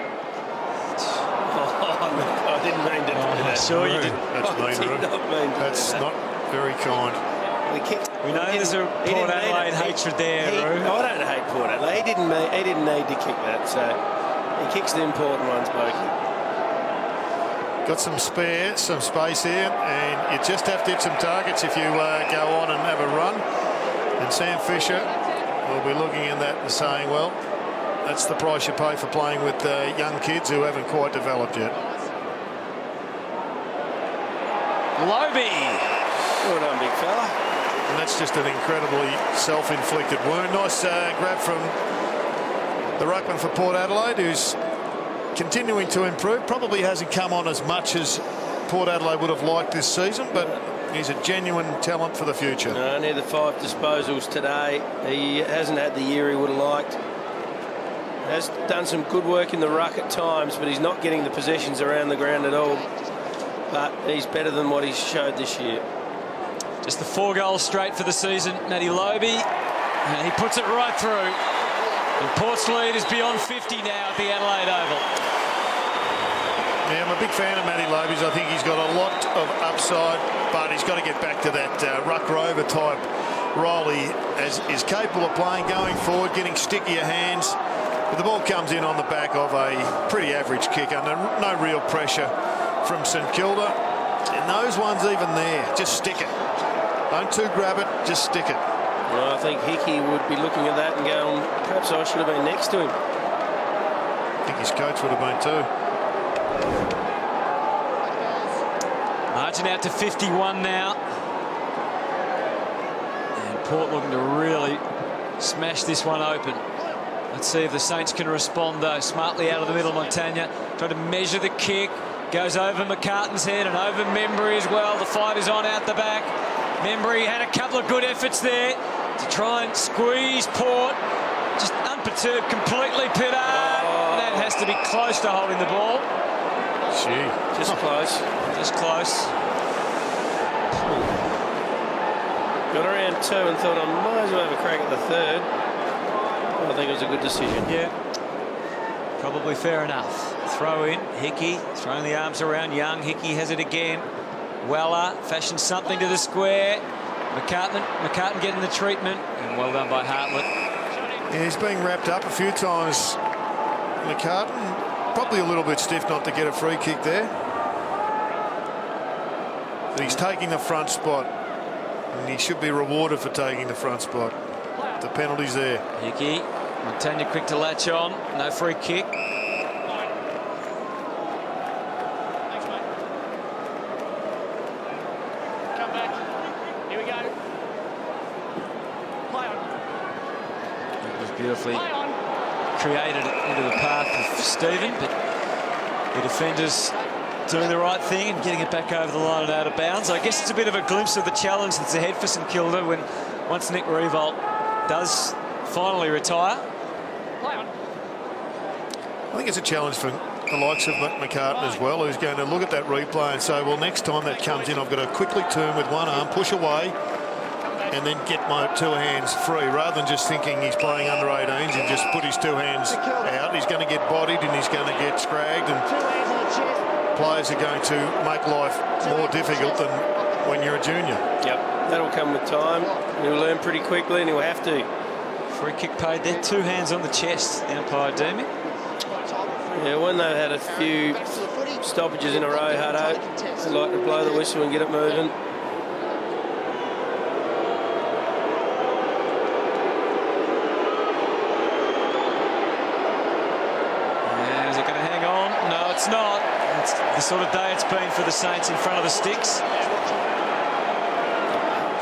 Oh, no, I didn't mean to do that. Sure you didn't. That's mean, That's not very kind. We know there's a Port Adelaide hatred there, Roo. I don't hate Port Adelaide. He didn't need to kick that, so he kicks the important ones, Boakey. Got some space here, and you just have to hit some targets if you go on and have a run. And Sam Fisher will be looking in that and saying, well, that's the price you pay for playing with young kids who haven't quite developed yet. Lobby. Well done, big fella. And that's just an incredibly self-inflicted wound. Nice grab from the ruckman for Port Adelaide, who's continuing to improve. Probably hasn't come on as much as Port Adelaide would have liked this season, but he's a genuine talent for the future. No, near the 5 disposals today. He hasn't had the year he would have liked. Has done some good work in the ruck at times, but he's not getting the possessions around the ground at all. But he's better than what he's showed this year. Just the 4 goals straight for the season, Matty Lobey, and he puts it right through. And Port's lead is beyond 50 now at the Adelaide Oval. Yeah, I'm a big fan of Matty Lobey's. I think he's got a lot of upside, but he's got to get back to that ruck rover type role. He is capable of playing, going forward, getting stickier hands. But the ball comes in on the back of a pretty average kick under no real pressure from St Kilda. And those ones even there, just stick it. Don't grab it, just stick it. Well, I think Hickey would be looking at that and going, perhaps I should have been next to him. I think his coach would have been too. Margin out to 51 now. And Port looking to really smash this one open. Let's see if the Saints can respond, though. Smartly out of the middle, Montagna. Trying to measure the kick. Goes over McCartan's head and over Membry as well. The fight is on out the back. Membry had a couple of good efforts there to try and squeeze Port. Just unperturbed, completely Pittard. That has to be close to holding the ball. Gee. Just close. Just close. Got around 2 and thought I might as well have a crack at the third. I think it was a good decision. Yeah, probably fair enough. Throw in, Hickey throwing the arms around Young. Hickey has it again. Weller fashions something to the square. McCartan getting the treatment, and well done by Hartlett. Yeah, he's being wrapped up a few times. McCartan probably a little bit stiff not to get a free kick there. But he's taking the front spot, and he should be rewarded for taking the front spot. The penalty's there. Hickey, Montagna quick to latch on. No free kick. Thanks, mate. Come back. Here we go. Play on. It was beautifully Play on. created into the path of Stephen, but the defenders doing the right thing and getting it back over the line and out of bounds. I guess it's a bit of a glimpse of the challenge that's ahead for St Kilda when once Nick Revolt does finally retire. Play on. I think it's a challenge for the likes of McCartan as well, who's going to look at that replay and say, well, next time that comes in, I've got to quickly turn with one arm, push away, and then get my 2 hands free, rather than just thinking he's playing under 18s and just put his 2 hands out. He's going to get bodied and he's going to get scragged, and players are going to make life more difficult than when you're a junior. Yep, that'll come with time. He'll learn pretty quickly, and he'll have to. Free kick paid there. 2 hands on the chest, the umpire deeming. Yeah, when they've had a few stoppages in a row, Hutto, they like to blow the whistle and get it moving. Yeah, is it going to hang on? No, it's not. It's the sort of day it's been for the Saints in front of the sticks.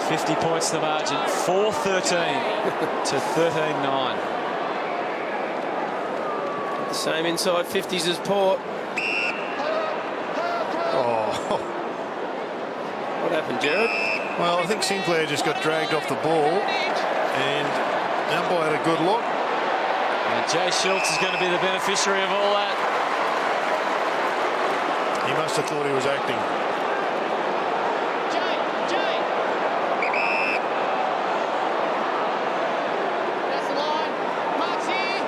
50 points the margin, 4-13 to 13-9. The same inside 50s as Port. Oh. What happened, Jared? Well, I think Sinclair just got dragged off the ball, and the umpire had a good look. And Jay Schultz is going to be the beneficiary of all that. He must have thought he was acting. Jay. That's the line. Mark's here.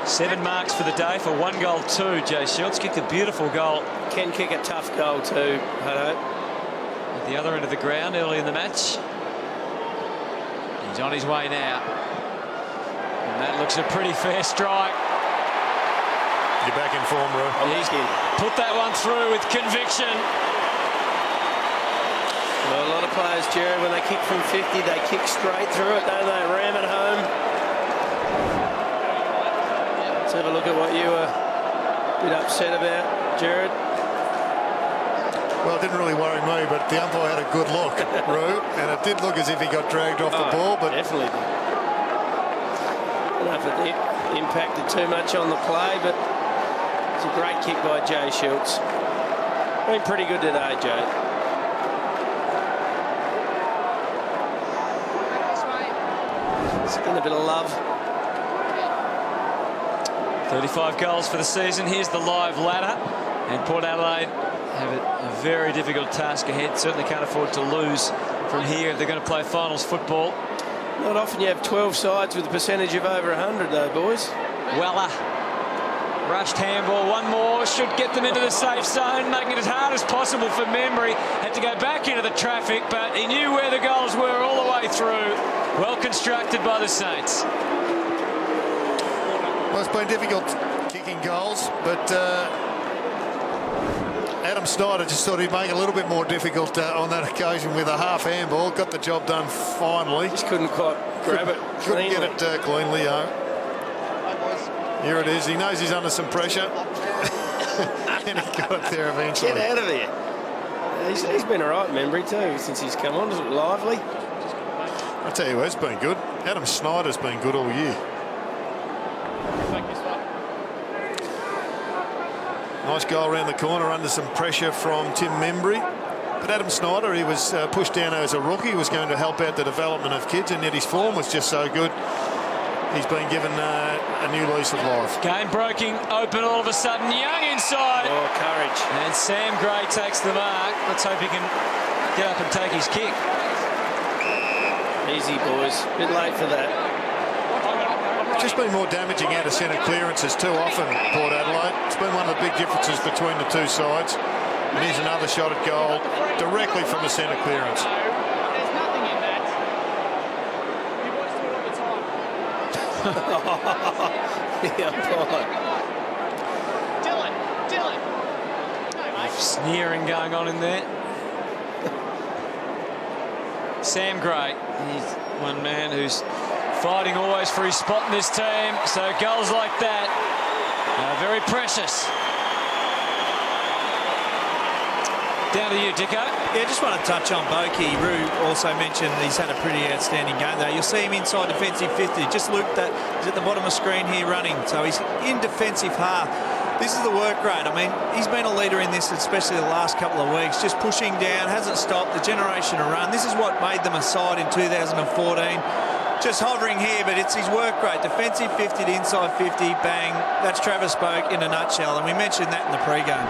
7 marks for the day for 1 goal, 2. Jay Schultz kicked a beautiful goal Can kick a tough goal too, Hutto. at the other end of the ground early in the match. He's on his way now. And that looks a pretty fair strike. You're back in form, Ru. He's put that one through with conviction. Well, a lot of players, Jared, when they kick from 50, they kick straight through it, don't they? Ram it home. Let's have a look at what you were a bit upset about, Jared. Well, it didn't really worry me, but the umpire had a good look, Ru, and it did look as if he got dragged off the ball, but definitely did. I don't know if it impacted too much on the play, but it's a great kick by Jay Schultz. Been pretty good today, Jay. It's been a bit of love. 35 goals for the season. Here's the live ladder. And Port Adelaide have a very difficult task ahead. Certainly can't afford to lose from here if they're going to play finals football. Not often you have 12 sides with a percentage of over 100, though, boys. Weller. Rushed handball. One more. Should get them into the safe zone, making it as hard as possible for Membry. Had to go back into the traffic, but he knew where the goals were all the way through. Well constructed by the Saints. well, it's been difficult kicking goals, but Adam Snyder just thought he'd make it a little bit more difficult on that occasion with a half handball. Got the job done finally. Just couldn't quite grab it. Couldn't get it cleanly. Here it is. He knows he's under some pressure. And he got it there eventually. Get out of here. He's been all right, Membry, too, since he's come on. Is it lively? I tell you what, it's been good. Adam Snyder's been good all year. Nice goal around the corner under some pressure from Tim Membry. But Adam Snyder, he was pushed down as a rookie. He was going to help out the development of kids, and yet his form was just so good. He's been given a new lease of life. Game breaking open all of a sudden. Young inside. Oh, courage. And Sam Gray takes the mark. Let's hope he can get up and take his kick. Easy, boys. Bit late for that. Just been more damaging out of centre clearances too often, Port Adelaide. It's been one of the big differences between the two sides. And here's another shot at goal directly from the centre clearance. There's nothing in that. You boys do it all the time. Yeah, boy. Dylan. No, mate. Sneering going on in there. Sam Gray, he's one man who's fighting always for his spot in this team. So goals like that are very precious. Down to you, Dicko. Yeah, just want to touch on Boki. Roo also mentioned he's had a pretty outstanding game there. You'll see him inside defensive 50. Just look, he's at the bottom of the screen here running. So he's in defensive half. This is the work rate. I mean, he's been a leader in this, especially the last couple of weeks. Just pushing down, hasn't stopped. The generation to run. This is what made them a side in 2014. Just hovering here, but it's his work rate. Defensive 50 to inside 50, bang. That's Travis Boak in a nutshell. And we mentioned that in the pre-game.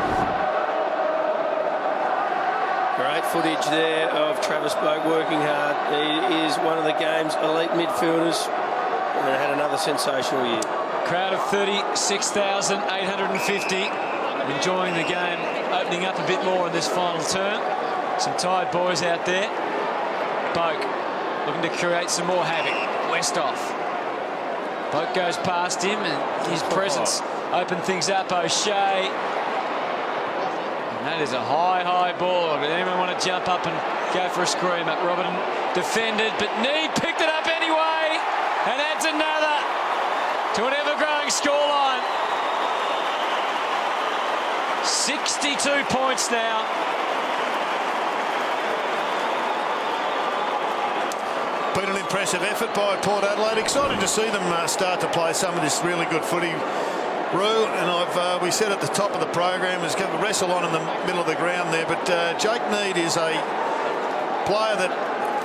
Great footage there of Travis Boak working hard. He is one of the game's elite midfielders and had another sensational year. Crowd of 36,850. Enjoying the game, opening up a bit more in this final term. Some tired boys out there. Boak looking to create some more havoc. Westhoff. Boak goes past him and his presence opened things up. O'Shea. And that is a high ball. Did anyone want to jump up and go for a scream up? Robin defended, but Need picked it up anyway and adds another to an ever-growing scoreline. 62 points now. Been an impressive effort by Port Adelaide. Exciting to see them start to play some of this really good footy. Roo, and we said at the top of the program, is going to wrestle on in the middle of the ground there, but Jake Need is a player that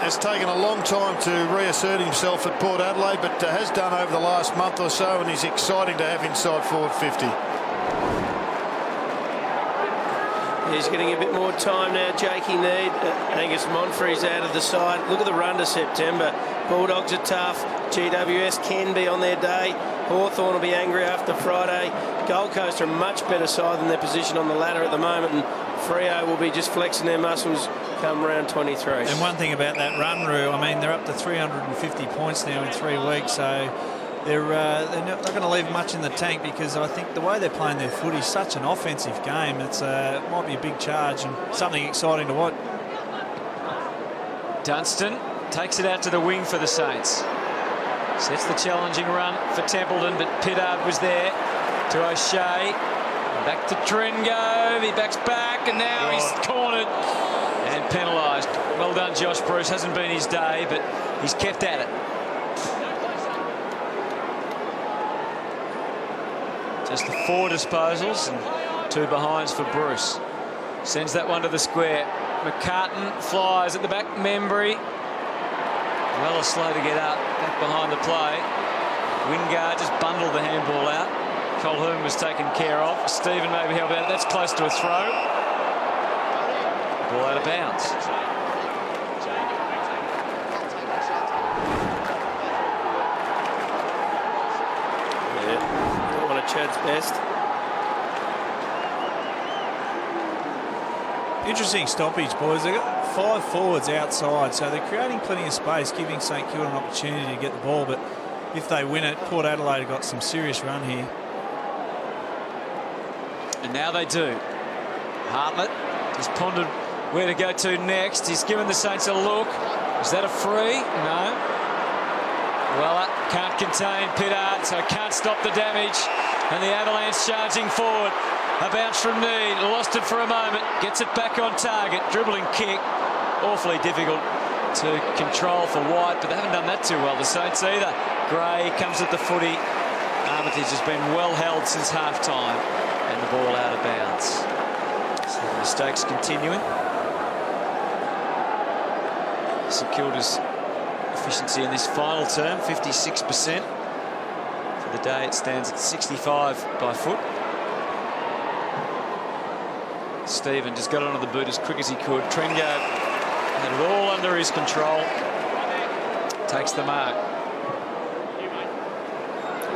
has taken a long time to reassert himself at Port Adelaide, but has done over the last month or so, and he's exciting to have inside forward 50. He's getting a bit more time now, Jakey Need. Angus Monfrey's out of the side. Look at the run to September. Bulldogs are tough. GWS can be on their day. Hawthorn will be angry after Friday. Gold Coast are a much better side than their position on the ladder at the moment, and Freo will be just flexing their muscles come round 23. And one thing about that run, Roo, I mean, they're up to 350 points now in 3 weeks, so they're not going to leave much in the tank, because I think the way they're playing their footy is such an offensive game. It might be a big charge and something exciting to watch. Dunstan takes it out to the wing for the Saints. Sets the challenging run for Templeton, but Pittard was there to O'Shea. Back to Trengove. He backs back, and now he's cornered and penalised. Well done, Josh Bruce. Hasn't been his day, but he's kept at it. Just the 4 disposals and 2 behinds for Bruce. Sends that one to the square. McCartan flies at the back. Membry. Well, slow to get up, back behind the play. Wingard just bundled the handball out. Colhoun was taken care of. Stephen maybe helped out. That's close to a throw. Ball out of bounds. Yeah, got one of Chad's best. Interesting stoppage, boys. They've got 5 forwards outside, so they're creating plenty of space, giving St Kilda an opportunity to get the ball. But if they win it, Port Adelaide have got some serious run here. And now they do. Hartlett has pondered where to go to next. He's given the Saints a look. Is that a free? No. Weller can't contain Pittard, so can't stop the damage. And the Avalanche charging forward. A bounce from Need, lost it for a moment, gets it back on target, dribbling kick. Awfully difficult to control for White, but they haven't done that too well, the Saints either. Gray comes at the footy. Armitage has been well held since half-time. And the ball out of bounds. So the mistakes continuing. St Kilda's efficiency in this final term, 56%. For the day, it stands at 65 by foot. Stephen just got onto the boot as quick as he could. Trengo had it all under his control. Takes the mark.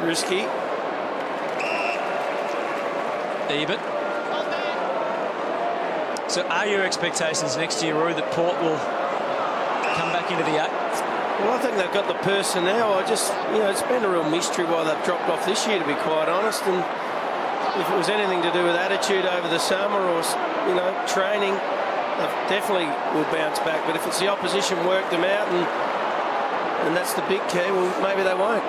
Risky. Ebert. So are your expectations next year, Roy, that Port will come back into the 8? Well, I think they've got the personnel. It's been a real mystery why they've dropped off this year, to be quite honest. And if it was anything to do with attitude over the summer or, training, they definitely will bounce back. But if it's the opposition work them out, and that's the big key, well, maybe they won't.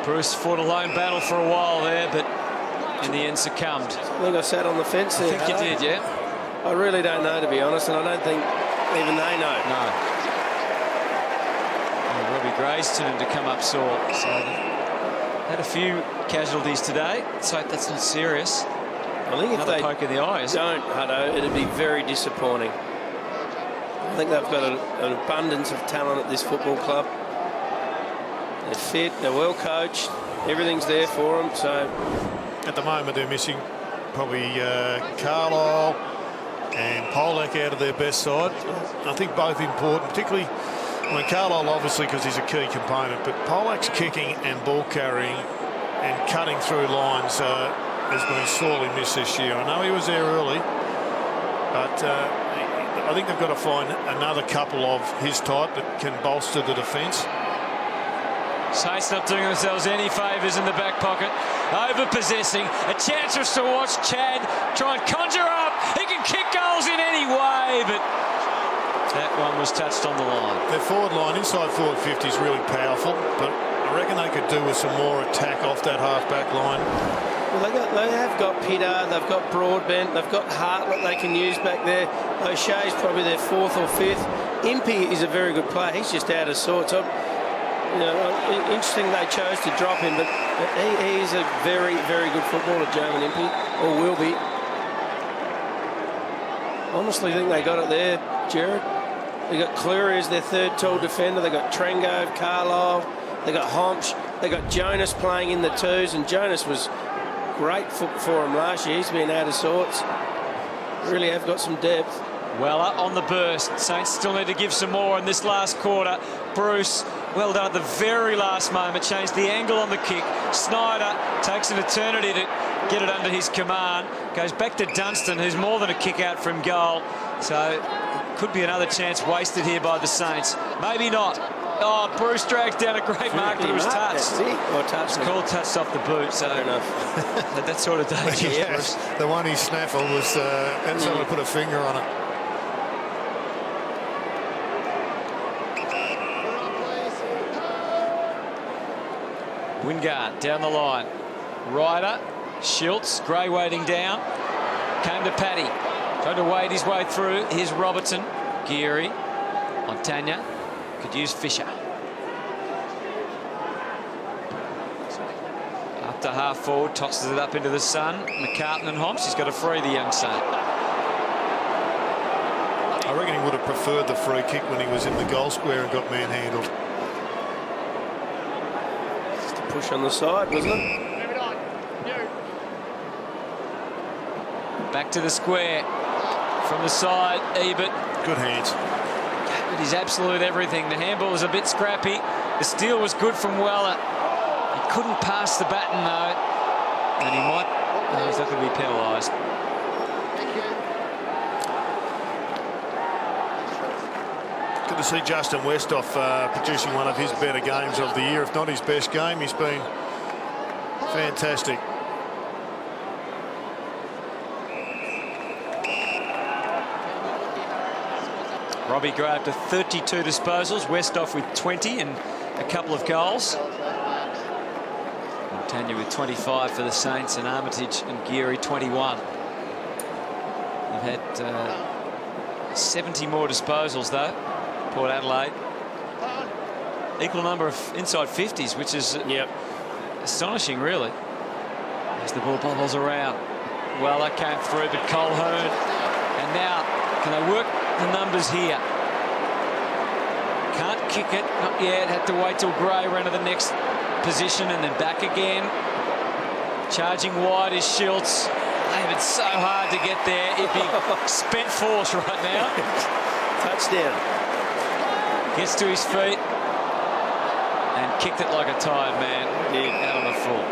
Bruce fought a lone battle for a while there, but in the end succumbed. I think I sat on the fence there. I think you did, yeah. I really don't know, to be honest, and I don't think even they know. No. Well, Robbie Gray's turned to come up sore. So had a few casualties today. Let's hope that's not serious. I think if Another they poke in the eye, don't, Hutto, it'd be very disappointing. I think they've got an abundance of talent at this football club. They're fit, they're well coached, everything's there for them. So at the moment, they're missing probably Carlisle and Polak out of their best side. I think both important, particularly Carlisle, obviously, because he's a key component, but Polak's kicking and ball carrying and cutting through lines has been sorely missed this year. I know he was there early, but I think they've got to find another couple of his type that can bolster the defence. Saints not doing themselves any favours in the back pocket. Over-possessing. A chance for us to watch Chad try and conjure up. He can kick goals in any way, but that one was touched on the line. Their forward line, inside forward 50, is really powerful, but I reckon they could do with some more attack off that half-back line. Well, they have got Pittard, they've got Broadbent, they've got Hartlett they can use back there. O'Shea's probably their 4th or 5th. Impey is a very good player. He's just out of sorts. Interesting they chose to drop him, but he is a very, very good footballer, German Impey, or will be. Honestly, think they got it there, Jared. They got Cleary as their 3rd tall defender. They got Trengo, Carlisle. They got Homsch. They got Jonas playing in the 2s, and Jonas was great for him last year. He's been out of sorts. Really have got some depth. Weller on the burst. Saints still need to give some more in this last quarter. Bruce, well done at the very last moment. Changed the angle on the kick. Snyder takes an eternity to get it under his command. Goes back to Dunstan, who's more than a kick out from goal. So could be another chance wasted here by the Saints. Maybe not. Oh, Bruce drags down a great mark, but it was touched. It's called touched off the boot. So that sort of danger. Yes, the one he snaffled was, and someone put a finger on it. Wingard down the line. Ryder, Schultz, Gray waiting down. Came to Paddy. Tried to wade his way through. Here's Robertson. Geary. Montagna. Could use Fisher. Up to half forward. Tosses it up into the sun. McCartan and Homps. He's got to free the young son. I reckon he would have preferred the free kick when he was in the goal square and got manhandled. Push on the side, wasn't it? Back to the square. From the side, Ebert. Good hands. But he's absolute everything. The handball was a bit scrappy. The steal was good from Weller. He couldn't pass the baton, though. And he might... No, he's not going to be penalised. Good to see Justin Westhoff producing one of his better games of the year, if not his best game. He's been fantastic. Robbie Gray up to 32 disposals. Westhoff with 20 and a couple of goals. Montagna with 25 for the Saints, and Armitage and Geary 21. They've had 70 more disposals, though. Port Adelaide. Equal number of inside 50s, which is astonishing, really. as the ball bobbles around. Well, that came through, but Colquhoun. And now, can they work the numbers here? Can't kick it, not yet. Had to wait till Gray ran to the next position and then back again. Charging wide is Schultz. David, so hard to get there. It'd be spent force right now. Touchdown. Gets to his feet and kicked it like a tired man. Yeah. Out on the full.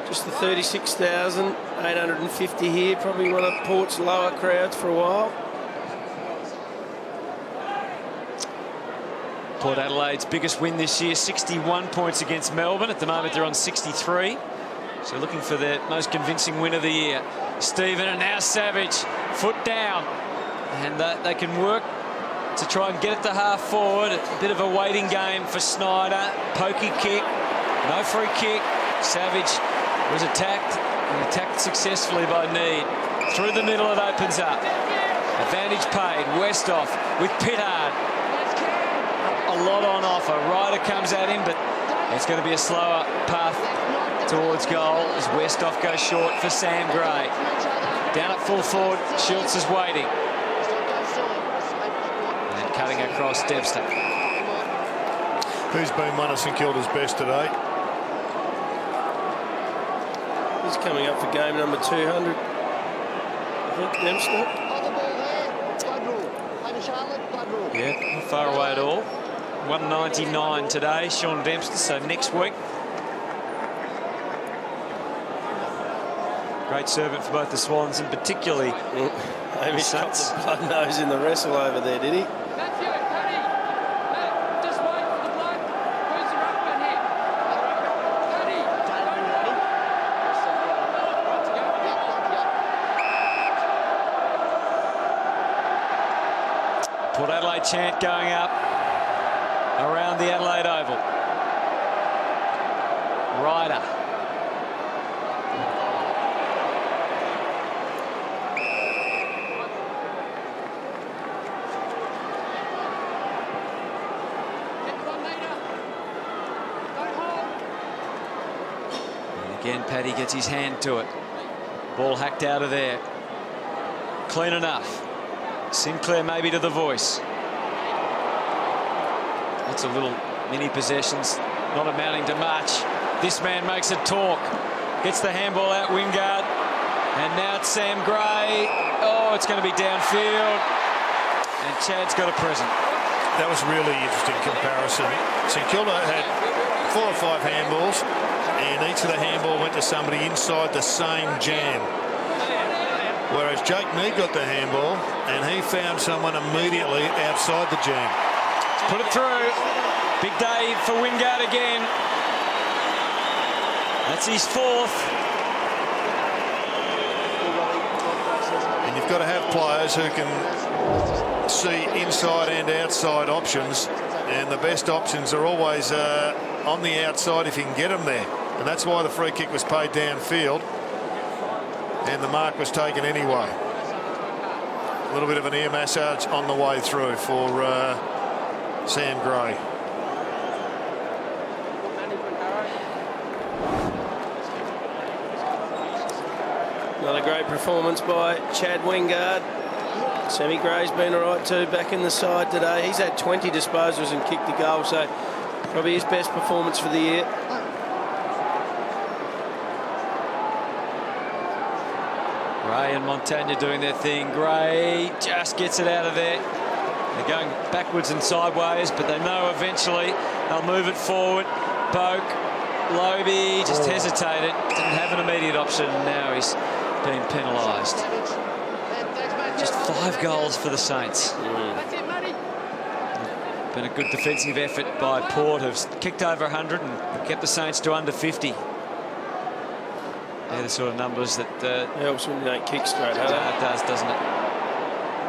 Just the 36,850 here. Probably one of Port's lower crowds for a while. Port Adelaide's biggest win this year, 61 points against Melbourne. At the moment, they're on 63. So looking for their most convincing win of the year. Stephen and now Savage, foot down. And they can work to try and get it to half forward. A bit of a waiting game for Snyder. Pokey kick, no free kick. Savage was attacked, and attacked successfully by Need. Through the middle it opens up. Advantage paid. Westhoff with Pittard. A lot on offer. Ryder comes at him, but it's going to be a slower path towards goal as Westhoff goes short for Sam Gray. Down at full forward, Schultz is waiting. And cutting across Debster. Who's been one of St Kilda's best today? He's coming up for game number 200. I think Dempster. Yeah, not far away at all. 199 today, Sean Dempster, so next week. Great servant for both the Swans and particularly Maybe Saints. Blood nose in the wrestle over there, did he? Port Adelaide chant going up around the Adelaide Oval. Ryder. And again, Paddy gets his hand to it. Ball hacked out of there. Clean enough. Sinclair maybe to the voice. Lots of little mini possessions, not amounting to much. This man makes it talk. Gets the handball out, Wingard. And now it's Sam Gray. Oh, it's going to be downfield. And Chad's got a present. That was a really interesting comparison. St Kilda had 4 or 5 handballs, and each of the handball went to somebody inside the same jam. Whereas Jake Mead got the handball, and he found someone immediately outside the jam. Put it through. Big day for Wingard again. That's his 4th. And you've got to have players who can see inside and outside options, and the best options are always on the outside if you can get them there. And that's why the free kick was paid downfield. And the mark was taken anyway. A little bit of an ear massage on the way through for Sam Gray. Another great performance by Chad Wingard. Sammy Gray's been all right too, back in the side today. He's had 20 disposals and kicked a goal, so probably his best performance for the year. Gray and Montagna doing their thing. Gray just gets it out of there. They're going backwards and sideways, but they know eventually they'll move it forward. Boak, Lobe just hesitated, didn't have an immediate option, and now he's been penalised. Just 5 goals for the Saints. Been a good defensive effort by Port, who've kicked over 100 and kept the Saints to under 50. They're the sort of numbers that helps when you don't kick straight. It does, doesn't it?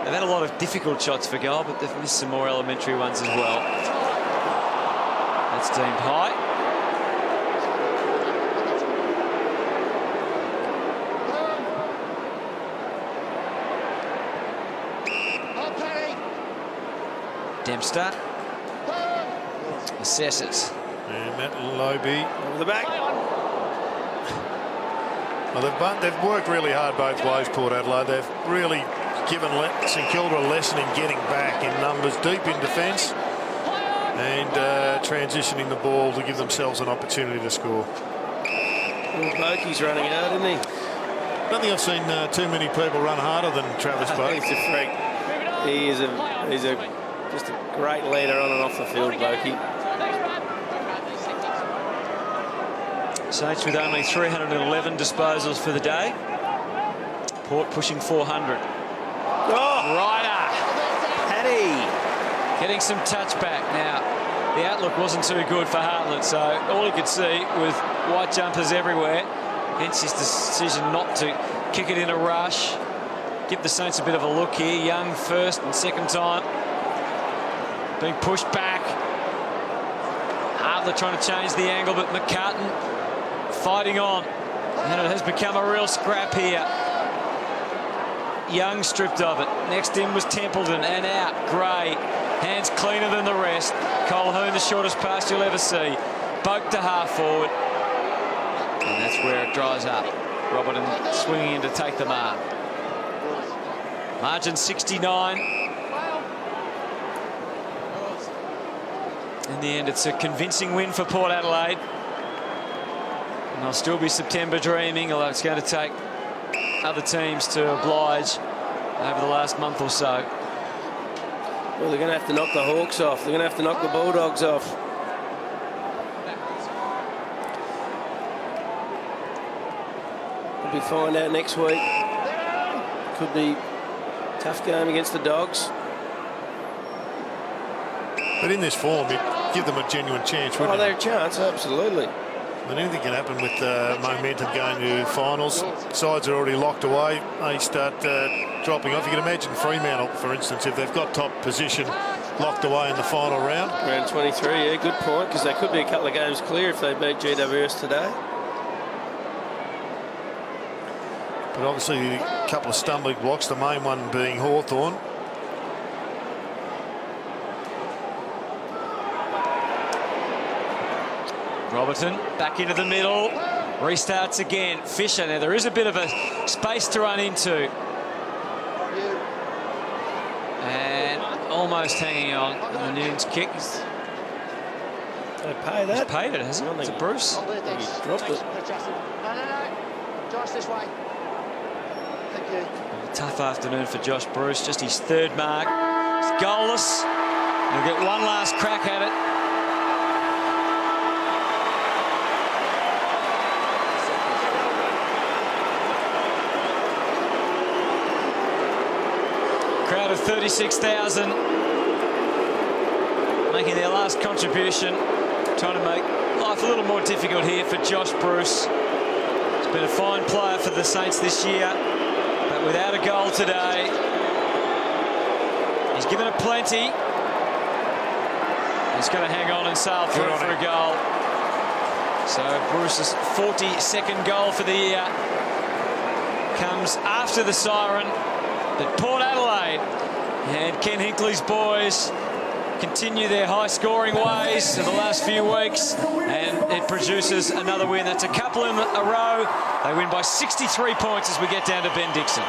They've had a lot of difficult shots for goal, but they've missed some more elementary ones as well. That's deemed high. Dempster assesses. And Matt Lobie. Over the back. Well, they've worked really hard both ways, Port Adelaide. They've really given St Kilda a lesson in getting back in numbers, deep in defence, and transitioning the ball to give themselves an opportunity to score. Bokey's running out, isn't he? I don't think I've seen too many people run harder than Travis Boak. He's a freak. He's just a great leader on and off the field, Bokey. Saints with only 311 disposals for the day. Port pushing 400. Oh, Ryder. Paddy. Getting some touch back now. The outlook wasn't too good for Hartland, so all he could see was white jumpers everywhere. Hence his decision not to kick it in a rush. Give the Saints a bit of a look here. Young first and second time. Being pushed back. Hartland trying to change the angle, but McCartan fighting on. And it has become a real scrap here. Young stripped of it. Next in was Templeton and out. Gray, hands cleaner than the rest. Colquhoun, the shortest pass you'll ever see. Boak to half forward. And that's where it dries up. Robertson swinging in to take the mark. Margin 69. In the end, it's a convincing win for Port Adelaide. And they'll still be September dreaming, although it's going to take other teams to oblige over the last month or so. Well, they're going to have to knock the Hawks off. They're going to have to knock the Bulldogs off. We'll find out next week. Could be a tough game against the Dogs. But in this form, you give them a genuine chance, wouldn't Oh, they're a chance, absolutely. But anything can happen with momentum going to finals. Sides are already locked away. They start dropping off. You can imagine Fremantle, for instance, if they've got top position locked away in the final round. Round 23, yeah, good point, because they could be a couple of games clear if they beat GWS today. But obviously a couple of stumbling blocks, the main one being Hawthorn. Robertson back into the middle, restarts again. Fisher, now there is a bit of a space to run into. And almost hanging on. And the Nunes kick. They pay that. He's paid it, hasn't he? Is it Bruce? He's dropped it. No. Josh, this way. Thank you. A tough afternoon for Josh Bruce, just his third mark. He's goalless. He'll get one last crack at it. Crowd of 36,000 making their last contribution, trying to make life a little more difficult here for Josh Bruce. He's been a fine player for the Saints this year, but without a goal today. He's given it plenty. He's going to hang on and sail through for a goal. So Bruce's 42nd goal for the year comes after the siren. But Port Adelaide and Ken Hinkley's boys continue their high-scoring ways of the last few weeks, and it produces another win. That's a couple in a row. They win by 63 points as we get down to Ben Dixon.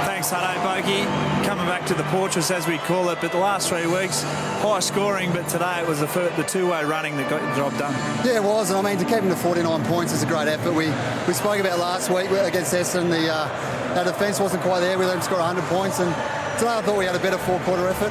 Thanks, Hutto, Bogey. Coming back to the portress, as we call it, but the last 3 weeks, high scoring, but today it was the two-way running that got the job done. Yeah, it was, and I mean, to keep them to 49 points is a great effort. We spoke about last week against Essendon, our defence wasn't quite there. We let them score 100 points, and today I thought we had a better four-quarter effort.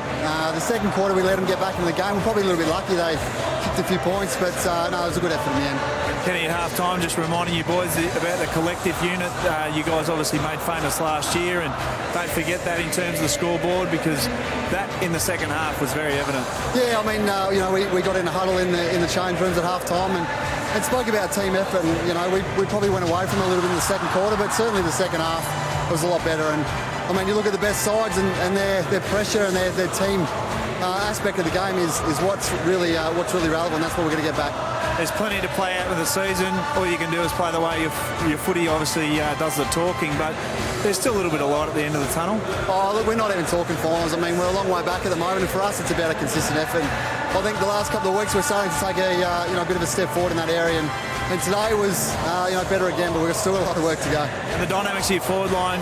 The second quarter, we let them get back in the game. We're probably a little bit lucky they kicked a few points, but no, it was a good effort in the end. Kenny, at half-time, just reminding you boys about the collective unit. You guys obviously made famous last year, and don't forget that in terms of the scoreboard, because that in the second half was very evident. Yeah, I mean, we got in a huddle in the change rooms at half-time and spoke about team effort, and we probably went away from it a little bit in the second quarter, but certainly the second half was a lot better. And I mean, you look at the best sides and their pressure and their team aspect of the game is what's really relevant. That's what we're going to get back. There's plenty to play out of the season. All you can do is play the way your footy obviously does the talking, but there's still a little bit of light at the end of the tunnel. Oh, look, we're not even talking finals. I mean, we're a long way back at the moment, and for us, it's about a consistent effort. I think the last couple of weeks we're starting to take a bit of a step forward in that area, and today was better again, but we've still got a lot of work to go. And the dynamics of your forward line,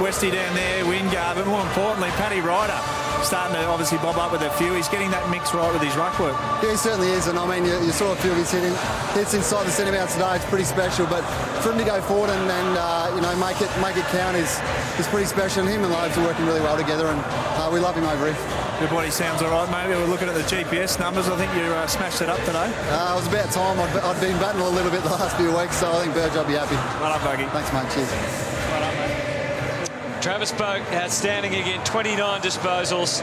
Westy down there, Wingard, but more importantly, Paddy Ryder starting to obviously bob up with a few. He's getting that mix right with his ruck work. Yeah, he certainly is, and I mean, you saw a few of his hits inside the centre bounce today. It's pretty special, but for him to go forward and make it count is pretty special. And him and Loebs are working really well together, and we love him over here. Everybody sounds all right, maybe. We're looking at the GPS numbers. I think you smashed it up today. It was about time. I'd been batting a little bit the last few weeks, so I think Burge will be happy. Well done, Buggy. Thanks, mate. Cheers. Well done, mate. Travis Boak outstanding again, 29 disposals.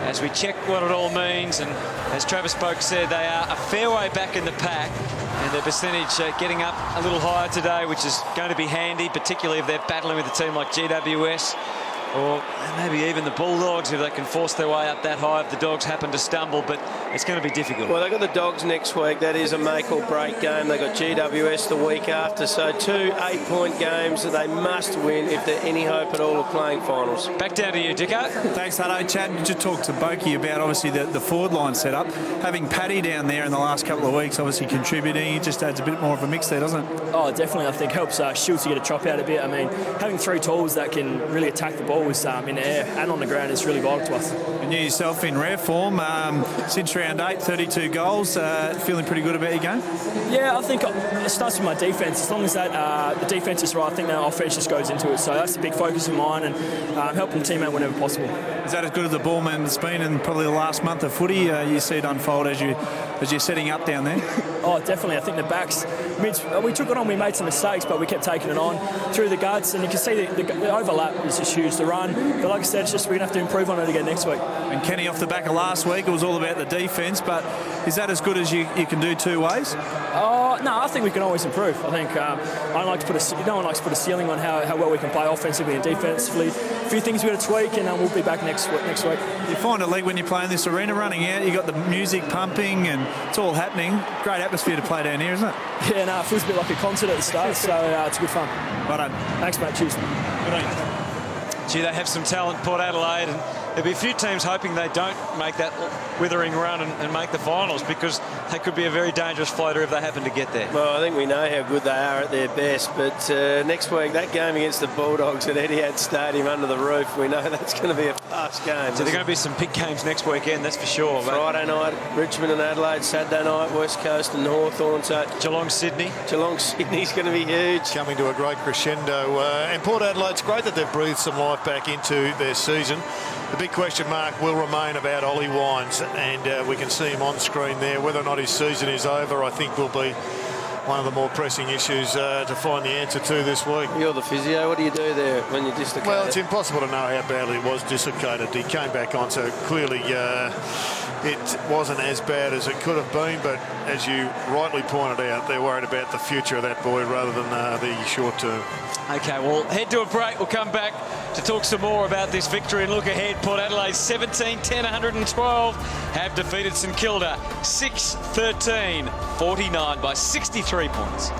As we check what it all means, and as Travis Boak said, they are a fair way back in the pack, and their percentage getting up a little higher today, which is going to be handy, particularly if they're battling with a team like GWS. Or maybe even the Bulldogs, if they can force their way up that high if the Dogs happen to stumble, but it's going to be difficult. Well, they've got the Dogs next week. That is a make or break game. They've got GWS the week after, so 2 8-point games that they must win if they're any hope at all of playing finals. Back down to you, Dicko. Thanks, Hutto. Chad, you just talked to Boakey about obviously the forward line set up. Having Paddy down there in the last couple of weeks, obviously contributing, it just adds a bit more of a mix there, doesn't it? Oh, definitely. I think helps Shields to get a chop out a bit. I mean, having 3 tools that can really attack the ball is in the air and on the ground is really vital to us. And you yourself in rare form since round 8, 32 goals. Feeling pretty good about your game? Yeah, I think it starts with my defence. As long as that the defence is right, I think the offence just goes into it. So that's a big focus of mine, and helping the teammate whenever possible. Is that as good as the ball man's been in probably the last month of footy? You see it unfold as you're setting up down there? Oh, definitely. I think the backs, we took it on, we made some mistakes, but we kept taking it on through the guts, and you can see the overlap is just huge, the run. But like I said, it's just we're going to have to improve on it again next week. And Kenny, off the back of last week, it was all about the defence, but is that as good as you can do 2 ways? Oh, no, I think we can always improve. I think no one likes to put a ceiling on how well we can play offensively and defensively. A few things we've got to tweak, and we'll be back next week. You find a leg when you play in this arena running out, you got the music pumping and it's all happening. Great atmosphere to play down here, isn't it? Yeah, no, it feels a bit like a concert at the start, so it's good fun. Well done. Thanks, mate. Cheers. Good on you. Gee, they have some talent, Port Adelaide, and there'll be a few teams hoping they don't make that withering run and make the finals, because they could be a very dangerous floater if they happen to get there. Well, I think we know how good they are at their best, but next week, that game against the Bulldogs at Etihad Stadium under the roof, we know that's going to be a fast game. So there are going to be some big games next weekend, that's for sure. Friday night, Richmond and Adelaide. Saturday night, West Coast and Hawthorn. So Geelong-Sydney. Geelong-Sydney's going to be huge. Coming to a great crescendo. And Port Adelaide's great that they've breathed some life back into their season. The big question mark will remain about Ollie Wines, and we can see him on screen there. Whether or not his season is over, I think, will be one of the more pressing issues to find the answer to this week. You're the physio. What do you do there when you're dislocated? Well, it's impossible to know how badly it was dislocated. He came back on, so clearly it wasn't as bad as it could have been, but as you rightly pointed out, they're worried about the future of that boy rather than the short term. Okay, we'll head to a break. We'll come back to talk some more about this victory and look ahead. Port Adelaide 17-10-112 have defeated St Kilda 6-13-49 by 63 points.